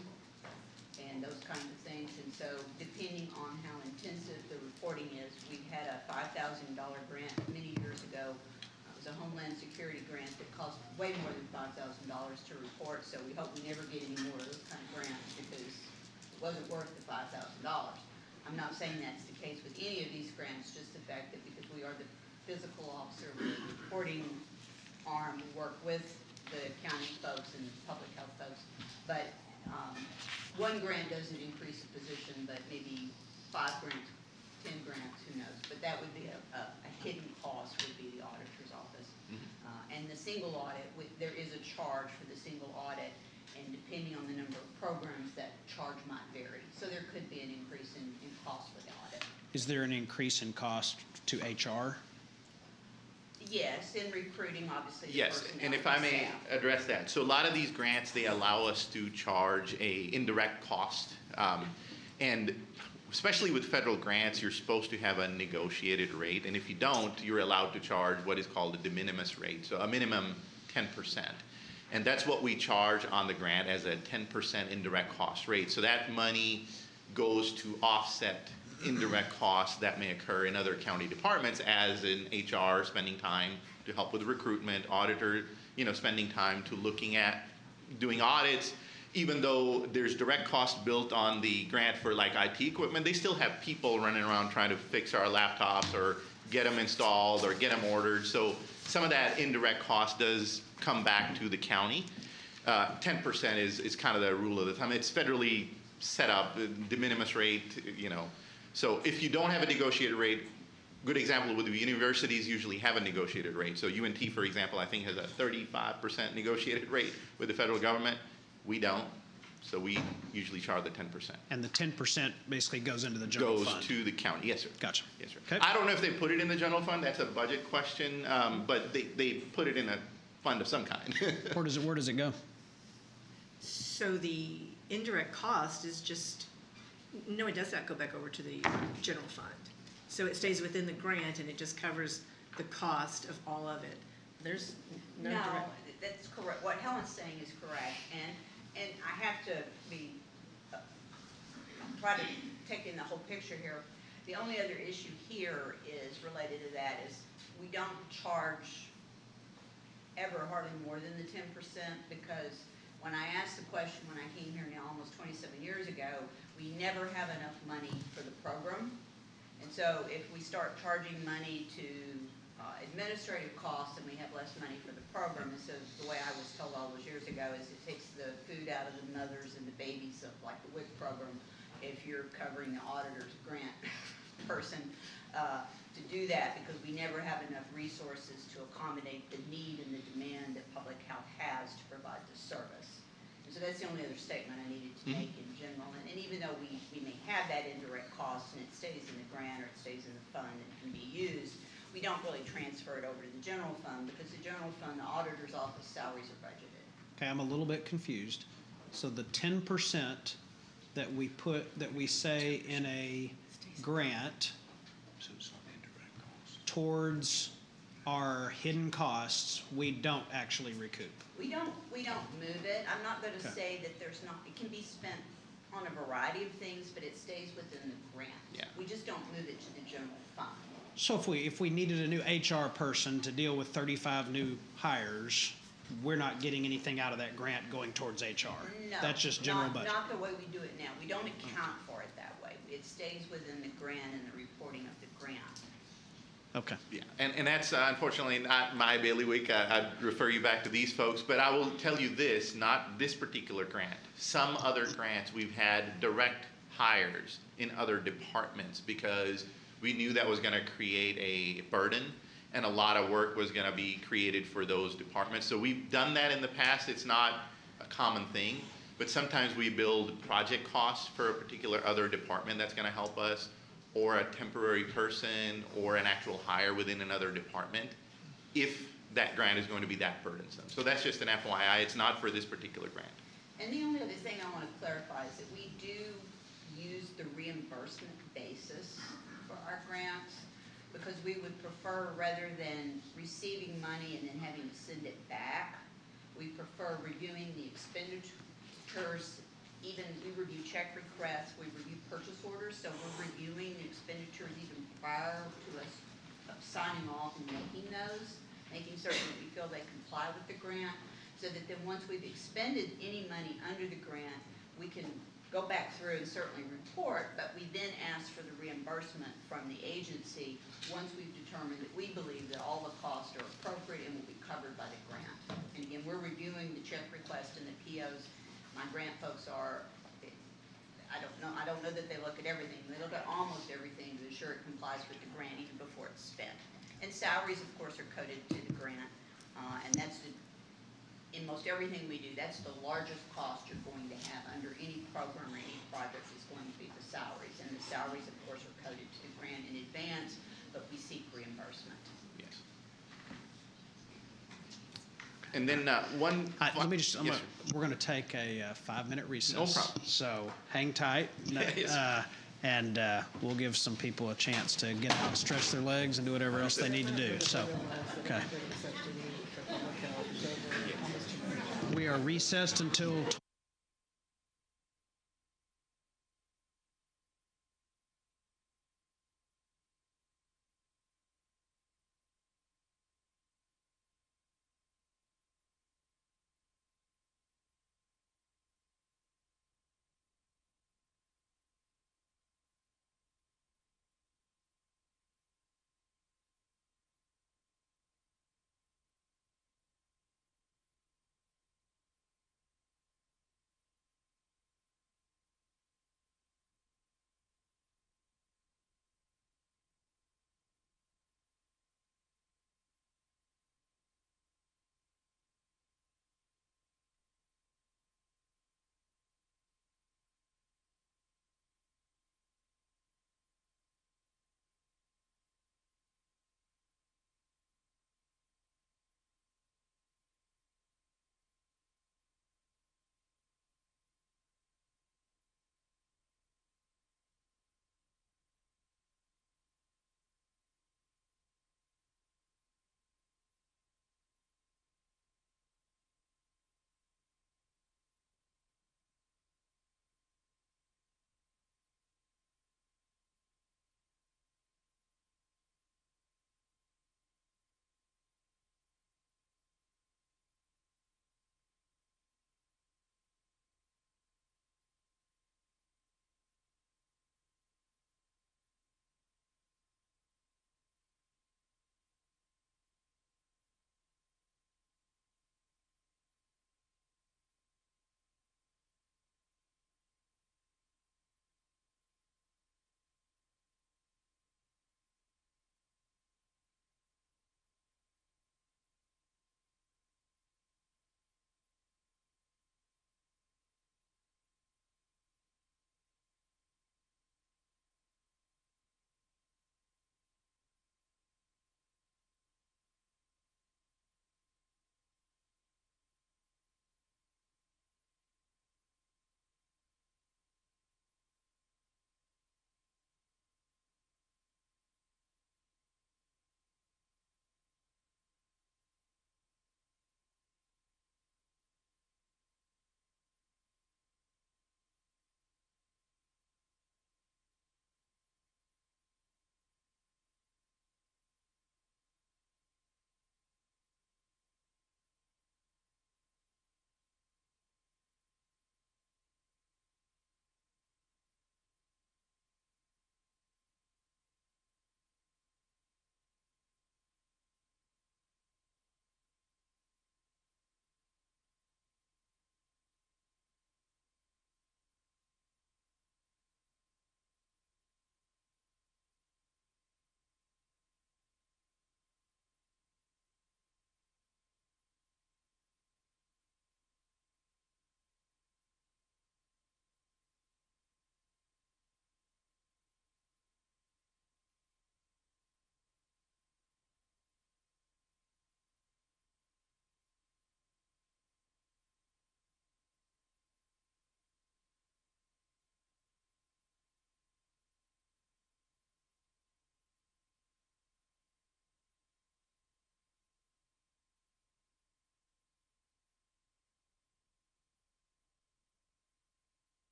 and those kinds of things. And so depending on how intensive the reporting is, we had a $5,000 grant many years ago. It was a Homeland Security grant that cost way more than $5,000 to report, so we hope we never get any more of those kind of grants because it wasn't worth the $5,000. I'm not saying that's the case with any of these grants, just the fact that because we are the physical officer, we're the reporting arm, we work with the county folks and public health folks. But one grant doesn't increase the position, but maybe 5 grants 10 grants, who knows? But that would be a hidden cost, would be the auditor's office. And the single audit, there is a charge for the single audit, and depending on the number of programs, that charge might vary. So there could be an increase in cost for the audit. Is there an increase in cost to HR? Yes, in recruiting, obviously. the Yes, personnel and if I may staff. address that. So a lot of these grants, they allow us to charge a indirect cost. And especially with federal grants, you're supposed to have a negotiated rate. And if you don't, you're allowed to charge what is called a de minimis rate, so a minimum 10%. And that's what we charge on the grant as a 10% indirect cost rate. So that money goes to offset indirect costs that may occur in other county departments, as in HR spending time to help with recruitment, auditor, spending time to looking at doing audits. Even though there's direct cost built on the grant for like IT equipment, they still have people running around trying to fix our laptops or get them installed or get them ordered. So some of that indirect cost does come back to the county. 10% is kind of the rule of the thumb. It's federally set up, the de minimis rate, So if you don't have a negotiated rate, good example would be universities usually have a negotiated rate. So UNT, for example, I think has a 35% negotiated rate with the federal government. We don't, so we usually charge the 10%. And the 10% basically goes into the general fund? Goes to the county, yes, sir. Gotcha. Yes, sir. Okay. I don't know if they put it in the general fund, that's a budget question, but they put it in a fund of some kind. Where does it go? So the indirect cost is just, no, it does not go back over to the general fund. So it stays within the grant and it just covers the cost of all of it. There's no No, direct. that's correct. What Helen's saying is correct, and I have to be, try to take in the whole picture here. The only other issue here is related to that is we don't charge ever hardly more than the 10%, because when I asked the question when I came here now almost 27 years ago, we never have enough money for the program. And so if we start charging money to administrative costs and we have less money for the program, and so the way I was told all those years ago is it takes the food out of the mothers and the babies of like the WIC program if you're covering the auditor's grant person to do that, because we never have enough resources to accommodate the need and the demand that public health has to provide the service. And so that's the only other statement I needed to make in general. And even though we may have that indirect cost and it stays in the grant or it stays in the fund and can be used, we don't really transfer it over to the general fund, because the general fund, the auditor's office salaries are budgeted. Okay, I'm a little bit confused. So the 10% that we say in a grant towards our hidden costs, we don't actually recoup. We don't move it. I'm not going to Okay. say that there's not, it can be spent on a variety of things, but it stays within the grant. Yeah. We just don't move it to the general fund. So if we needed a new HR person to deal with 35 new hires, we're not getting anything out of that grant going towards HR? No. That's just general budget? Not the way we do it now. We don't account for it that way. It stays within the grant and the reporting of the grant. Okay. Yeah, and that's unfortunately not my bailiwick. I'd refer you back to these folks, but I will tell you this, not this particular grant. Some other grants, we've had direct hires in other departments because we knew that was gonna create a burden and a lot of work was gonna be created for those departments. So we've done that in the past. It's not a common thing, but sometimes we build project costs for a particular other department that's gonna help us, or a temporary person, or an actual hire within another department, if that grant is going to be that burdensome. So that's just an FYI, it's not for this particular grant. And the only other thing I want to clarify is that we do use the reimbursement basis for our grants, because we would prefer, rather than receiving money and then having to send it back, we prefer reviewing the expenditures. Even we review check requests, we review purchase orders, so we're reviewing the expenditures even prior to us signing off and making those, making certain that we feel they comply with the grant, so that then once we've expended any money under the grant, we can go back through and certainly report, but we then ask for the reimbursement from the agency once we've determined that we believe that all the costs are appropriate and will be covered by the grant. And again, we're reviewing the check request and the POs. My grant folks are I don't know that they look at everything. They look at almost everything to ensure it complies with the grant even before it's spent. And salaries, of course, are coded to the grant, and that's in most everything we do, that's the largest cost you're going to have under any program or any project is going to be the salaries. And the salaries, of course, are coded to the grant in advance, but we seek reimbursement. Yes. And then Let me just, Yes, sir. we're going to take a 5-minute recess. No problem. So hang tight. Yes. And we'll give some people a chance to get out and stretch their legs and do whatever else they need to do. So, okay. We are recessed until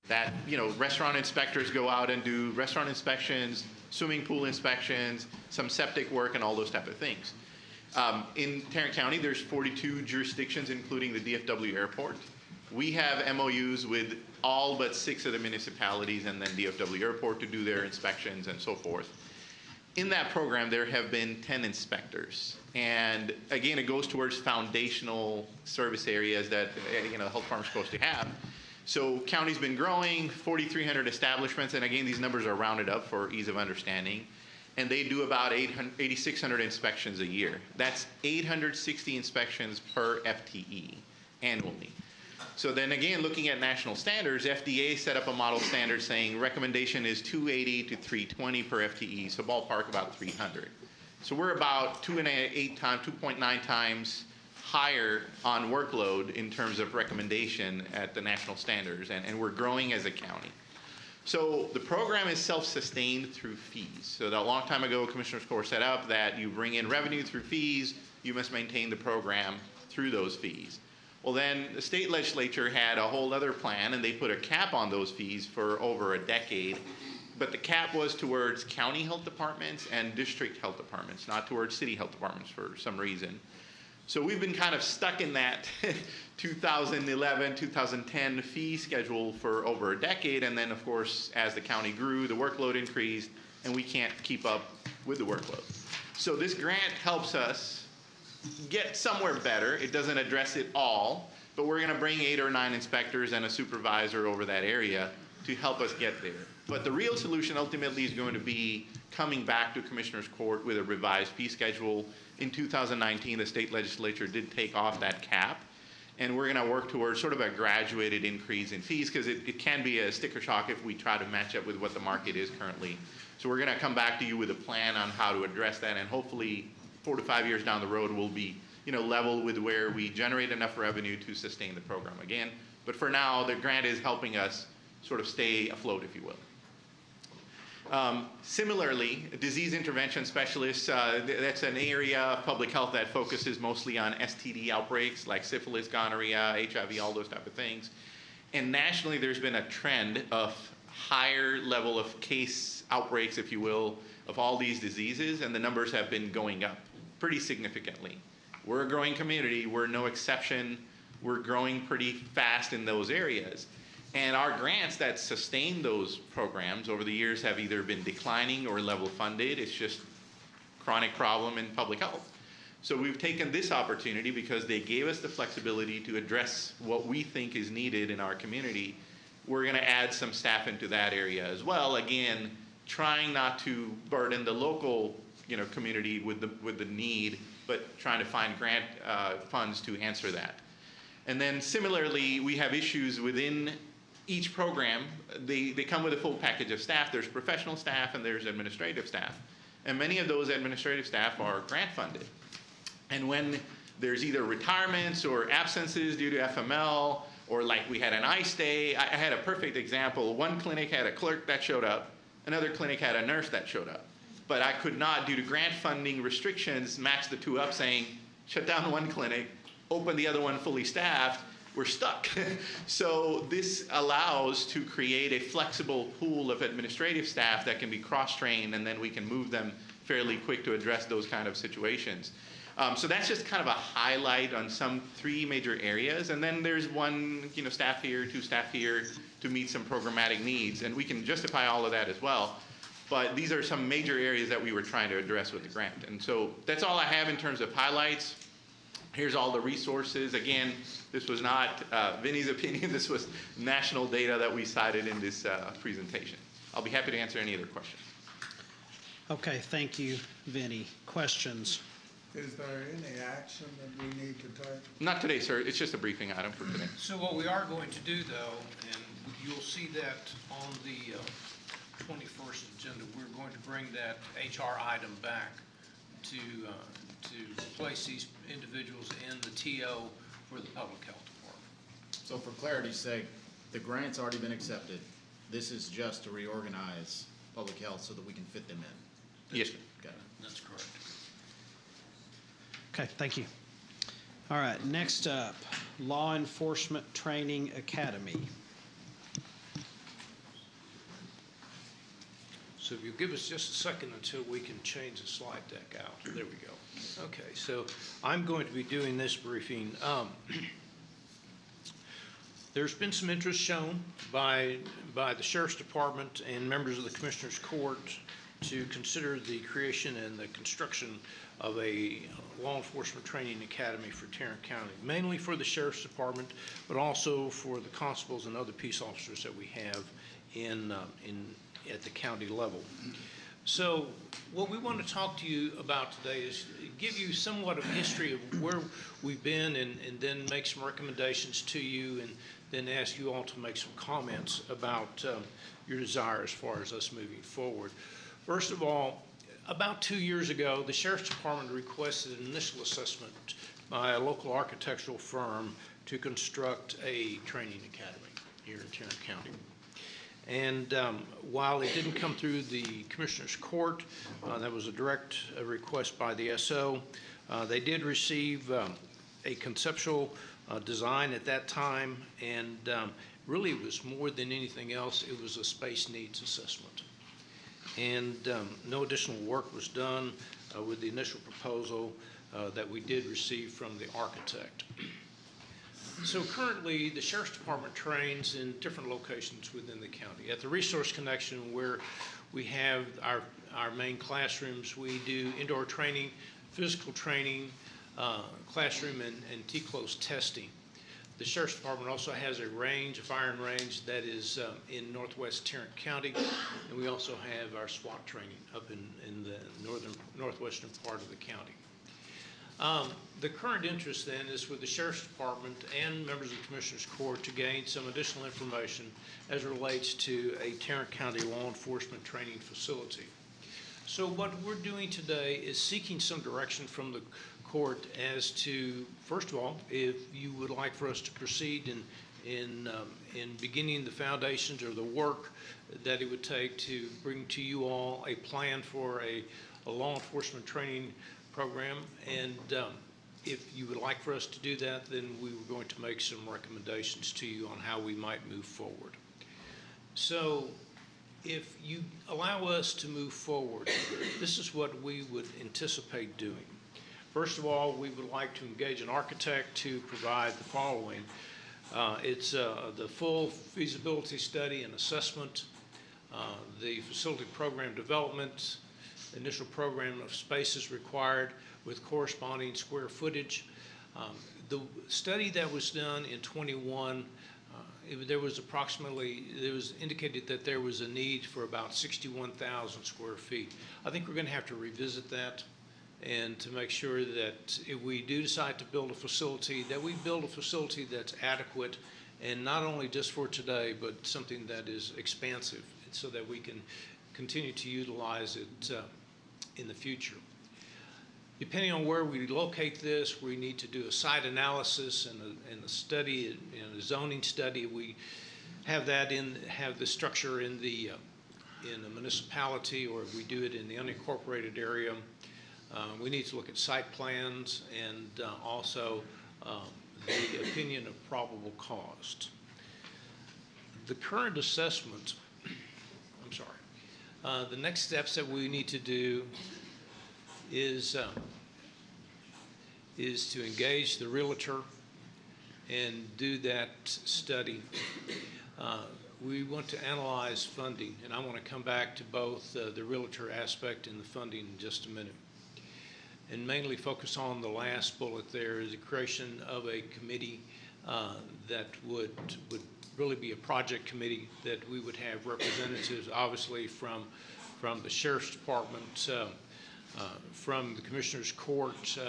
that, restaurant inspectors go out and do restaurant inspections, swimming pool inspections, some septic work, and all those type of things. In Tarrant County, there's 42 jurisdictions, including the DFW airport. We have MOUs with all but 6 of the municipalities and then DFW airport to do their inspections and so forth. In that program, there have been 10 inspectors. And again, it goes towards foundational service areas that, the health department's supposed to have. So county's been growing, 4,300 establishments, and again, these numbers are rounded up for ease of understanding. And they do about 8,600 inspections a year. That's 860 inspections per FTE annually. So then again, looking at national standards, FDA set up a model standard saying recommendation is 280 to 320 per FTE, so ballpark about 300. So we're about 2.9 times higher on workload in terms of recommendation at the national standards, and we're growing as a county. So the program is self-sustained through fees. So that a long time ago, Commissioner's Court set up that you bring in revenue through fees, you must maintain the program through those fees. Well, then the state legislature had a whole other plan, and they put a cap on those fees for over a decade. But the cap was towards county health departments and district health departments, not towards city health departments for some reason. So we've been kind of stuck in that 2011, 2010 fee schedule for over a decade. And then, of course, as the county grew, the workload increased, and we can't keep up with the workload. So this grant helps us get somewhere better. It doesn't address it all, but we're going to bring 8 or 9 inspectors and a supervisor over that area to help us get there. But the real solution ultimately is going to be coming back to Commissioner's Court with a revised fee schedule. In 2019, the state legislature did take off that cap, and we're going to work towards sort of a graduated increase in fees, because it can be a sticker shock if we try to match up with what the market is currently. So we're going to come back to you with a plan on how to address that, and hopefully 4 to 5 years down the road we'll be level with where we generate enough revenue to sustain the program again. But for now, the grant is helping us sort of stay afloat, if you will. Similarly, disease intervention specialists, that's an area of public health that focuses mostly on STD outbreaks like syphilis, gonorrhea, HIV, all those type of things. And nationally, there's been a trend of higher level of case outbreaks, if you will, of all these diseases, and the numbers have been going up pretty significantly. We're a growing community. We're no exception. We're growing pretty fast in those areas. And our grants that sustain those programs over the years have either been declining or level funded. It's just chronic problem in public health. So we've taken this opportunity because they gave us the flexibility to address what we think is needed in our community. We're going to add some staff into that area as well. Again, trying not to burden the local community with the need, but trying to find grant funds to answer that. And then similarly, we have issues within each program. They come with a full package of staff. There's professional staff and there's administrative staff. And many of those administrative staff are grant funded. And when there's either retirements or absences due to FML, or like we had an ICE day, I had a perfect example. One clinic had a clerk that showed up. Another clinic had a nurse that showed up. But I could not, due to grant funding restrictions, match the two up, saying, shut down one clinic, open the other one fully staffed, we're stuck. So this allows to create a flexible pool of administrative staff that can be cross-trained, and then we can move them fairly quick to address those kind of situations. So that's just kind of a highlight on some 3 major areas. And then there's one staff here, 2 staff here to meet some programmatic needs. And we can justify all of that as well. But these are some major areas that we were trying to address with the grant. And so that's all I have in terms of highlights. Here's all the resources. Again, this was not Vinny's opinion. This was national data that we cited in this presentation. I'll be happy to answer any other questions. Okay, thank you, Vinny. Questions? Is there any action that we need to take? Not today, sir. It's just a briefing item for today. So what we are going to do, though, and you'll see that on the 21st agenda, we're going to bring that HR item back to place these individuals in the TO for the public health department. So for clarity's sake, the grant's already been accepted. This is just to reorganize public health so that we can fit them in. Yes, sir. Got it. That's correct. Okay, thank you. All right, next up, Law Enforcement Training Academy. So if you give us just a second until we can change the slide deck out. There we go. Okay, so I'm going to be doing this briefing. There's been some interest shown by the Sheriff's Department and members of the Commissioners Court to consider the creation and the construction of a law enforcement training academy for Tarrant County, mainly for the Sheriff's Department, but also for the constables and other peace officers that we have at the county level. So what we want to talk to you about today is give you somewhat of a history of where we've been and then make some recommendations to you and then ask you all to make some comments about your desire as far as us moving forward. First of all, about 2 years ago, the Sheriff's Department requested an initial assessment by a local architectural firm to construct a training academy here in Tarrant County. And while it didn't come through the Commissioner's Court, that was a direct request by the SO, they did receive a conceptual design at that time, and really it was more than anything else, it was a space needs assessment. And no additional work was done with the initial proposal that we did receive from the architect. So currently, the Sheriff's Department trains in different locations within the county. At the Resource Connection, where we have our main classrooms, we do indoor training, physical training, classroom and T-close testing. The Sheriff's Department also has a firing range that is in northwest Tarrant County, and we also have our SWAT training up in the northwestern part of the county. The current interest then is with the Sheriff's Department and members of the Commissioner's Court to gain some additional information as it relates to a Tarrant County law enforcement training facility. So what we're doing today is seeking some direction from the court as to, first of all, if you would like for us to proceed in beginning the foundations or the work that it would take to bring to you all a plan for a law enforcement training program, and if you would like for us to do that, then we were going to make some recommendations to you on how we might move forward. So if you allow us to move forward, this is what we would anticipate doing. First of all, we would like to engage an architect to provide the following. It's the full feasibility study and assessment, the facility program development, initial program of spaces required with corresponding square footage. The study that was done in 21, there was indicated that there was a need for about 61,000 square feet. I think we're going to have to revisit that and to make sure that if we do decide to build a facility, that we build a facility that's adequate and not only just for today, but something that is expansive so that we can continue to utilize it in the future. Depending on where we locate this, we need to do a site analysis and a study, a zoning study. We have the structure in the municipality, or if we do it in the unincorporated area. We need to look at site plans and also the opinion of probable cost. The current assessment, the next steps that we need to do is to engage the realtor and do that study. We want to analyze funding, and I want to come back to both the realtor aspect and the funding in just a minute. And mainly focus on the last bullet there is the creation of a committee that would really be a project committee that we would have representatives, obviously, from the Sheriff's Department, from the Commissioner's Court,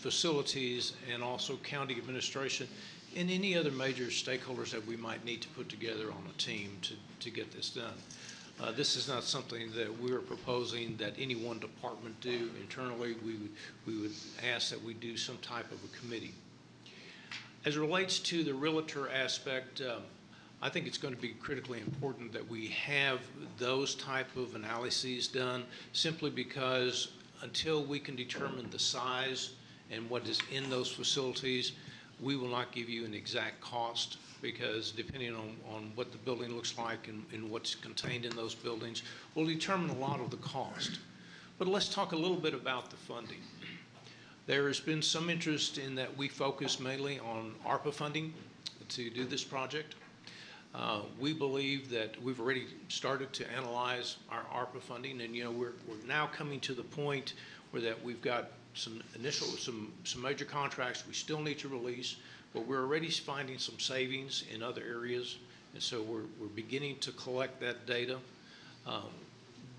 facilities, and also county administration, and any other major stakeholders that we might need to put together on a team to get this done. This is not something that we're proposing that any one department do internally. We would ask that we do some type of a committee. As it relates to the realtor aspect, I think it's going to be critically important that we have those type of analyses done, simply because until we can determine the size and what is in those facilities, we will not give you an exact cost because depending on what the building looks like and what's contained in those buildings will determine a lot of the cost. But let's talk a little bit about the funding. There has been some interest in that we focus mainly on ARPA funding to do this project. We believe that we've already started to analyze our ARPA funding, and we're now coming to the point where that we've got some major contracts we still need to release, but we're already finding some savings in other areas, and so we're beginning to collect that data.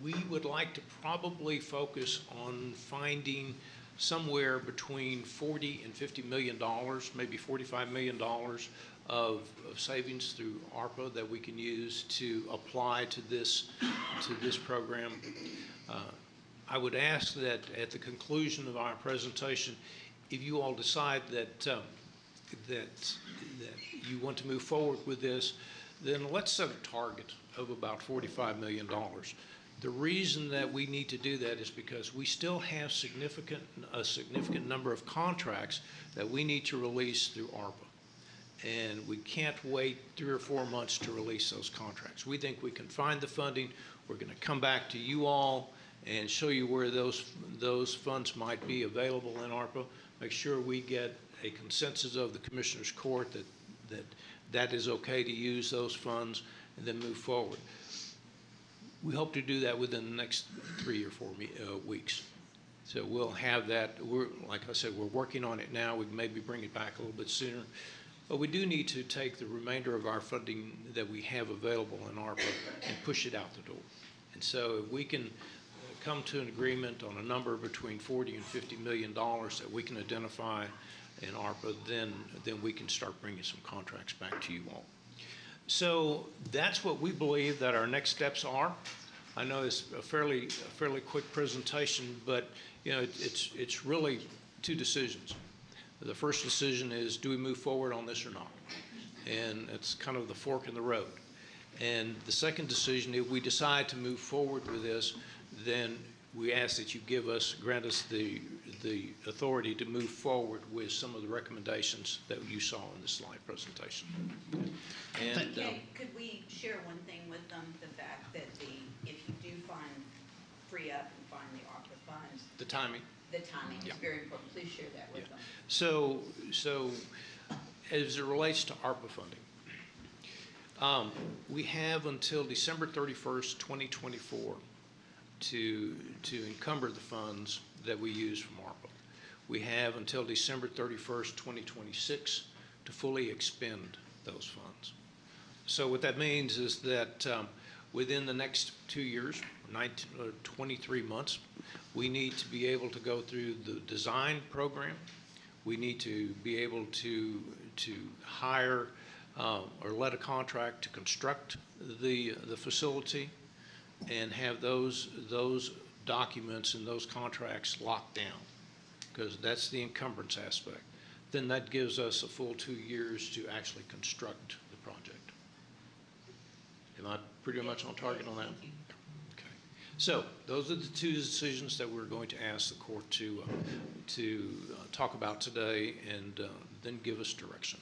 We would like to probably focus on finding somewhere between $40 and $50 million, maybe $45 million of savings through ARPA that we can use to apply to this program. I would ask that at the conclusion of our presentation, if you all decide that you want to move forward with this, then let's set a target of about $45 million. The reason that we need to do that is because we still have a significant number of contracts that we need to release through ARPA. And we can't wait 3 or 4 months to release those contracts. We think we can find the funding. We're going to come back to you all and show you where those funds might be available in ARPA. Make sure we get a consensus of the Commissioners Court that is okay to use those funds, and then move forward. We hope to do that within the next 3 or 4 weeks. So we'll have that. Like I said, we're working on it now. We can maybe bring it back a little bit sooner. But we do need to take the remainder of our funding that we have available in ARPA and push it out the door. And so if we can come to an agreement on a number between $40 and $50 million that we can identify in ARPA, then we can start bringing some contracts back to you all. So that's what we believe that our next steps are. I know it's a fairly quick presentation, but it's really 2 decisions. The first decision is, do we move forward on this or not? And it's kind of the fork in the road. And the second decision, if we decide to move forward with this, then we ask that you grant us the authority to move forward with some of the recommendations that you saw in the slide presentation. And could we share one thing with them, the fact that if you do free up and find the ARPA funds, the timing is very important. Please share that with them. So as it relates to ARPA funding, we have until December 31st, 2024 to encumber the funds that we use from ARPA. We have until December 31st, 2026 to fully expend those funds. So what that means is that within the next 2 years, 23 months, we need to be able to go through the design program. We need to be able to hire or let a contract to construct the facility and have those documents and those contracts locked down, because that's the encumbrance aspect. Then that gives us a full 2 years to actually construct the project. Am I pretty much on target on that? Okay. So those are the 2 decisions that we're going to ask the court to talk about today, and then give us direction.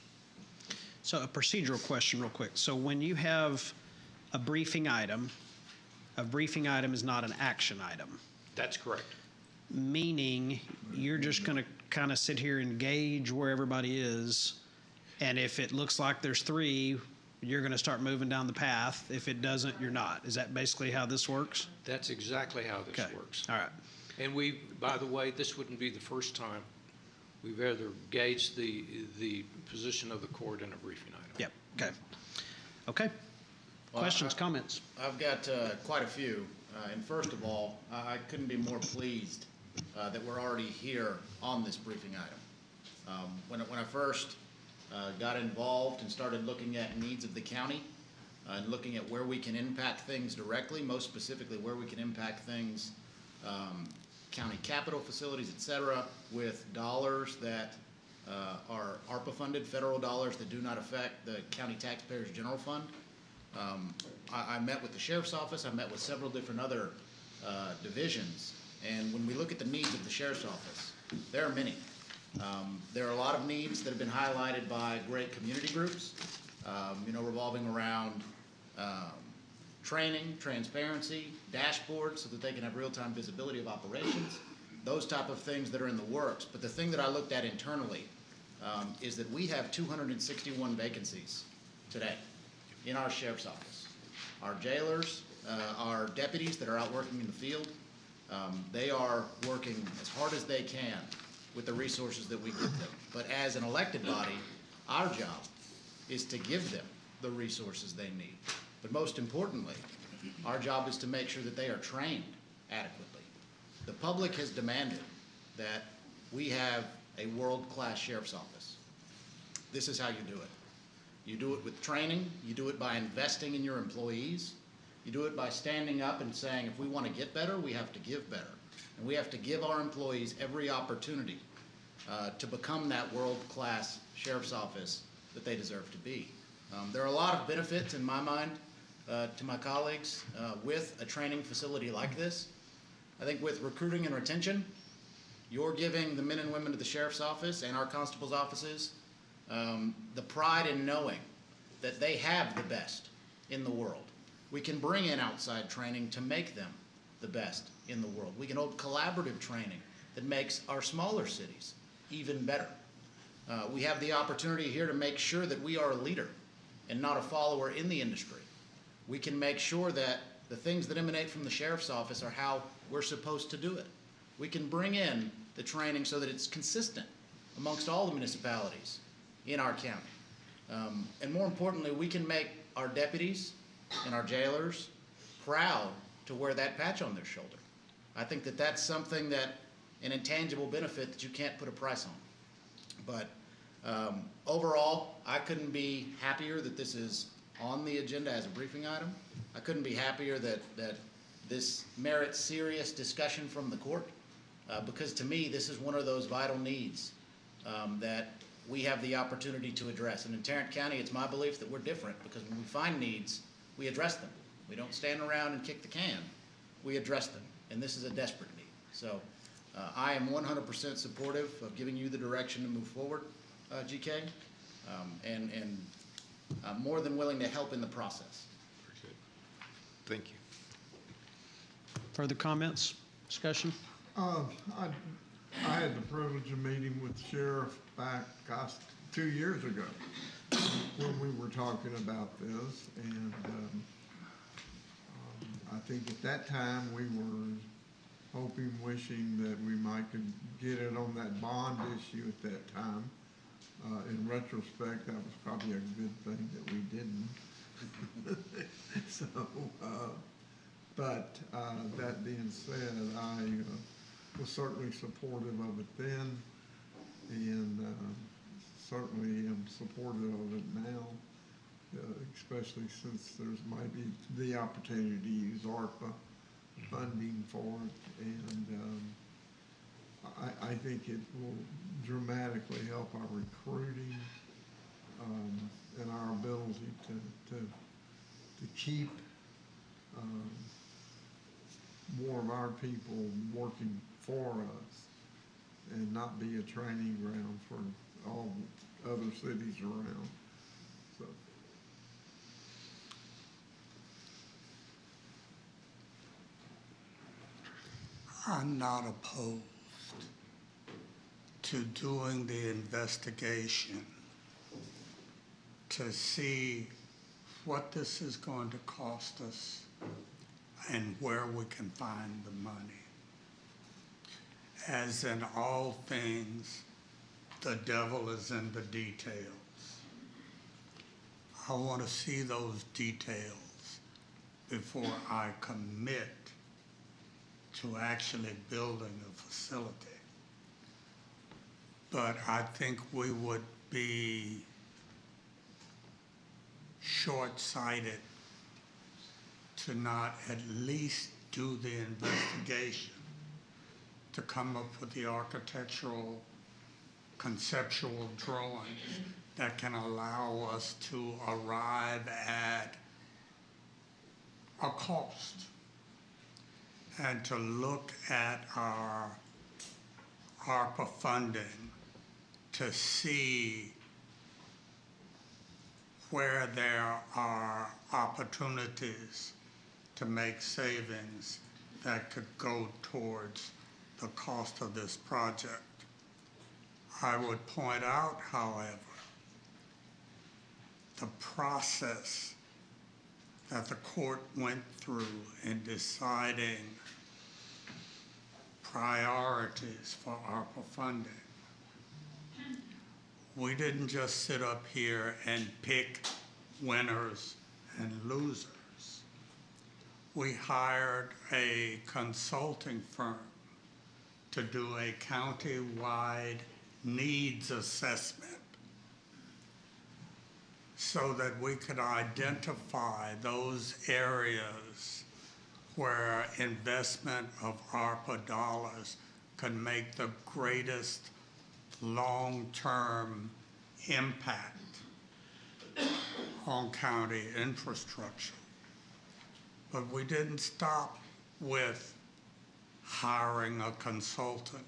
So a procedural question real quick. So when you have a briefing item is not an action item. That's correct. Meaning you're just going to kind of sit here and gauge where everybody is, and if it looks like there's 3, you're going to start moving down the path. If it doesn't, you're not. Is that basically how this works? That's exactly how this works. All right. And by the way, this wouldn't be the first time we've ever gauged the position of the court in a briefing item. Yep. Okay. Okay. Well, Questions, comments? I've got quite a few. And first of all, I couldn't be more pleased that we're already here on this briefing item. When I first got involved and started looking at needs of the county and looking at where we can impact things directly, most specifically where we can impact things, county capital facilities, et cetera, with dollars that are ARPA funded, federal dollars that do not affect the county taxpayers' general fund. I met with the Sheriff's Office. I met with several different other divisions. And when we look at the needs of the Sheriff's Office, there are many. There are a lot of needs that have been highlighted by great community groups. revolving around training, transparency, dashboards so that they can have real-time visibility of operations, those type of things that are in the works. But the thing that I looked at internally is that we have 261 vacancies today in our sheriff's office. Our jailers, our deputies that are out working in the field, they are working as hard as they can with the resources that we give them. But as an elected body, our job is to give them the resources they need. But most importantly, our job is to make sure that they are trained adequately. The public has demanded that we have a world-class sheriff's office. This is how you do it. You do it with training. You do it by investing in your employees. You do it by standing up and saying, if we want to get better, we have to give better. And we have to give our employees every opportunity to become that world-class sheriff's office that they deserve to be. There are a lot of benefits in my mind to my colleagues with a training facility like this. I think with recruiting and retention, you're giving the men and women of the sheriff's office and our constables' offices the pride in knowing that they have the best in the world. We can bring in outside training to make them the best in the world. We can hold collaborative training that makes our smaller cities even better. We have the opportunity here to make sure that we are a leader and not a follower in the industry. We can make sure that the things that emanate from the sheriff's office are how we're supposed to do it. We can bring in the training so that it's consistent amongst all the municipalities in our county. And more importantly, we can make our deputies and our jailers proud to wear that patch on their shoulder. I think that that's something that, an intangible benefit that you can't put a price on. But overall, I couldn't be happier that this is on the agenda as a briefing item. I couldn't be happier that this merits serious discussion from the court, because to me, this is one of those vital needs that we have the opportunity to address. And in Tarrant County, it's my belief that we're different, because when we find needs, we address them. We don't stand around and kick the can. We address them, and this is a desperate need. So I am 100% supportive of giving you the direction to move forward, GK, and I'm more than willing to help in the process. Thank you. Further comments, discussion? I had the privilege of meeting with the sheriff back, 2 years ago when we were talking about this, and I think at that time we were hoping, wishing that we might could get it on that bond issue at that time. In retrospect, that was probably a good thing that we didn't. So, but that being said, I was certainly supportive of it then, and certainly am supportive of it now, especially since there's might be the opportunity to use ARPA funding for it, and I think it will dramatically help our recruiting and our ability to keep more of our people working for us and not be a training ground for all other cities around. So. I'm not opposed to doing the investigation to see what this is going to cost us and where we can find the money. As in all things, the devil is in the details. I want to see those details before I commit to actually building a facility. But I think we would be short-sighted to not at least do the investigation to come up with the architectural, conceptual drawings that can allow us to arrive at a cost and to look at our ARPA funding to see where there are opportunities to make savings that could go towards the cost of this project. I would point out, however, the process that the court went through in deciding priorities for ARPA funding. We didn't just sit up here and pick winners and losers. We hired a consulting firm to do a county-wide needs assessment so that we could identify those areas where investment of ARPA dollars could make the greatest long-term impact on county infrastructure. But we didn't stop with hiring a consultant.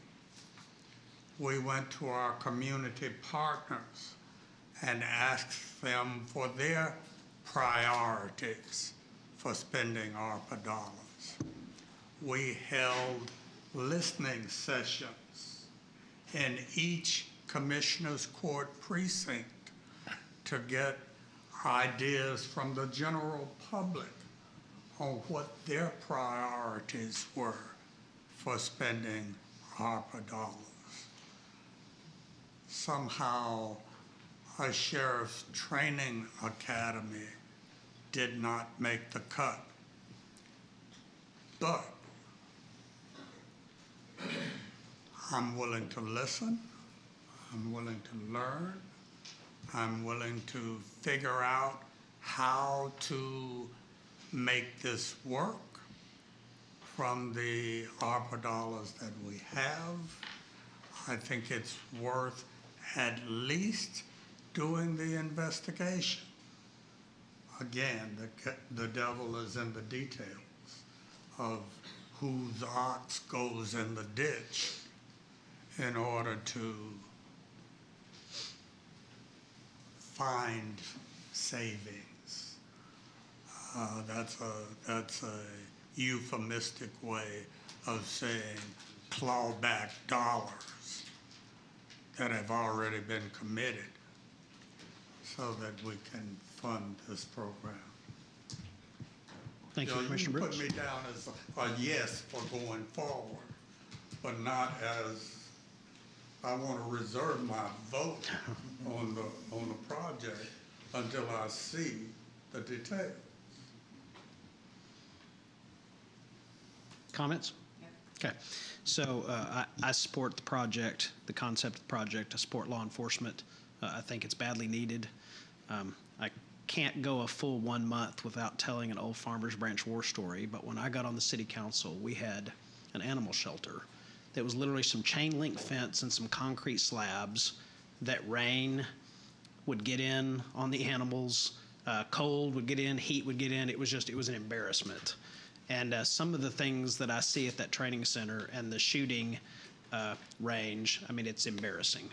We went to our community partners and asked them for their priorities for spending ARPA dollars. We held listening sessions in each commissioner's court precinct to get ideas from the general public on what their priorities were for spending ARPA dollars. Somehow, a sheriff's training academy did not make the cut. But I'm willing to listen, I'm willing to learn, I'm willing to figure out how to make this work from the ARPA dollars that we have. I think it's worth at least doing the investigation. Again, the devil is in the details of whose ox goes in the ditch in order to find savings. That's a euphemistic way of saying claw back dollars that have already been committed so that we can fund this program. Thank you, Commissioner Brooks. You put me down as a yes for going forward, but not as I want to reserve my vote on the project until I see the details. Comments? Okay. So I support the project, the concept of the project. I support law enforcement. I think it's badly needed. I can't go a full 1 month without telling an old Farmers Branch war story, but when I got on the city council, we had an animal shelter that was literally some chain link fence and some concrete slabs that rain would get in on the animals, cold would get in, heat would get in. It was an embarrassment. And some of the things that I see at that training center and the shooting range, I mean, it's embarrassing.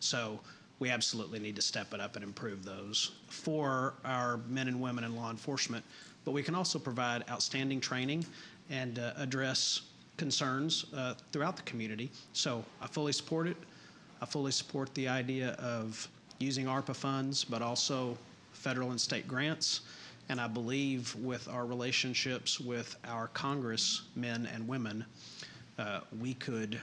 So we absolutely need to step it up and improve those for our men and women in law enforcement. But we can also provide outstanding training and address concerns throughout the community. So I fully support it. I fully support the idea of using ARPA funds, but also federal and state grants. And I believe with our relationships with our congressmen and women, we could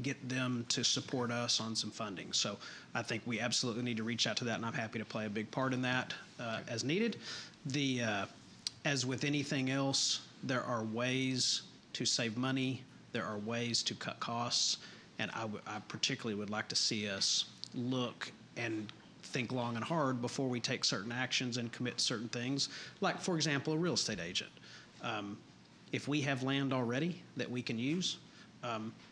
get them to support us on some funding. So I think we absolutely need to reach out to that, and I'm happy to play a big part in that as needed. As with anything else, there are ways to save money. There are ways to cut costs. And I particularly would like to see us look and think long and hard before we take certain actions and commit to certain things. Like, for example, a real estate agent. If we have land already that we can use,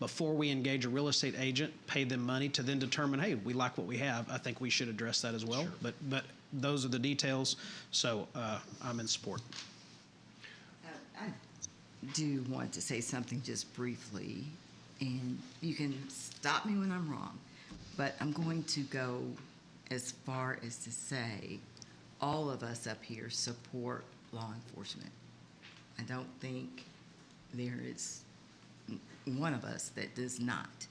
before we engage a real estate agent, pay them money to then determine, hey, we like what we have, I think we should address that as well. Sure. But those are the details, so I'm in support. I do want to say something just briefly, and you can stop me when I'm wrong, but I'm going to go as far as to say all of us up here support law enforcement. I don't think there is one of us that does not.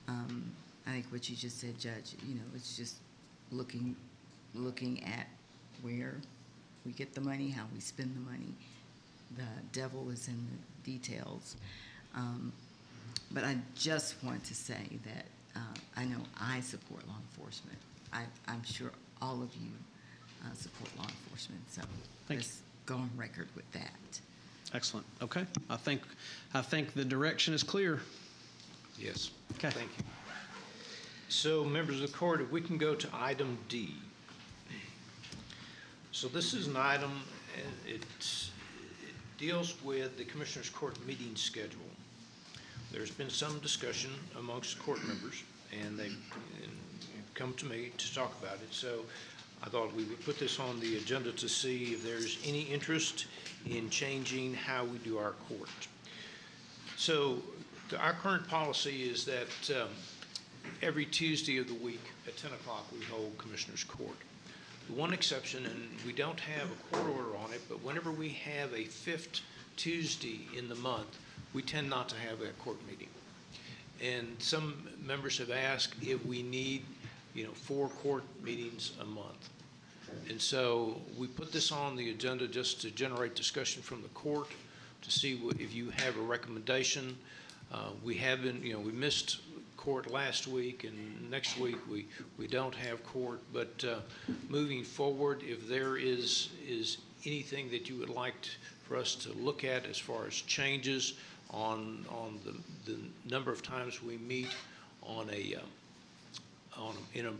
I think what you just said, Judge, it's just looking at where we get the money, how we spend the money. The devil is in the details. But I just want to say that I know I support law enforcement. I'm sure all of you support law enforcement. So let's go on record with that. Excellent. Okay. I think the direction is clear. Yes. Okay. Thank you. So, members of the court, if we can go to item D. So this is an item, it deals with the Commissioners Court meeting schedule. There's been some discussion amongst court members, and they've come to me to talk about it. So I thought we would put this on the agenda to see if there's any interest in changing how we do our court. So our current policy is that every Tuesday of the week at 10 o'clock we hold Commissioners Court. The one exception, and we don't have a court order on it, but whenever we have a fifth Tuesday in the month, we tend not to have a court meeting. And some members have asked if we need, 4 court meetings a month. And so we put this on the agenda just to generate discussion from the court to see if you have a recommendation. We haven't, we missed court last week, and next week we don't have court. But moving forward, if there is anything that you would like for us to look at as far as changes on the number of times we meet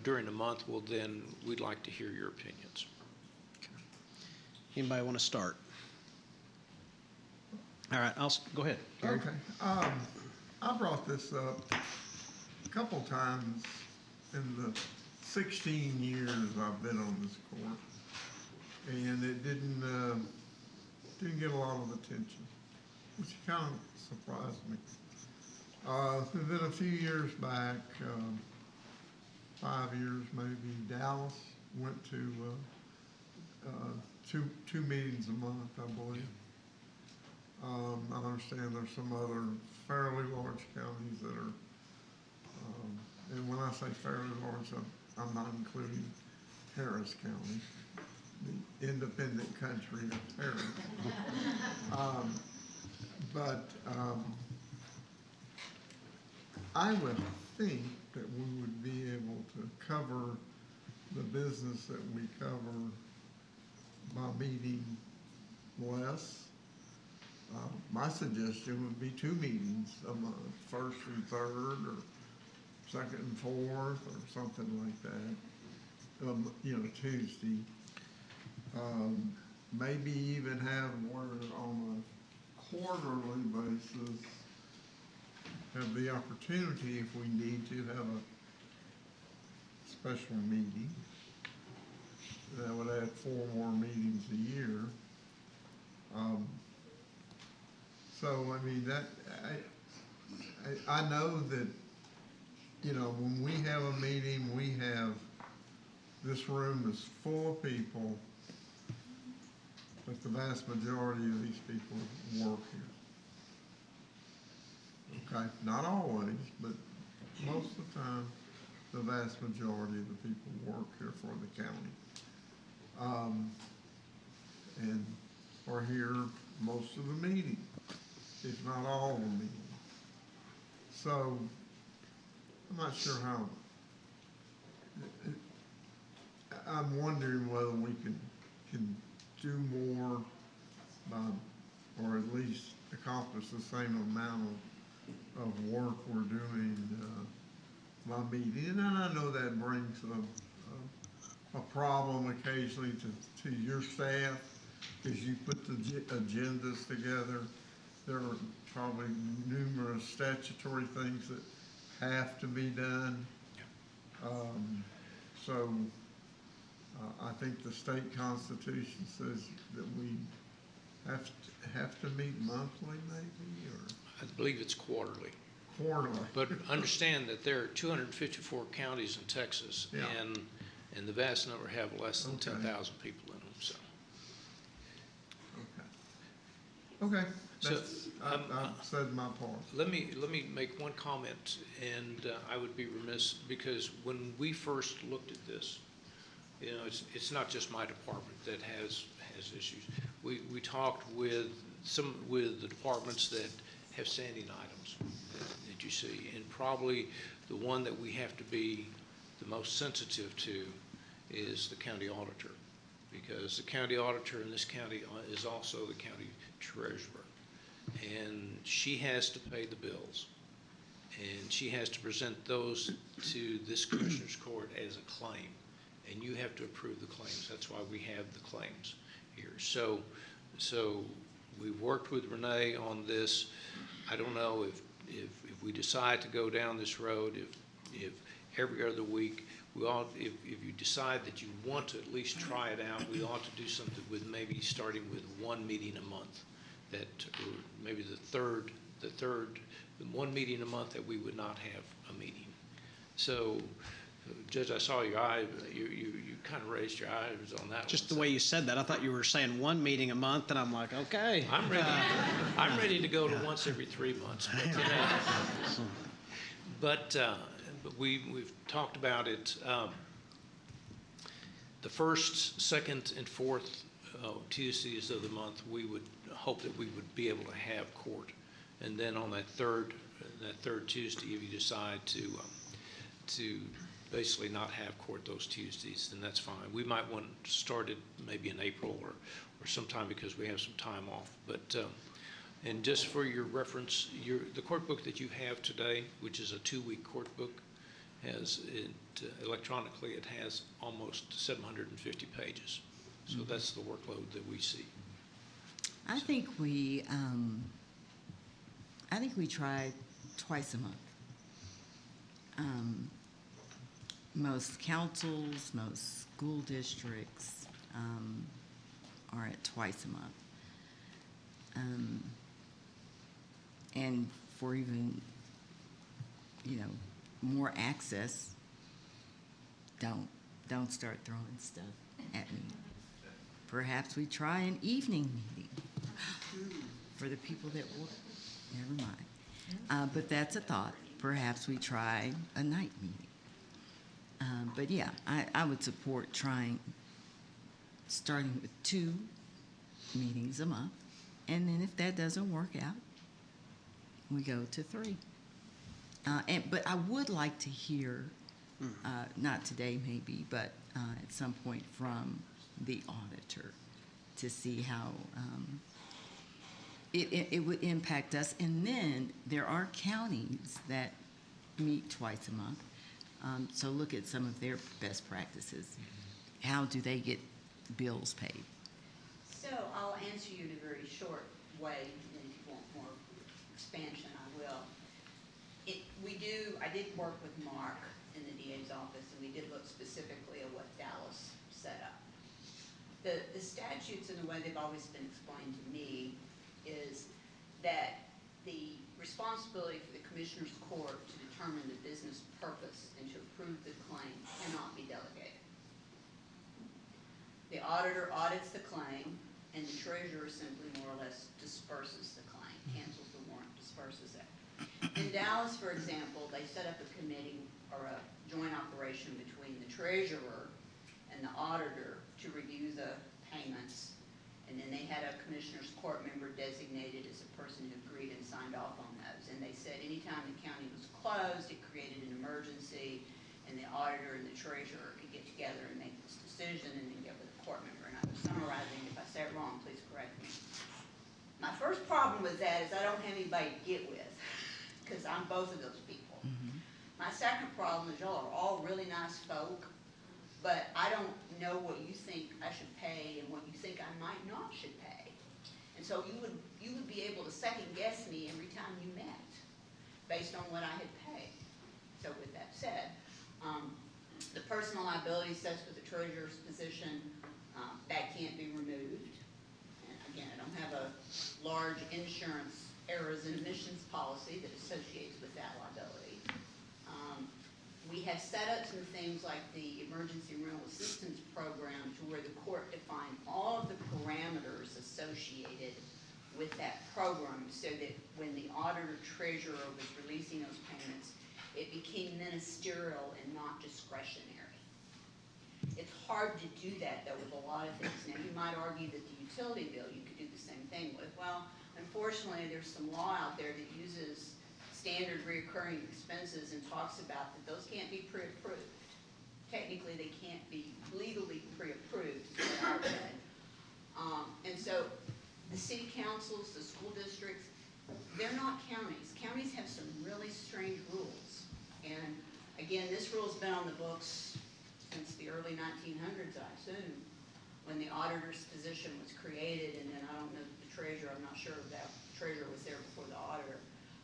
during the month, well, then we'd like to hear your opinions. Anybody want to start? All right, go ahead, Gary. Okay. I brought this up a couple times in the 16 years I've been on this court, and it didn't get a lot of attention, which kind of surprised me. Then a few years back, 5 years maybe, Dallas went to two meetings a month, I believe. I understand there's some other fairly large counties that are, and when I say fairly large, I'm not including Harris County, the independent country of Harris. I would think that we would be able to cover the business that we cover by meeting less. My suggestion would be 2 meetings a month, first and third, or second and fourth, or something like that. Tuesday. Maybe even have one on a quarterly basis, have the opportunity, if we need to, have a special meeting. That would add 4 more meetings a year. So, I mean, I know that, when we have a meeting, this room is full of people, but the vast majority of these people work here. Okay, not always, but most of the time, the vast majority of the people work here for the county. And are here most of the meetings, if not all of the meetings. So, I'm not sure how, I'm wondering whether we can do more or at least accomplish the same amount of work we're doing by meeting. And I know that brings a problem occasionally to your staff, because you put the agendas together. There are probably numerous statutory things that have to be done. I think the state constitution says that we have to meet monthly, maybe, or? I believe it's quarterly. Quarterly. But understand that there are 254 counties in Texas, Yeah. and the vast number have less than 10,000 people in them, so. Okay, So, that's, I've said my part. Let me make one comment, and I would be remiss, because when we first looked at this, you know, it's not just my department that has issues. We talked with the departments that have standing items that you see, and probably the one that we have to be the most sensitive to is the county auditor, because the county auditor in this county is also the county treasurer, and she has to pay the bills, and she has to present those to this commissioner's court as a claim, and you have to approve the claims. That's why we have the claims here. So we've worked with Renee on this. I don't know if we decide to go down this road, if every other week, if you decide that you want to at least try it out, we ought to do something with maybe starting with one meeting a month, that or maybe the one meeting a month that we would not have a meeting. So, Judge, I saw your eye. You kind of raised your eyes on that. Just the way you said that, I thought you were saying one meeting a month, and I'm like, okay. I'm ready to go to once every 3 months. But we've talked about it. The first, second, and fourth Tuesdays of the month, we would hope that we would be able to have court, and then on that third Tuesday, if you decide to basically not have court those Tuesdays, then that's fine. We might want to start it maybe in April or sometime, because we have some time off. But and just for your reference, the court book that you have today, which is a 2-week court book, has electronically it has almost 750 pages. So that's the workload that we see. I think we try twice a month. Most councils, most school districts are at twice a month. And for even, more access, don't start throwing stuff at me. Perhaps we try an evening meeting for the people that work. Never mind. But that's a thought. Perhaps we try a night meeting. But yeah, I would support starting with 2 meetings a month. And then if that doesn't work out, we go to 3. But I would like to hear, not today maybe, but at some point from the auditor to see how it would impact us. And then there are counties that meet twice a month. So look at some of their best practices. How do they get bills paid? So I'll answer you in a very short way, and if you want more expansion, I will. I did work with Mark in the DA's office, and we did look specifically at what Dallas set up. The statutes and the way they've always been explained to me is that the responsibility for the Commissioner's Court to determine the business purpose and to approve the claim cannot be delegated. The auditor audits the claim, and the treasurer simply more or less disperses the claim, cancels the warrant, disperses it. In Dallas, for example, they set up a committee or a joint operation between the treasurer and the auditor to review the payments, and then they had a Commissioner's Court member designated as a person who agreed and signed off on those. And they said anytime the county was closed, it created an emergency, and the auditor and the treasurer could get together and make this decision and then give it to the court member. And I was summarizing. If I say it wrong, please correct me. My first problem with that is I don't have anybody to get with, because I'm both of those people. My second problem is y'all are all really nice folk, but I don't know what you think I should pay and what you think I might not should pay. And so you would be able to second guess me every time you met based on what I had paid. So with that said, the personal liability sets for the treasurer's position, that can't be removed. And again, I don't have a large insurance errors and omissions policy that associates with that liability. we have set up some things like the emergency rental assistance program to where the court defined all of the parameters associated with that program so that when the auditor treasurer was releasing those payments, it became ministerial and not discretionary. It's hard to do that though with a lot of things. Now you might argue that the utility bill you could do the same thing with. Well, unfortunately there's some law out there that uses standard reoccurring expenses and talks about that those can't be pre-approved. Technically they can't be legally pre-approved, is what I read. And so the city councils, the school districts, they're not counties. Counties have some really strange rules. And again, this rule's been on the books since the early 1900s, I assume, when the auditor's position was created, and then I don't know the treasurer, I'm not sure if that treasurer was there before the auditor.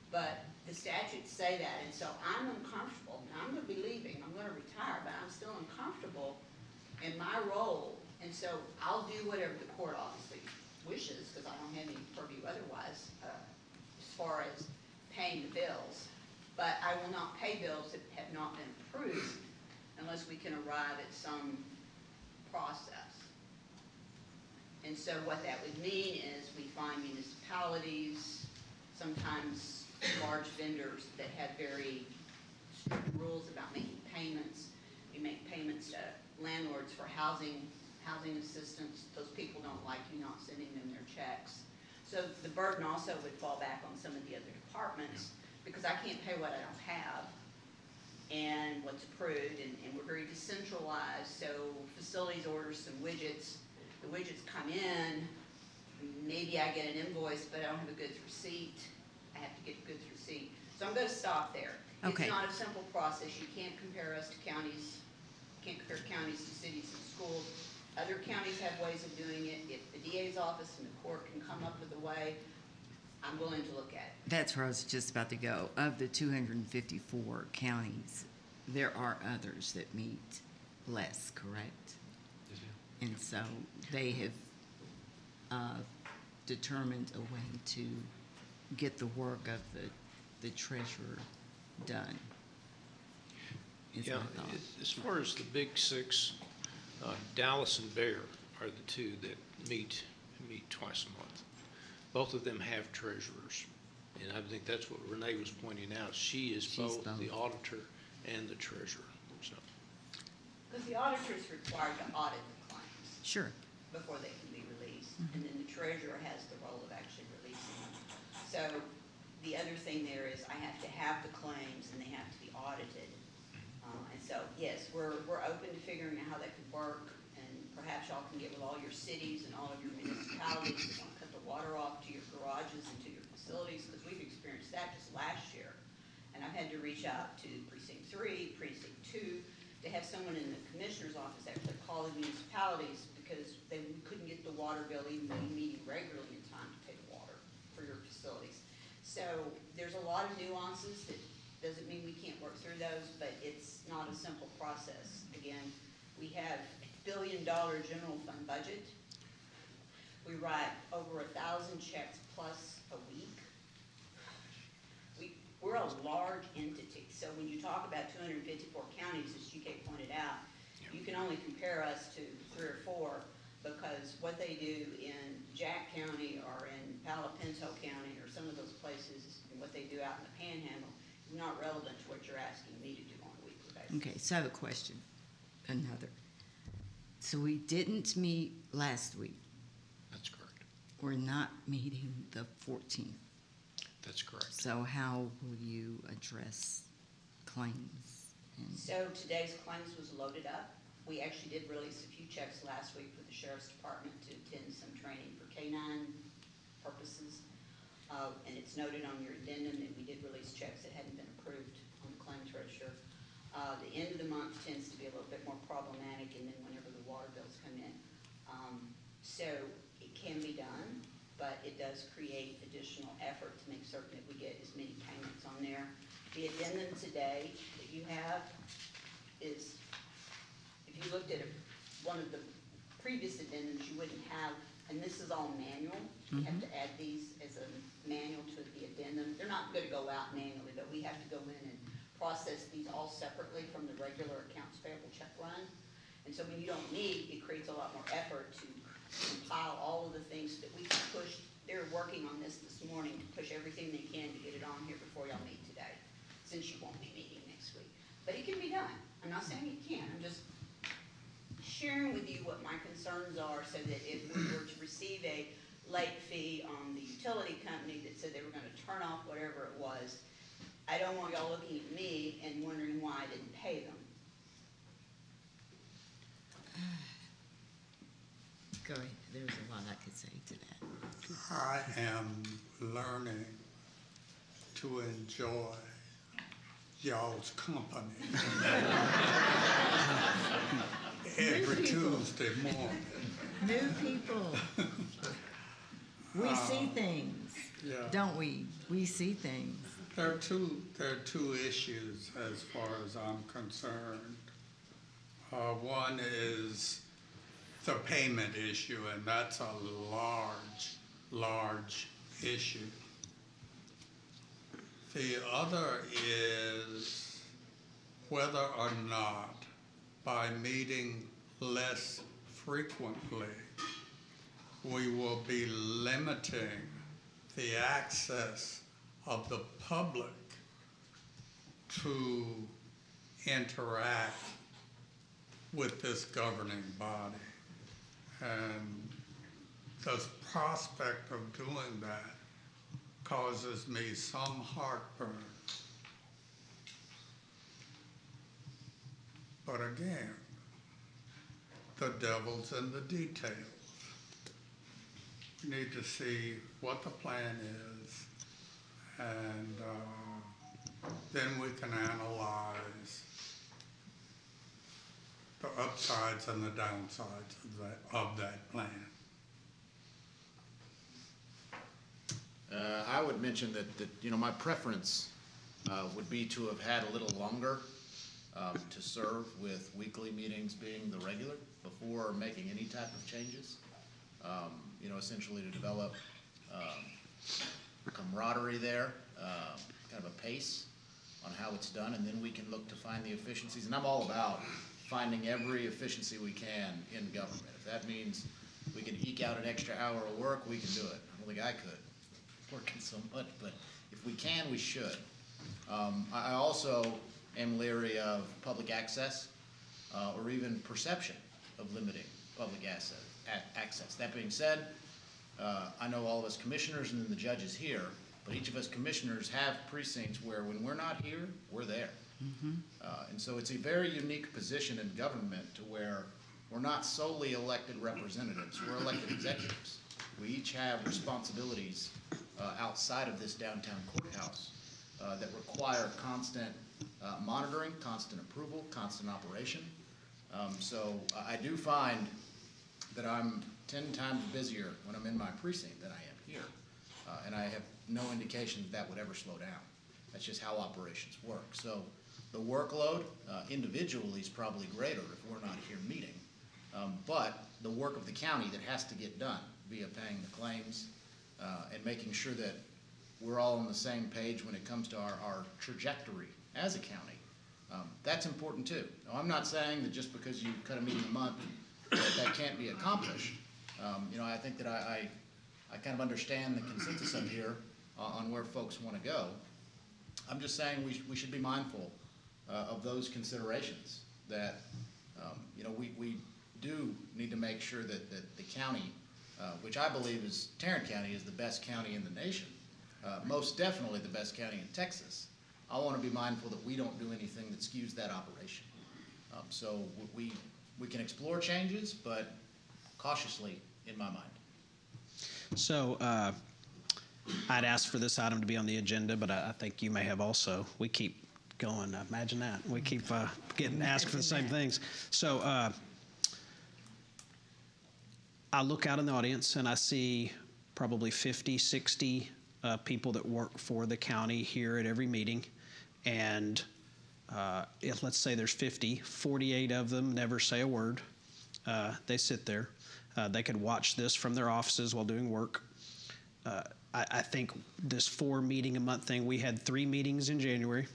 But the statutes say that, and so I'm uncomfortable. Now, I'm going to be leaving, I'm going to retire, but I'm still uncomfortable in my role, and so I'll do whatever the court obviously wishes, because I don't have any purview otherwise, as far as paying the bills. But I will not pay bills that have not been approved unless we can arrive at some process. And so what that would mean is we find municipalities, sometimes large vendors that have very strict rules about making payments. We make payments to landlords for housing assistance. Those people don't like you not sending them their checks. So the burden also would fall back on some of the other departments because I can't pay what I don't have and what's approved, and we're very decentralized. So facilities order some widgets. The widgets come in. Maybe I get an invoice, but I don't have a goods receipt. I have to get a goods receipt. So I'm going to stop there. Okay. It's not a simple process. You can't compare us to counties. You can't compare counties to cities and schools. Other counties have ways of doing it. If the DA's office and the court can come up with a way, I'm willing to look at it. That's where I was just about to go. Of the 254 counties, there are others that meet less, correct? And so they have determined a way to get the work of the treasurer done. Is my thought. As far as the big six, Dallas and Bear are the two that meet twice a month. Both of them have treasurers, and I think that's what Renee was pointing out. She's both the auditor and the treasurer. So. Because the auditor is required to audit the claims. Sure. Before they can be released, and then the treasurer has the role of actually releasing them. So the other thing there is I have to have the claims and they have to be audited. And so, yes, we're open to figuring out how that could work, and perhaps y'all can get with all your cities and all of your municipalities that want to cut the water off to your garages and to your facilities, because we've experienced that just last year. And I've had to reach out to Precinct 3, Precinct 2, to have someone in the commissioner's office actually call the municipalities because we couldn't get the water bill even though you meeting regularly in time to pay the water for your facilities. So there's a lot of nuances that doesn't mean we can't work through those, but it's not a simple process. Again, we have a $1 billion general fund budget. We write over 1,000 checks plus a week. We're a large entity, so when you talk about 254 counties, as GK pointed out, you can only compare us to 3 or 4 because what they do in Jack County or in Palo Pinto County or some of those places and what they do out in the Panhandle is not relevant to what you're asking me to do on a weekly basis. Okay, so I have a question. Another. So we didn't meet last week. That's correct. We're not meeting the 14th. That's correct. So how will you address claims? So today's claims was loaded up. We actually did release a few checks last week for the Sheriff's Department to attend some training for K-9 purposes. And it's noted on your addendum that we did release checks that hadn't been approved on the claims register. The end of the month tends to be a little bit more problematic, and then whenever the water bills come in. So it can be done, but it does create additional effort to make certain that we get as many payments on there. The addendum today that you have is, if you looked at one of the previous addendums, you wouldn't have, and this is all manual. You have to add these as a manual to the addendum. They're not going to go out manually, but we have to go in and process these all separately from the regular accounts payable check run. And so when you don't meet, it creates a lot more effort to compile all of the things that we can push. They're working on this morning to push everything they can to get it on here before y'all meet today, since you won't be meeting next week. But it can be done. I'm not saying it can't. I'm just sharing with you what my concerns are so that if we were to receive a late fee on the utility company that said they were going to turn off whatever it was, I don't want y'all looking at me and wondering why I didn't pay them. Go ahead. There's a lot I could say to that. I am learning to enjoy y'all's company every Tuesday morning. New people. We see things, Yeah. don't we? We see things. There are two issues as far as I'm concerned. One is the payment issue, and that's a large issue. The other is whether or not by meeting less frequently, we will be limiting the access of the public to interact with this governing body. And the prospect of doing that causes me some heartburn. But again, the devil's in the details. We need to see what the plan is, and then we can analyze the upsides and the downsides of that plan. I would mention that my preference would be to have had a little longer to serve, with weekly meetings being the regular, before making any type of changes. Essentially to develop camaraderie there, kind of a pace on how it's done, and then we can look to find the efficiencies. And I'm all about finding every efficiency we can in government. If that means we can eke out an extra hour of work, we can do it. I don't think I could, working so much, but if we can, we should. I also am leery of public access, or even perception of limiting public access. That being said, I know all of us commissioners and then the judges here, but each of us commissioners have precincts where when we're not here, we're there. And so it's a very unique position in government to where we're not solely elected representatives, we're elected executives. We each have responsibilities outside of this downtown courthouse that require constant monitoring, constant approval, constant operation. So I do find that I'm 10 times busier when I'm in my precinct than I am here. And I have no indication that would ever slow down. That's just how operations work. So the workload individually is probably greater if we're not here meeting. But the work of the county that has to get done via paying the claims and making sure that we're all on the same page when it comes to our trajectory as a county, that's important too. Now, I'm not saying that just because you cut a meeting a month that can't be accomplished. I think that I kind of understand the consensus up here on where folks want to go. I'm just saying we should be mindful of those considerations, that we do need to make sure that the county, which I believe is Tarrant County, is the best county in the nation, most definitely the best county in Texas. I want to be mindful that we don't do anything that skews that operation. So we can explore changes, but cautiously in my mind. So I'd asked for this item to be on the agenda, but I think you may have also. We keep going. Imagine that. We keep getting asked for the same things. So I look out in the audience and I see probably 50, 60 people that work for the county here at every meeting. And if let's say there's 50, 48 of them never say a word. They sit there. They could watch this from their offices while doing work. I think this 4 meeting a month thing, we had 3 meetings in January.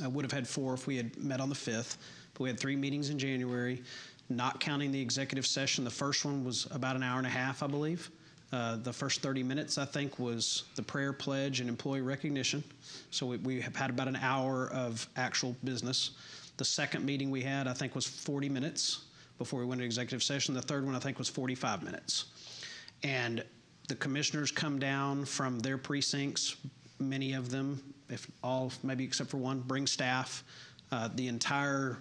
I would have had 4 if we had met on the 5th, but we had 3 meetings in January, not counting the executive session. The first one was about an hour and a half, I believe. The first 30 minutes, I think, was the prayer pledge and employee recognition. So we have had about an hour of actual business. The second meeting we had, I think, was 40 minutes before we went to executive session. The third one, I think, was 45 minutes. And the commissioners come down from their precincts, many of them, if all, maybe except for one, bring staff. The entire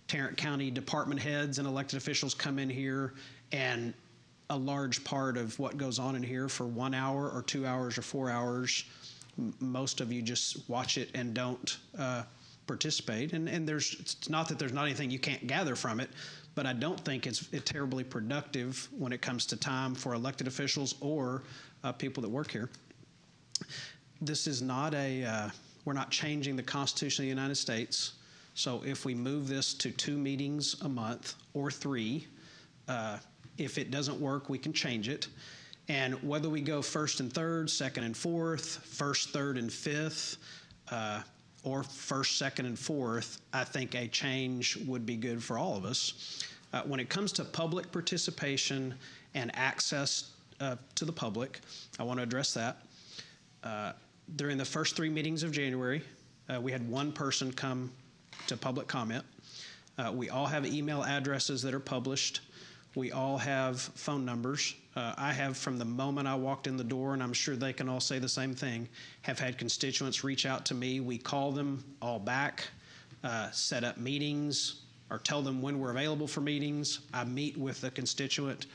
Tarrant County department heads and elected officials come in here, and a large part of what goes on in here for 1 hour or 2 hours or 4 hours, most of you just watch it and don't participate. And it's not that there's not anything you can't gather from it, but I don't think it's terribly productive when it comes to time for elected officials or people that work here. This is not we're not changing the Constitution of the United States. So if we move this to 2 meetings a month or 3, if it doesn't work, we can change it. And whether we go first and third, second and fourth, first, third, and fifth, or first, second, and fourth, I think a change would be good for all of us. When it comes to public participation and access to the public, I want to address that. During the first 3 meetings of January, we had 1 person come to public comment. We all have email addresses that are published. We all have phone numbers. I have, from the moment I walked in the door, and I'm sure they can all say the same thing, have had constituents reach out to me. We call them all back, set up meetings, or tell them when we're available for meetings. I meet with the constituent,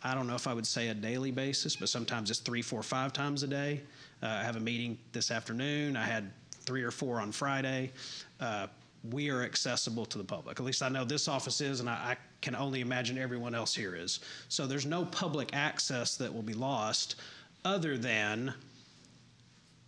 I don't know if I would say a daily basis, but sometimes it's 3, 4, 5 times a day. I have a meeting this afternoon. I had 3 or 4 on Friday. We are accessible to the public. At least I know this office is, and I can only imagine everyone else here is. So there's no public access that will be lost other than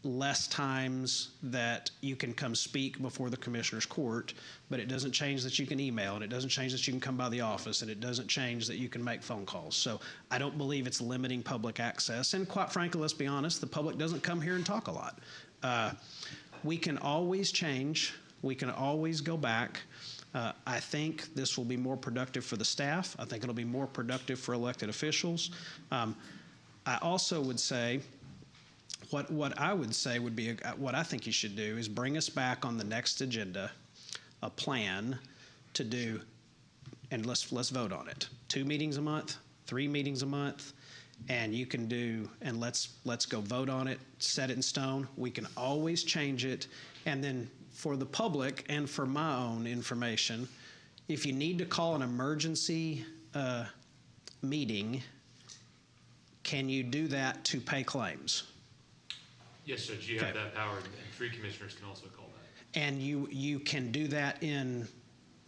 less times that you can come speak before the commissioner's court, but it doesn't change that you can email, and it doesn't change that you can come by the office, and it doesn't change that you can make phone calls. So I don't believe it's limiting public access. And quite frankly, let's be honest, the public doesn't come here and talk a lot. We can always change. We can always go back. I think this will be more productive for the staff. I think it'll be more productive for elected officials. I also would say, what I would say would be, what I think you should do is bring us back on the next agenda a plan to do, and let's vote on it. 2 meetings a month, 3 meetings a month, and you can do, and let's go vote on it, set it in stone. We can always change it, and then for the public and for my own information, if you need to call an emergency meeting, can you do that to pay claims? Yes, Judge, you have that power, and 3 commissioners can also call that. And you can do that in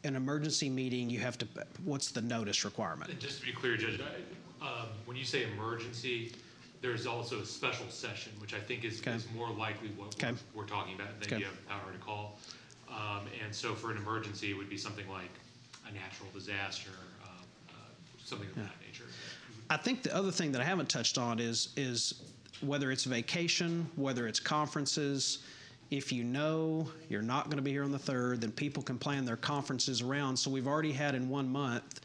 an emergency meeting. You have to, what's the notice requirement? And just to be clear, Judge, when you say emergency, there's also a special session, which I think is more likely what we're talking about, that you have the power to call. And so for an emergency, it would be something like a natural disaster, something of that nature. I think the other thing that I haven't touched on is whether it's vacation, whether it's conferences. If you know you're not going to be here on the 3rd, then people can plan their conferences around. So we've already had in 1 month,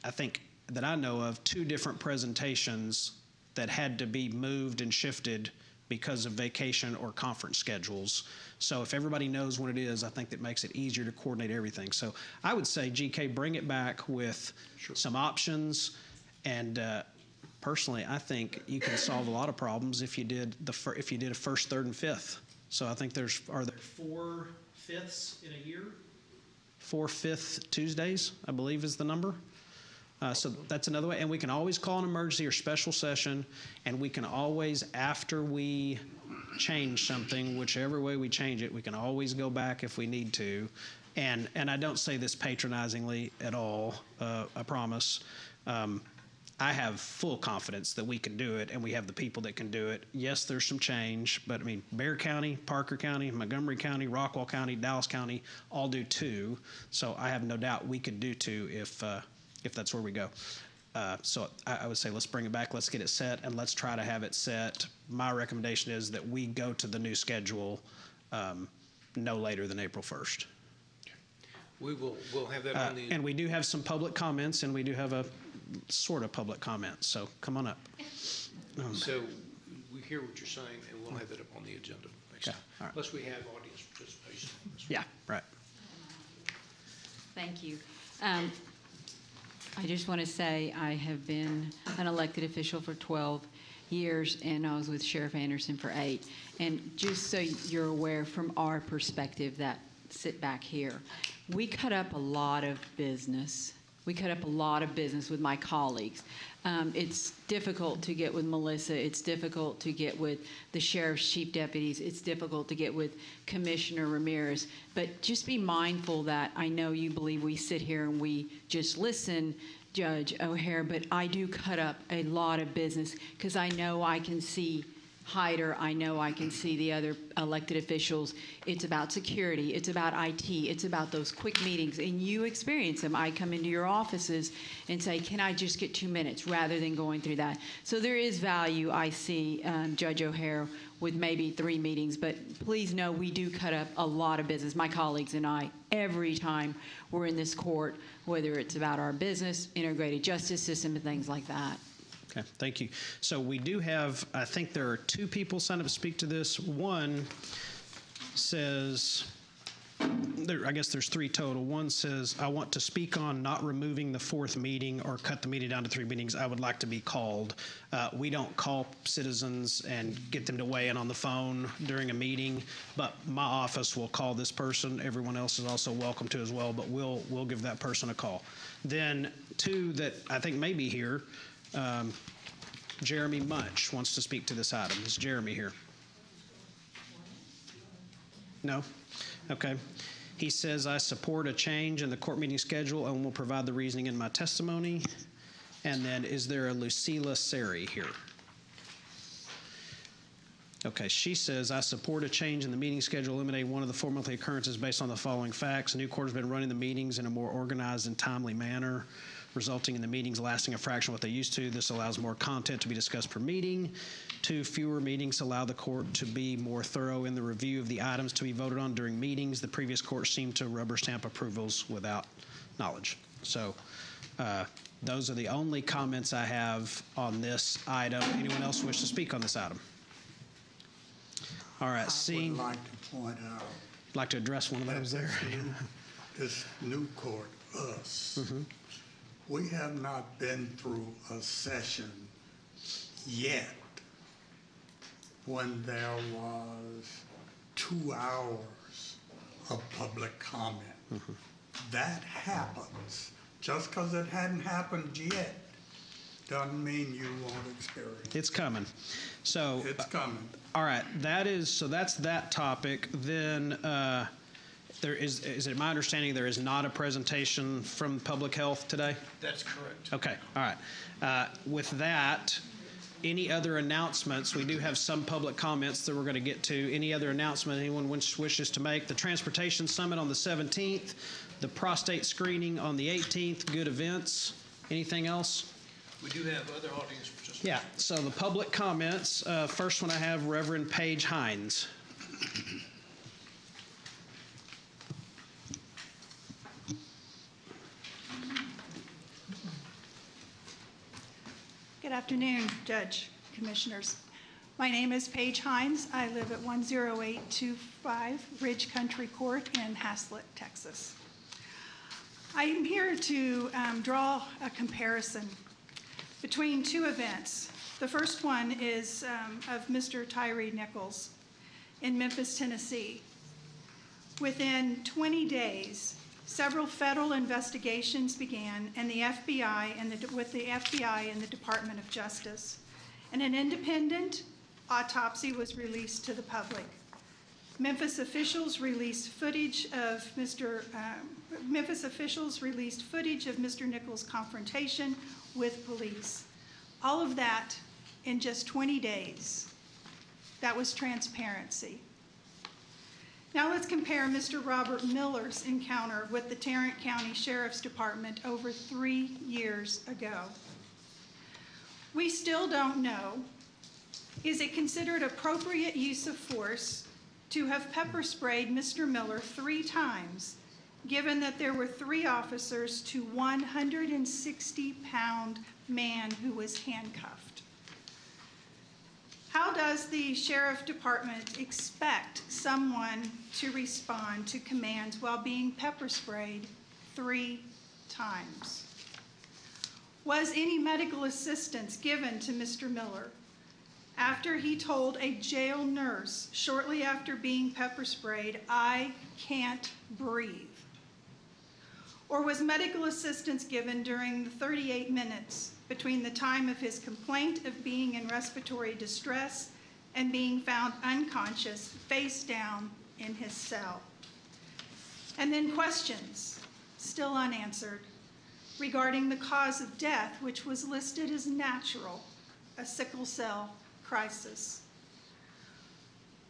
I think that I know of, 2 different presentations that had to be moved and shifted because of vacation or conference schedules. So if everybody knows what it is, I think that makes it easier to coordinate everything. So I would say, GK, bring it back with some options. And personally, I think you can solve a lot of problems if you did a 1st, 3rd, and 5th. So I think are there 4 5ths in a year? 4 5th Tuesdays, I believe, is the number. So that's another way. And we can always call an emergency or special session, and we can always, after we change something, whichever way we change it, we can always go back if we need to. And I don't say this patronizingly at all, I promise. I have full confidence that we can do it, and we have the people that can do it. Yes, there's some change, but I mean, Bexar County, Parker County, Montgomery County, Rockwall County, Dallas County all do 2. So I have no doubt we could do 2 if that's where we go. So I would say let's bring it back, let's get it set, and let's try to have it set. My recommendation is that we go to the new schedule, no later than April 1st. We'll have that on the. And we do have some public comments, and we do have a sort of public comment, so come on up. So we hear what you're saying, and we'll have that up on the agenda next time. All right. Plus, we have audience participation on this. Yeah, right. Thank you. I just want to say I have been an elected official for 12 years, and I was with Sheriff Anderson for 8. And just so you're aware, from our perspective that sit back here, we cut up a lot of business. We cut up a lot of business with my colleagues. It's difficult to get with Melissa. It's difficult to get with the sheriff's chief deputies. It's difficult to get with Commissioner Ramirez. But just be mindful that I know you believe we sit here and we just listen, Judge O'Hare, but I do cut up a lot of business because I know I can see Hyder, I know I can see the other elected officials. It's about security, it's about IT, it's about those quick meetings, and you experience them. I come into your offices and say, can I just get 2 minutes, rather than going through that. So there is value, I see, Judge O'Hare, with maybe 3 meetings, but please know we do cut up a lot of business, my colleagues and I, every time we're in this court, whether it's about our business, integrated justice system, and things like that. Okay, thank you. So we do have, I think there are 2 people signed up to speak to this. One says, I guess there's 3 total. One says, I want to speak on not removing the 4th meeting or cut the meeting down to 3 meetings. I would like to be called. We don't call citizens and get them to weigh in on the phone during a meeting, but my office will call this person. Everyone else is also welcome to as well, but we'll give that person a call. Then 2 that I think may be here, Jeremy Munch wants to speak to this item. Is Jeremy here? No? Okay. He says, I support a change in the court meeting schedule and will provide the reasoning in my testimony. And then is there a Lucila Seri here? Okay, she says, I support a change in the meeting schedule, eliminating one of the 4 monthly occurrences based on the following facts. The new court has been running the meetings in a more organized and timely manner, resulting in the meetings lasting a fraction of what they used to. This allows more content to be discussed per meeting. 2, fewer meetings allow the court to be more thorough in the review of the items to be voted on during meetings. The previous court seemed to rubber stamp approvals without knowledge. So those are the only comments I have on this item. Anyone else wish to speak on this item? All right, I would like to point out. Like to address one of those there. This new court, us, we have not been through a session yet when there was 2 hours of public comment. That happens. Just because it hadn't happened yet doesn't mean you won't experience it. It's coming. So it's coming. All right, that's that topic. Then there is it my understanding there is not a presentation from Public Health today? That's correct. Okay, all right. With that, any other announcements? We do have some public comments that we're going to get to. Any other announcement anyone wishes to make? The Transportation Summit on the 17th, the prostate screening on the 18th, good events. Anything else? We do have other audience participation. Yeah, so the public comments. First one I have Reverend Paige Hines. Good afternoon, Judge, Commissioners. My name is Paige Hines. I live at 10825 Ridge Country Court in Haslett, Texas. I am here to draw a comparison between 2 events. The first one is of Mr. Tyree Nichols in Memphis, Tennessee. Within 20 days, several federal investigations began, and the FBI with the FBI and the Department of Justice, and an independent autopsy was released to the public. Memphis officials released footage of Mr. Nichols' confrontation with police. All of that in just 20 days. That was transparency. Now let's compare Mr. Robert Miller's encounter with the Tarrant County Sheriff's Department over 3 years ago. We still don't know, is it considered appropriate use of force to have pepper sprayed Mr. Miller 3 times, given that there were 3 officers to 160-pound man who was handcuffed? How does the Sheriff Department expect someone to respond to commands while being pepper sprayed 3 times? Was any medical assistance given to Mr. Miller after he told a jail nurse shortly after being pepper sprayed, "I can't breathe"? Or was medical assistance given during the 38 minutes between the time of his complaint of being in respiratory distress and being found unconscious, face down in his cell? And then questions, still unanswered, regarding the cause of death, which was listed as natural, a sickle cell crisis.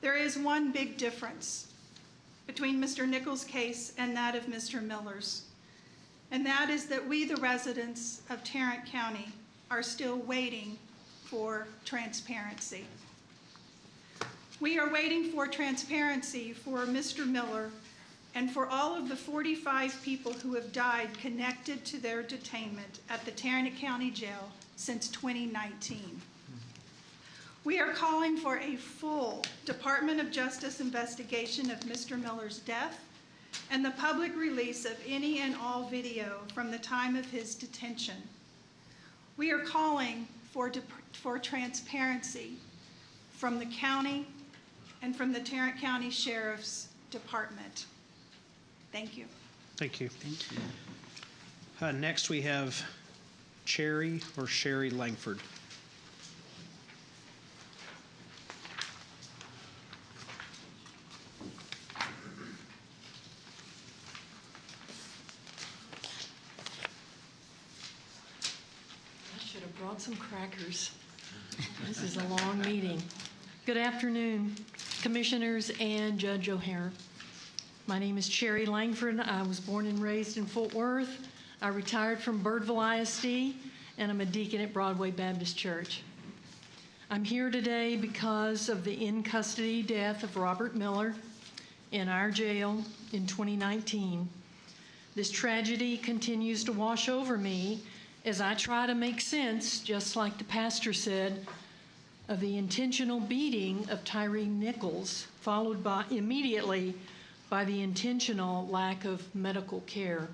There is one big difference between Mr. Nichols' case and that of Mr. Miller's, and that is that we, the residents of Tarrant County, are still waiting for transparency. We are waiting for transparency for Mr. Miller and for all of the 45 people who have died connected to their detainment at the Tarrant County Jail since 2019. We are calling for a full Department of Justice investigation of Mr. Miller's death and the public release of any and all video from the time of his detention. We are calling for transparency from the county and from the Tarrant County Sheriff's Department. Thank you. Thank you. Thank you. Next, we have Cherry or Sherry Langford. I should have brought some crackers. This is a long meeting. Good afternoon, Commissioners and Judge O'Hara. My name is Cherry Langford. I was born and raised in Fort Worth. I retired from Birdville ISD, and I'm a deacon at Broadway Baptist Church. I'm here today because of the in-custody death of Robert Miller in our jail in 2019. This tragedy continues to wash over me as I try to make sense, just like the pastor said, of the intentional beating of Tyree Nichols, followed by immediately by the intentional lack of medical care.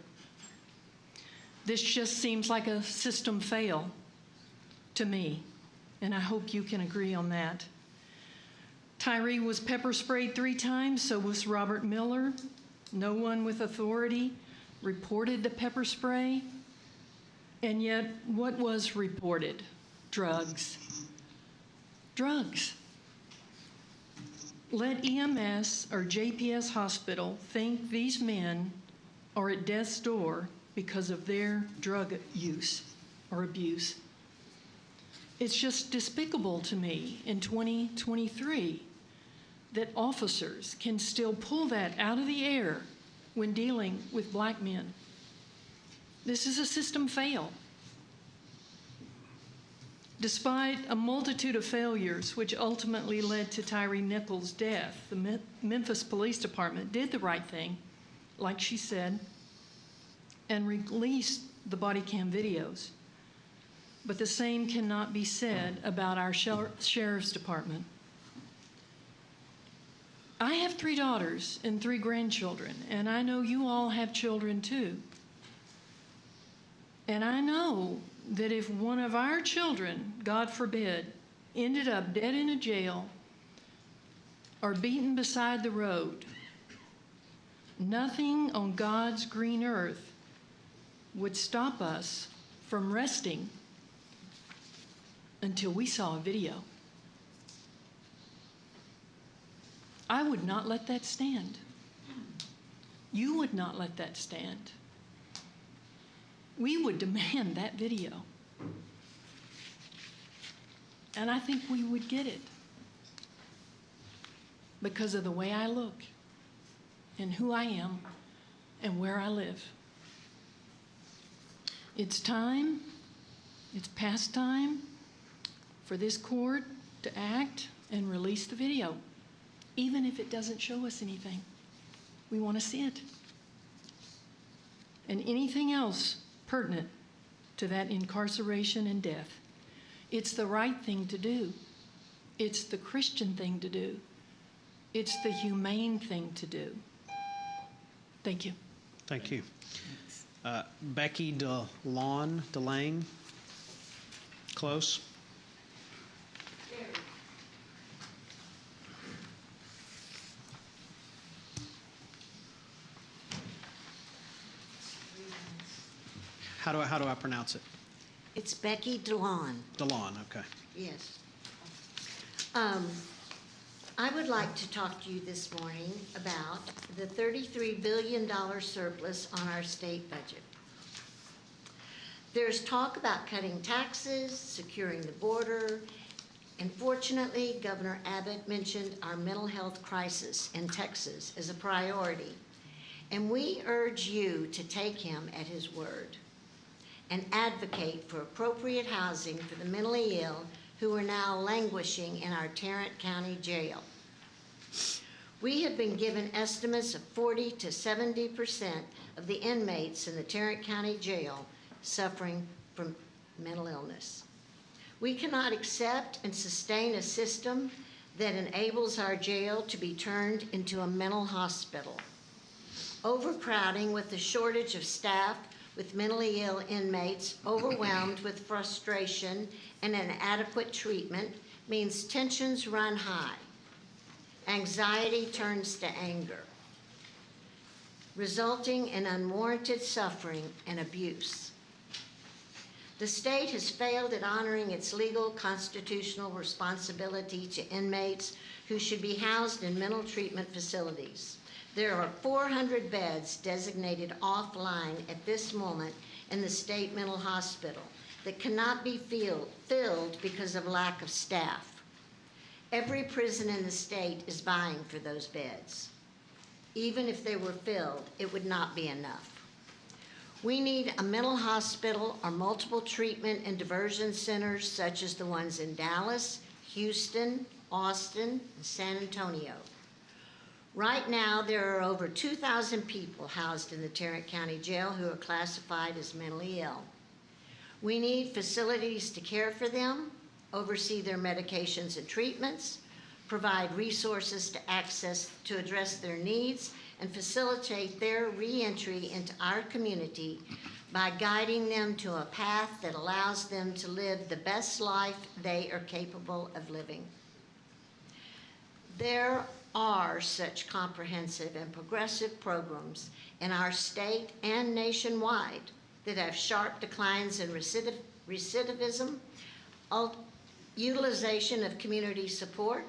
This just seems like a system fail to me, and I hope you can agree on that. Tyree was pepper sprayed 3 times, so was Robert Miller. No one with authority reported the pepper spray, and yet what was reported? Drugs. Drugs. Let EMS or JPS Hospital think these men are at death's door because of their drug use or abuse. It's just despicable to me in 2023 that officers can still pull that out of the air when dealing with black men. This is a system fail. Despite a multitude of failures which ultimately led to Tyree Nichols' death, the Memphis Police Department did the right thing, like she said, and released the body cam videos. But the same cannot be said about our Sheriff's Department. I have 3 daughters and 3 grandchildren, and I know you all have children too. And I know that if one of our children, God forbid, ended up dead in a jail or beaten beside the road, nothing on God's green earth would stop us from resting until we saw a video. I would not let that stand. You would not let that stand. We would demand that video. And I think we would get it because of the way I look and who I am and where I live. It's time, it's past time for this court to act and release the video. even if it doesn't show us anything. We want to see it. And anything else pertinent to that incarceration and death. It's the right thing to do. It's the Christian thing to do. It's the humane thing to do. Thank you. Thank you. Becky Delane. Close. How do I pronounce it? It's Becky DeLon. DeLon, okay. Yes. I would like to talk to you this morning about the $33 billion surplus on our state budget. There's talk about cutting taxes, securing the border, and fortunately, Governor Abbott mentioned our mental health crisis in Texas as a priority. And we urge you to take him at his word and advocate for appropriate housing for the mentally ill who are now languishing in our Tarrant County Jail. We have been given estimates of 40 to 70% of the inmates in the Tarrant County Jail suffering from mental illness. We cannot accept and sustain a system that enables our jail to be turned into a mental hospital. Overcrowding with the shortage of staff with mentally ill inmates overwhelmed with frustration and inadequate treatment means tensions run high. Anxiety turns to anger, resulting in unwarranted suffering and abuse. The state has failed at honoring its legal constitutional responsibility to inmates who should be housed in mental treatment facilities. There are 400 beds designated offline at this moment in the state mental hospital that cannot be filled because of lack of staff. Every prison in the state is vying for those beds. Even if they were filled, it would not be enough. We need a mental hospital or multiple treatment and diversion centers such as the ones in Dallas, Houston, Austin, and San Antonio. Right now, there are over 2,000 people housed in the Tarrant County Jail who are classified as mentally ill. We need facilities to care for them, oversee their medications and treatments, provide resources to address their needs, and facilitate their re-entry into our community by guiding them to a path that allows them to live the best life they are capable of living. There are such comprehensive and progressive programs in our state and nationwide that have sharp declines in recidivism, utilization of community support,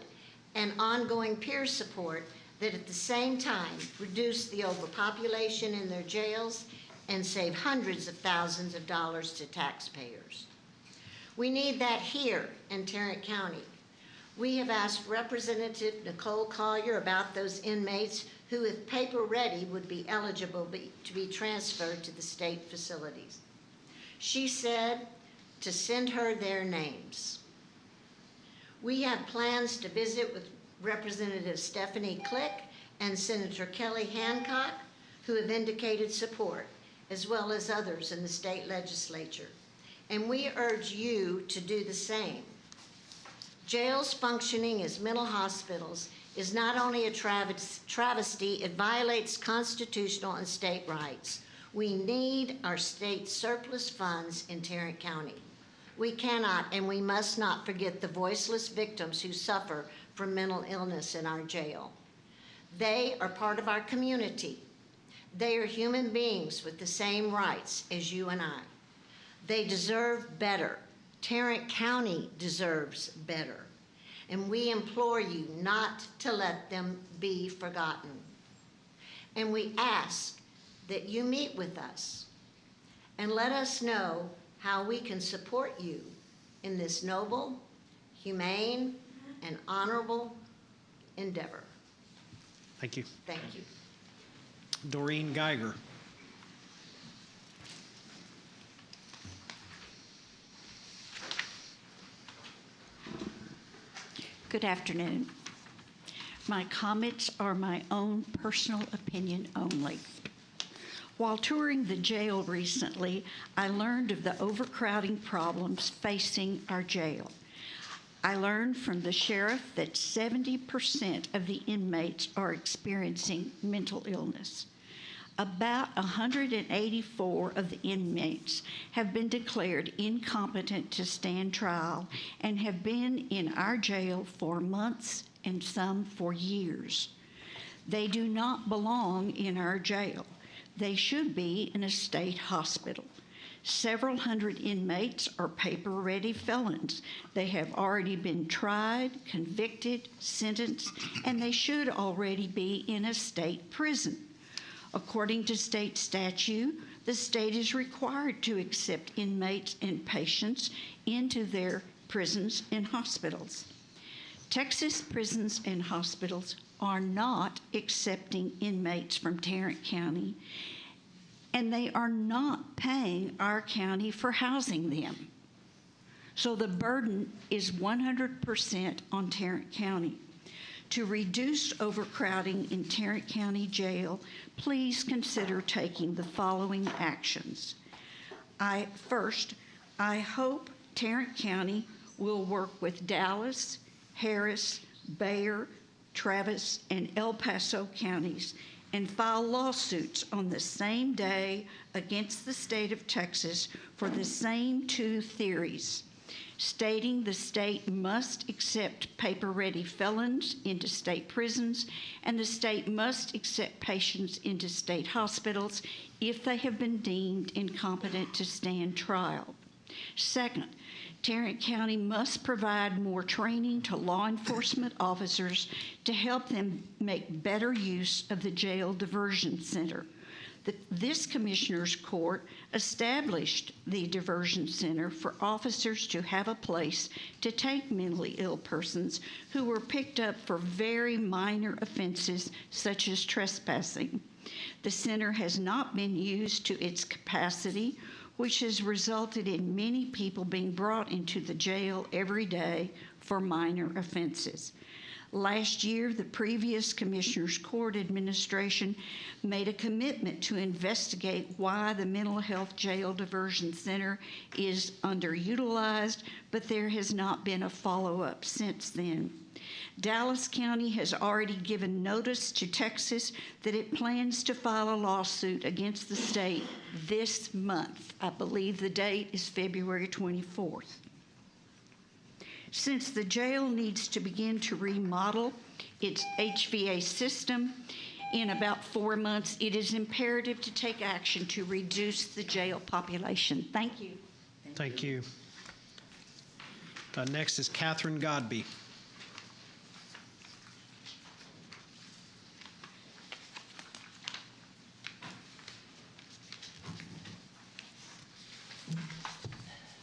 and ongoing peer support that at the same time reduce the overpopulation in their jails and save hundreds of thousands of dollars to taxpayers. We need that here in Tarrant County. We have asked Representative Nicole Collier about those inmates who, if paper ready, would be eligible to be transferred to the state facilities. She said to send her their names. We have plans to visit with Representative Stephanie Click and Senator Kelly Hancock, who have indicated support, as well as others in the state legislature. And we urge you to do the same. Jails functioning as mental hospitals is not only a travesty, it violates constitutional and state rights. We need our state surplus funds in Tarrant County. We cannot and we must not forget the voiceless victims who suffer from mental illness in our jail. They are part of our community. They are human beings with the same rights as you and I. They deserve better. Tarrant County deserves better. And we implore you not to let them be forgotten. And we ask that you meet with us and let us know how we can support you in this noble, humane, and honorable endeavor. Thank you. Thank you. Doreen Geiger. Good afternoon. My comments are my own personal opinion only. While touring the jail recently, I learned of the overcrowding problems facing our jail. I learned from the sheriff that 70% of the inmates are experiencing mental illness. About 184 of the inmates have been declared incompetent to stand trial and have been in our jail for months and some for years. They do not belong in our jail. They should be in a state hospital. Several hundred inmates are paper-ready felons. They have already been tried, convicted, sentenced, and they should already be in a state prison. According to state statute, the state is required to accept inmates and patients into their prisons and hospitals. Texas prisons and hospitals are not accepting inmates from Tarrant County, and they are not paying our county for housing them. So the burden is 100% on Tarrant County. To reduce overcrowding in Tarrant County Jail, please consider taking the following actions. First, I hope Tarrant County will work with Dallas, Harris, Bayer, Travis, and El Paso counties and file lawsuits on the same day against the state of Texas for the same two theories, stating the state must accept paper-ready felons into state prisons and the state must accept patients into state hospitals if they have been deemed incompetent to stand trial. Second, Tarrant County must provide more training to law enforcement officers to help them make better use of the jail diversion center. This Commissioner's Court established the diversion center for officers to have a place to take mentally ill persons who were picked up for very minor offenses such as trespassing. The center has not been used to its capacity, which has resulted in many people being brought into the jail every day for minor offenses. Last year, the previous Commissioner's Court administration made a commitment to investigate why the Mental Health Jail Diversion Center is underutilized, but there has not been a follow-up since then. Dallas County has already given notice to Texas that it plans to file a lawsuit against the state this month. I believe the date is February 24th. Since the jail needs to begin to remodel its HVA system in about 4 months, it is imperative to take action to reduce the jail population. Thank you. Thank you. Next is Catherine Godby.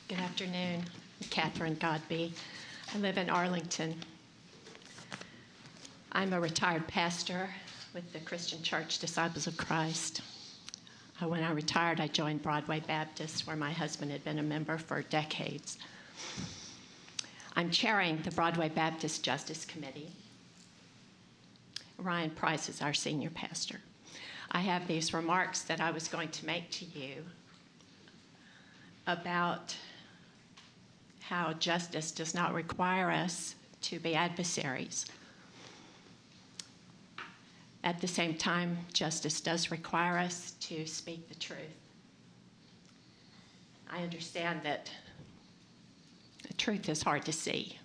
Good afternoon. I'm Catherine Godby. I live in Arlington. I'm a retired pastor with the Christian Church Disciples of Christ. When I retired, I joined Broadway Baptist, where my husband had been a member for decades. I'm chairing the Broadway Baptist Justice Committee. Ryan Price is our senior pastor. I have these remarks that I was going to make to you about how justice does not require us to be adversaries. At the same time, justice does require us to speak the truth. I understand that the truth is hard to see.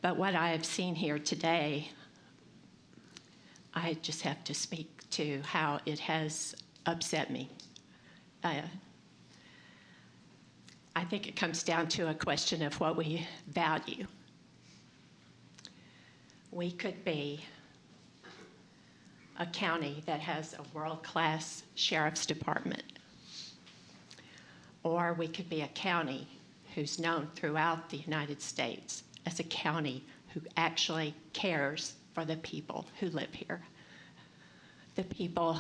But what I have seen here today, I just have to speak to how it has upset me. I think it comes down to a question of what we value. We could be a county that has a world-class sheriff's department, or we could be a county who's known throughout the United States as a county who actually cares for the people who live here, the people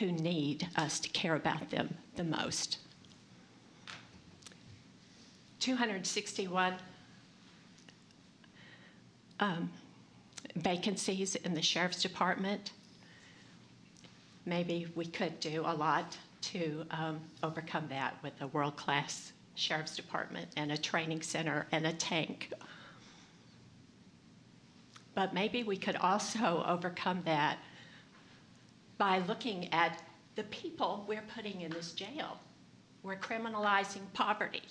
who need us to care about them the most. 261 vacancies in the sheriff's department. Maybe we could do a lot to overcome that with a world-class sheriff's department and a training center and a tank. But maybe we could also overcome that by looking at the people we're putting in this jail. We're criminalizing poverty.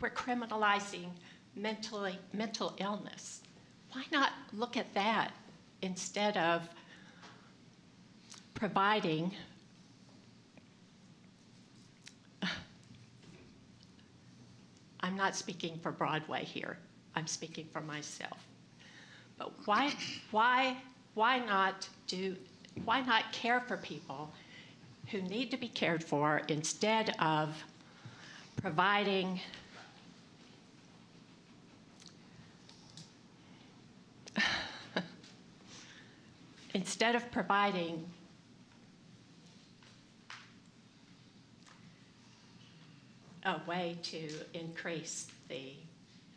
We're criminalizing mental illness. Why not look at that instead of providing I'm not speaking for Broadway here. I'm speaking for myself. But why not care for people who need to be cared for instead of providing a way to increase the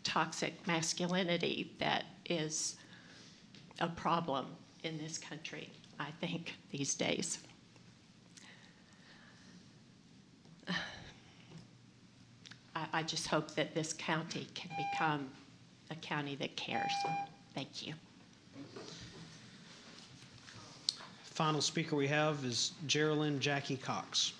toxic masculinity that is a problem in this country, I think, these days. I just hope that this county can become a county that cares. Thank you. Final speaker we have is Geraldine Jackie Cox.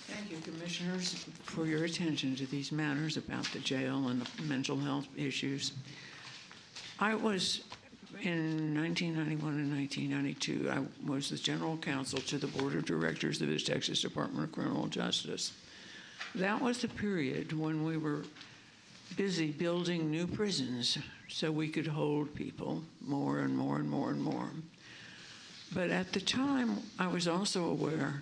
Thank you, Commissioners, for your attention to these matters about the jail and the mental health issues. I was, in 1991 and 1992, I was the General Counsel to the Board of Directors of the Texas Department of Criminal Justice. That was the period when we were busy building new prisons so we could hold people more and more and more and more. But at the time, I was also aware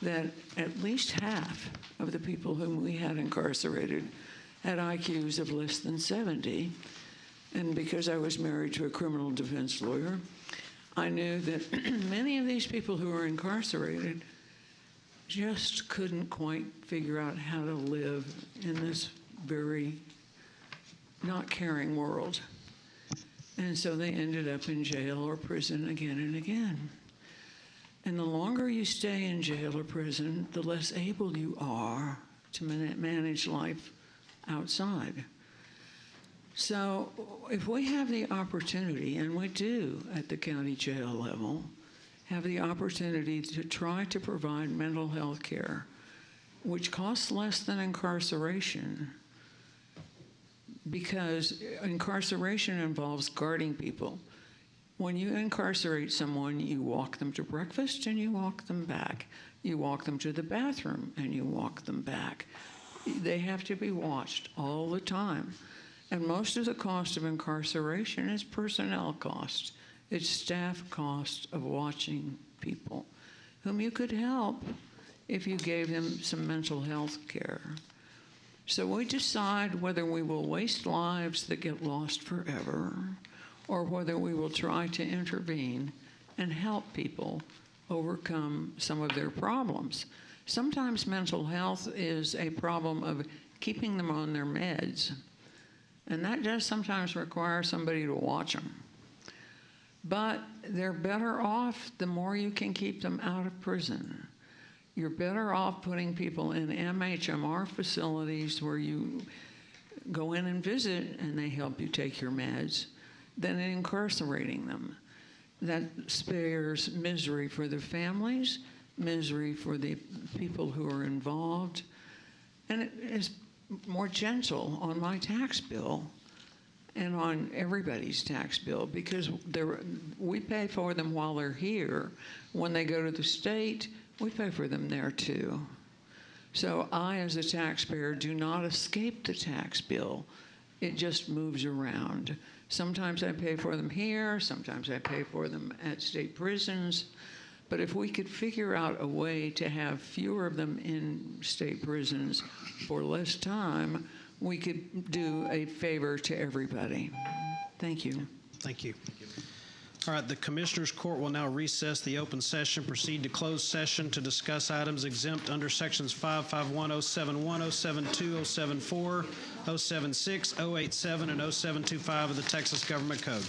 that at least half of the people whom we had incarcerated had IQs of less than 70. And because I was married to a criminal defense lawyer, I knew that many of these people who were incarcerated just couldn't quite figure out how to live in this very not caring world. And so they ended up in jail or prison again and again. And the longer you stay in jail or prison, the less able you are to manage life outside. So if we have the opportunity, and we do at the county jail level, have the opportunity to try to provide mental health care, which costs less than incarceration, because incarceration involves guarding people. When you incarcerate someone, you walk them to breakfast and you walk them back. You walk them to the bathroom and you walk them back. They have to be watched all the time. And most of the cost of incarceration is personnel cost. It's staff cost of watching people whom you could help if you gave them some mental health care. So we decide whether we will waste lives that get lost forever or whether we will try to intervene and help people overcome some of their problems. Sometimes mental health is a problem of keeping them on their meds, and that does sometimes require somebody to watch them. But they're better off the more you can keep them out of prison. You're better off putting people in MHMR facilities where you go in and visit and they help you take your meds than incarcerating them. That spares misery for the families, misery for the people who are involved, and it is more gentle on my tax bill and on everybody's tax bill, because we pay for them while they're here. When they go to the state, we pay for them there too. So I, as a taxpayer, do not escape the tax bill. It just moves around. Sometimes I pay for them here, sometimes I pay for them at state prisons. But if we could figure out a way to have fewer of them in state prisons for less time, we could do a favor to everybody. Thank you. Thank you. All right, the Commissioners Court will now recess the open session, proceed to closed session to discuss items exempt under sections 551, 071, 072, 074, 076, 087, and 0725 of the Texas Government Code.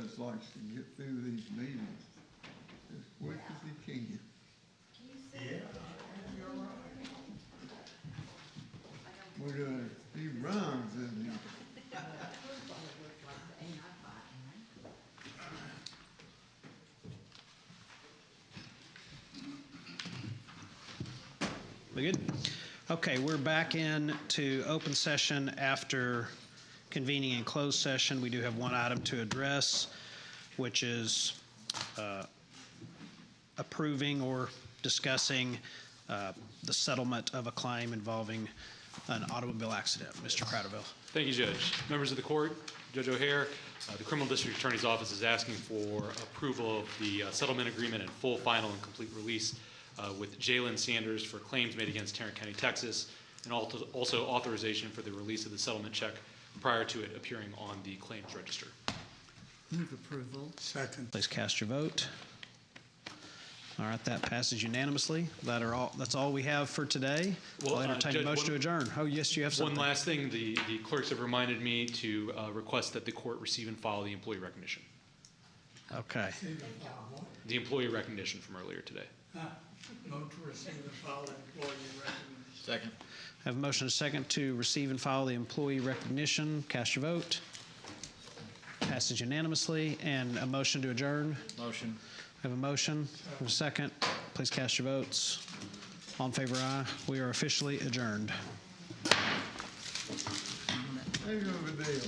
judge likes to get through these meetings as quick as he can. We're doing a few runs in here. We good? Okay, we're back into open session after convening in closed session. We do have one item to address, which is approving or discussing the settlement of a claim involving an automobile accident. Mr. Crowderville. Thank you, Judge. Members of the court, Judge O'Hare, the Criminal District Attorney's Office is asking for approval of the settlement agreement and full, final, and complete release with Jalen Sanders for claims made against Tarrant County, Texas, and also authorization for the release of the settlement check prior to it appearing on the claims register. Move approval. Second. Please cast your vote. All right, that passes unanimously. That's all we have for today. Well, I'll entertain a Judge, motion to adjourn. Oh, yes, you have something. One last thing, the clerks have reminded me to request that the court receive and file the employee recognition. Okay. The employee recognition from earlier today. Vote to receive and file employee recognition. Second. I have a motion and a second to receive and file the employee recognition. Cast your vote. Passes unanimously. And a motion to adjourn. Motion. I have a motion. I have a second. Please cast your votes. All in favor, aye. We are officially adjourned. Hang over there.